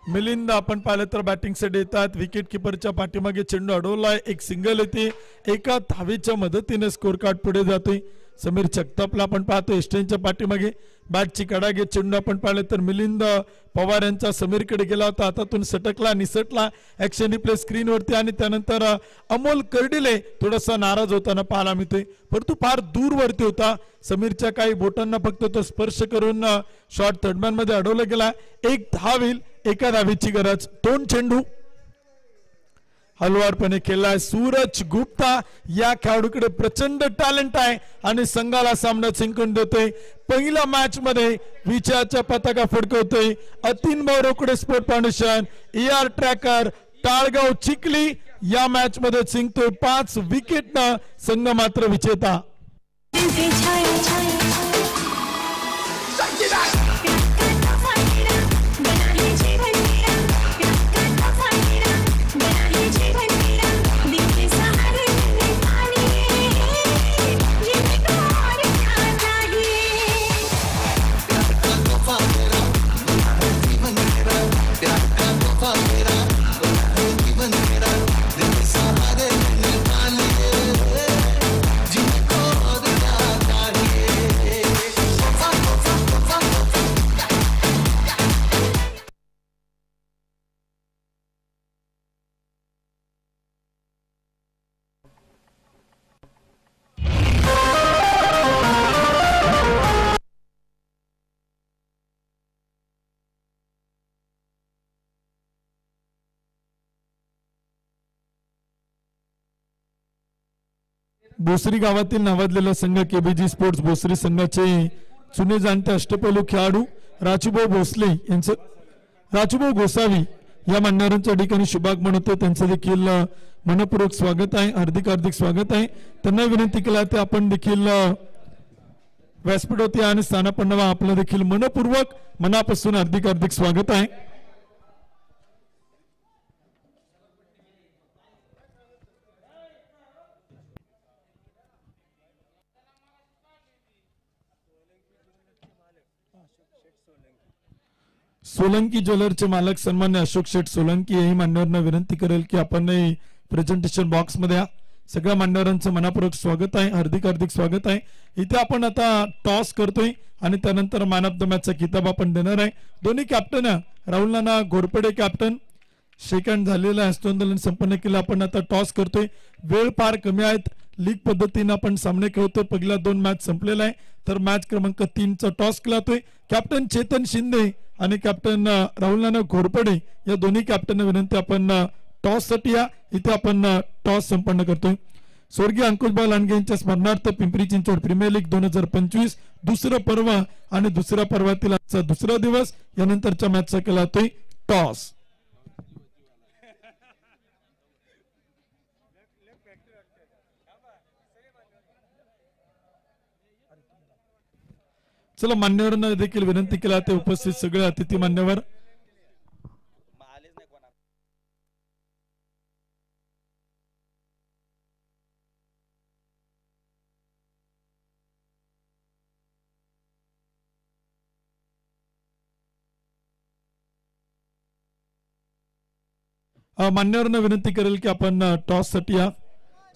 मिलिंद आपण पाहिलं तर बॅटिंग साठी येतात. विकेट किपरच्या पाठीमागे चेंडू अडवलाय, एक सिंगल येते, एका धावेच्या मदतीने स्कोर कार्ड पुढे जातोय. समीर जगतापला आपण पाहतो एस्टेनच्या पाठीमागे बॅटची कडा घेत चेंडू आपण पाहिलं तर मिलिंद पवार यांचा समीरकडे गेला होता, हातातून सटकला, निसटला. ऍक्शन रिप्ले स्क्रीनवरती आणि त्यानंतर अमोल कर्डिले थोडासा नाराज होताना पाहायला मिळतोय, परंतु फार दूरवरती होता. समीरच्या काही बोटांना फक्त तो स्पर्श करून शॉट थर्डमॅन मध्ये अडवला गेला. 1 धाव येईल, एका धावेची गरज. 2 चेंडू हलवारपणे खेळलाय. सूरज गुप्ता या खेळाडूकडे प्रचंड टॅलेंट आहे आणि संघाला सामना जिंकून देतोय. पहिल्या मॅच मध्ये विजयाच्या पताका फडकवतोय. अतिन भाऊ Rokade sport foundation, ER tracker, Talgaon Chikhli या मॅच मध्ये जिंकतोय. 5 विकेटनं संघ मात्र विजेता. भोसरी गावातील नावाजलेला संघ केबीजी स्पोर्ट्स भोसरी संघाचे जुने जाणते अष्टपैलू खेळाडू राजूभाऊ भोसले यांचं राजूभाऊ गोसावी या मान्यवरांच्या ठिकाणी शुभागमन होते. त्यांचं देखील मनपूर्वक स्वागत आहे, हार्दिक स्वागत आहे. त्यांना विनंती केला ते आपण देखील व्यासपीठावरती आणि स्थानापन्न व्हा. आपलं देखील मनपूर्वक मनापासून हार्दिक स्वागत आहे. सोलंकी ज्वेलरचे मालक सन्मान्य अशोक शेठ सोलंकी ही मान्यवरांना विनंती करेल की आपण प्रेझेंटेशन बॉक्स मध्ये या. सगळ्या मान्यवरांचं मनापूर्वक स्वागत आहे, हार्दिक स्वागत आहे. इथे आपण आता टॉस करतोय आणि त्यानंतर मॅन ऑफ द मॅचचा किताब आपण देणार आहे. दोन्ही कॅप्टन राहुल नाना घोरपडे कॅप्टन सेकंड झालेला हस्तांदोलन संपन्न केलं. आपण आता टॉस करतोय. वेळ फार कमी आहेत, लीग पद्धतीने आपण सामने खेळतोय. पहिल्या 2 मॅच संपलेला आहे, तर मॅच क्रमांक 3चा टॉस खेळतोय. कॅप्टन चेतन शिंदे आणि कॅप्टन राहुल नाना घोरपडे या दोन्ही कॅप्टनना विनंती, आपण टॉस साठी या. इथे आपण टॉस संपन्न करतोय. स्वर्गीय अंकुशभाऊ लांडगे यांच्या स्मरणार्थ पिंपरी चिंचवड प्रीमियर लीग 2025 दुसरं पर्व आणि दुसऱ्या पर्वातील आजचा दुसरा दिवस, यानंतरच्या मॅचचा केला जातोय टॉस. चला, मान्यवरांना देखील विनंती केला ते उपस्थित सगळे अतिथी मान्यवर. मान्यवरांना विनंती करेल की आपण टॉस साठी या.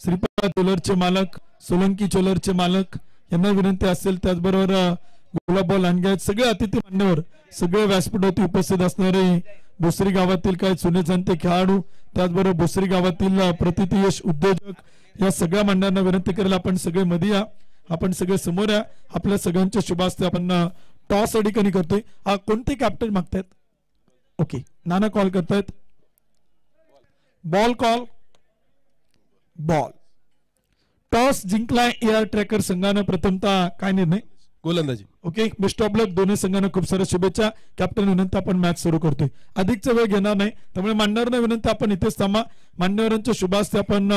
श्रीपाद ज्वेलरचे मालक, सोलंकी ज्वेलरचे मालक यांना विनंती असेल. त्याचबरोबर गुलाबभाऊ लांडगे आहेत. सगळे अतिथी मान्यवर, सगळे व्यासपीठावरती उपस्थित असणारे भोसरी गावातील काही जुने जाणते खेळाडू, त्याचबरोबर भोसरी गावातील प्रतिथयश उद्योजक या सगळ्या मान्यवरांना विनंती करेल आपण सगळे मध्ये या, आपण सगळे समोर या. आपल्या सगळ्यांच्या शुभास्ते आपण टॉस या ठिकाणी करतोय. कोणते कॅप्टन मागतायत? ओके, नाना कॉल करतायत. Ball call, ball. टॉस जिंकलाय एआर ट्रॅकर संघानं. प्रथमतः काय निर्णय? गोलंदाजी. ओके, बेस्ट ऑफ लक दोन्ही संघांना. खूप साऱ्या शुभेच्छा. कॅप्टन विनंती, आपण मॅच सुरू करतोय. अधिकचा वेळ घेणार नाही, त्यामुळे मान्यवरांना विनंती आपण इथेच थांबा. मान्यवरांच्या शुभास्ते आपण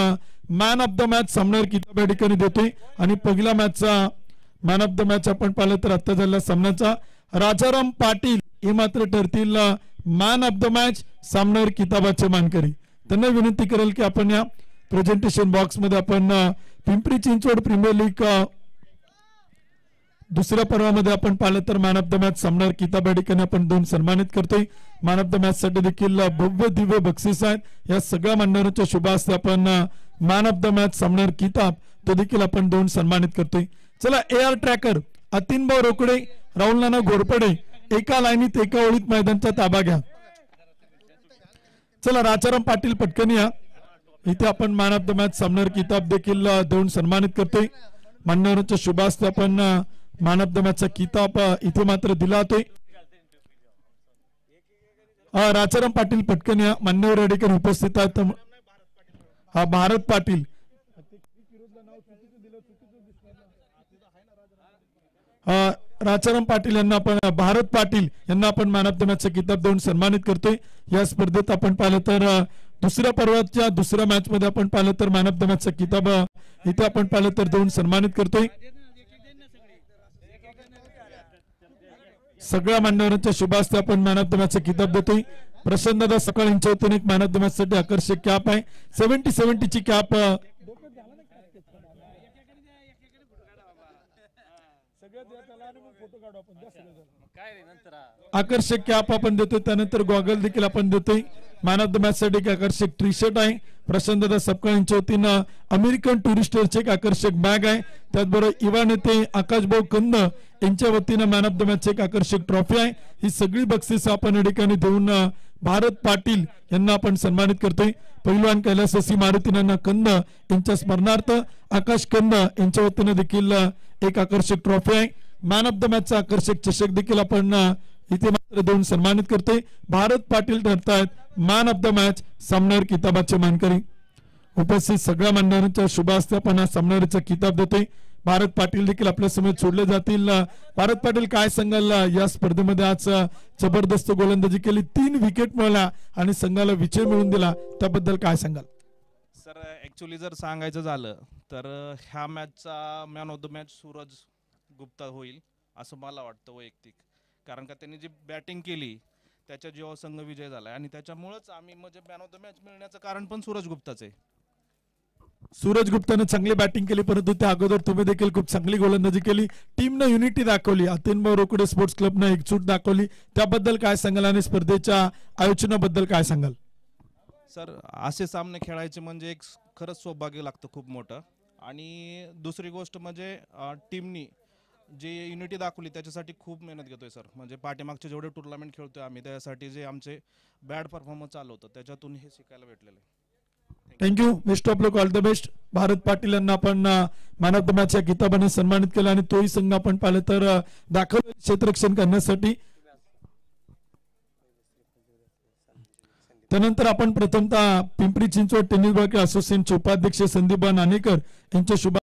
मॅन ऑफ द मॅच सामन्यावर किताब या ठिकाणी देतोय. आणि पहिल्या मॅचचा मॅन ऑफ द मॅच आपण पाहिलं तर आता झालेल्या सामन्याचा राजाराम पाटील हे मात्र ठरतील मॅन ऑफ द मॅच, सामन्यावर किताबाचे मानकरी. त्यांना विनंती करेल की आपण या प्रेझेंटेशन बॉक्स मध्ये आपण पिंपरी चिंचवड प्रीमियर लीग दुसऱ्या पर्वामध्ये आपण पाहिलं तर मॅन ऑफ द मॅच सामन्यावर किताब या ठिकाणी आपण 2 सन्मानित करतोय. मॅन ऑफ द मॅच साठी देखील भव्य दिव्य बक्षीस आहेत. या सगळ्या मान्यवरांच्या शुभ हस्ते आपण मॅन ऑफ द मॅच सामन्यावर किताब तो देखील आपण 2 सन्मानित करतोय. चला, एआर ट्रॅकर अतिनभाऊ रोकडे, राहुल नाना घोरपडे एका लाईनीत एका ओळीत मैदानचा ताबा घ्या. चला, राजाराम पाटील पटकन या. इथे आपण मॅन ऑफ द मॅच सामन्यावर किताब देखील 2 सन्मानित करतोय. मान्यवरांच्या शुभ हस्ते आपण मॅन ऑफ द मॅचचा किताब इथे मात्र दिला जातोय. राजाराम पाटील पटकन या. मान्यवर या ठिकाणी उपस्थित आहेत. भारत पाटील, राजाराम पाटील यांना आपण, भारत पाटील यांना आपण मॅन ऑफ द मॅचचा किताब 2 सन्मानित करतोय. या स्पर्धेत आपण पाहिलं तर दुसऱ्या पर्वाच्या दुसऱ्या मॅच मध्ये आपण पाहिलं तर मॅन ऑफ द मॅचचा किताब इथे आपण पाहिलं तर 2 सन्मानित करतोय. सगळ्या मान्यवरांच्या शुभ हस्ते आपण मॅन ऑफ द मॅचचा किताब देतोय. प्रशांत दादा सकाळ यांच्या वतीने एक मॅन ऑफ द मॅच साठी आकर्षक कॅप आहे. 70 ची कॅप आकर्षक कॅप आपण देतोय. त्यानंतर गॉगल देखील आपण देतोय. मॅन ऑफ द मॅच साठी एक आकर्षक टी शर्ट आहे. प्रशांत दादा सपकाळ यांच्या वतीनं अमेरिकन टुरिस्टरचे एक आकर्षक बॅग आहे. त्याचबरोबर युवा नेते आकाशभाऊ कंद यांच्या वतीनं मॅन ऑफ द मॅच एक आकर्षक ट्रॉफी आहे. ही सगळी बक्षीस आपण या ठिकाणी देऊन भारत पाटील यांना आपण सन्मानित करतोय. पहिलवान कैलासवासी मारुतीनाना कंद यांच्या स्मरणार्थ आकाश कंद यांच्या वतीनं देखील एक आकर्षक ट्रॉफी आहे. मॅन ऑफ द मॅचचा आकर्षक चषक देखील आपण इथे मात्र 2 सन्मानित करतोय. भारत पाटील ठरतायत मॅन ऑफ द मॅच, सामन्यावर किताबाचे मानकरी. उपस्थित सगळ्या मान्यवरांच्या शुभ हस्ते आपण सामन्यावरचा किताब देतोय. भारत पाटील देखील आपल्या समेत सोडले जातील. भारत पाटील, काय सांगाल या स्पर्धेमध्ये आज जबरदस्त गोलंदाजी केली, 3 विकेट मिळवल्या आणि संघाला विजय मिळवून दिला, त्याबद्दल काय सांगाल? सर, ऍक्च्युली जर सांगायचं झालं तर ह्या मॅचचा man of the match Suraj Gupta होईल असं मला वाटतं वैयक्तिक. कारण का त्यांनी जी बॅटिंग केली त्याच्या जेव्हा संघ विजय झाला आणि त्याच्यामुळेच आम्ही म्हणजे मॅन ऑफ द मॅच मिळण्याचं कारण पण सूरज गुप्ताच आहे. सूरज गुप्ताने चांगली बॅटिंग केली, परंतु त्या अगोदर तुम्ही देखील खूप चांगली गोलंदाजी केली. टीमनं युनिटी दाखवली, अतिनभाऊ रोकडे स्पोर्ट्स क्लबनं एकजूट दाखवली, त्याबद्दल काय सांगाल आणि स्पर्धेच्या आयोजनाबद्दल काय सांगाल? सर, असे सामने खेळायचे म्हणजे एक खरंच सौभाग्य लागतं खूप मोठं. आणि दुसरी गोष्ट म्हणजे टीमनी जे युनिटी दाखवली त्याच्यासाठी खूप मेहनत घेतोय सर. म्हणजे पाठीमागचे जेवढे टुर्नामेंट खेळतोय आम्ही त्यासाठी जे आमचे बॅड परफॉर्मन्स चालू होतं त्याच्यातून हे शिकायला भेटलेलं आहे. Thank you. Best of luck, all the best. Bharat Patil यांना आपण मॅन ऑफ द मॅच या किताबाने सन्मानित केलं आणि तोही संघ आपण पाहिलं तर दाखल क्षेत्ररक्षण करण्यासाठी. त्यानंतर आपण प्रथमतः पिंपरी चिंचवड टेनिस बॉल असोसिएशनचे उपाध्यक्ष संदीप नाणेकर यांच्या शुभ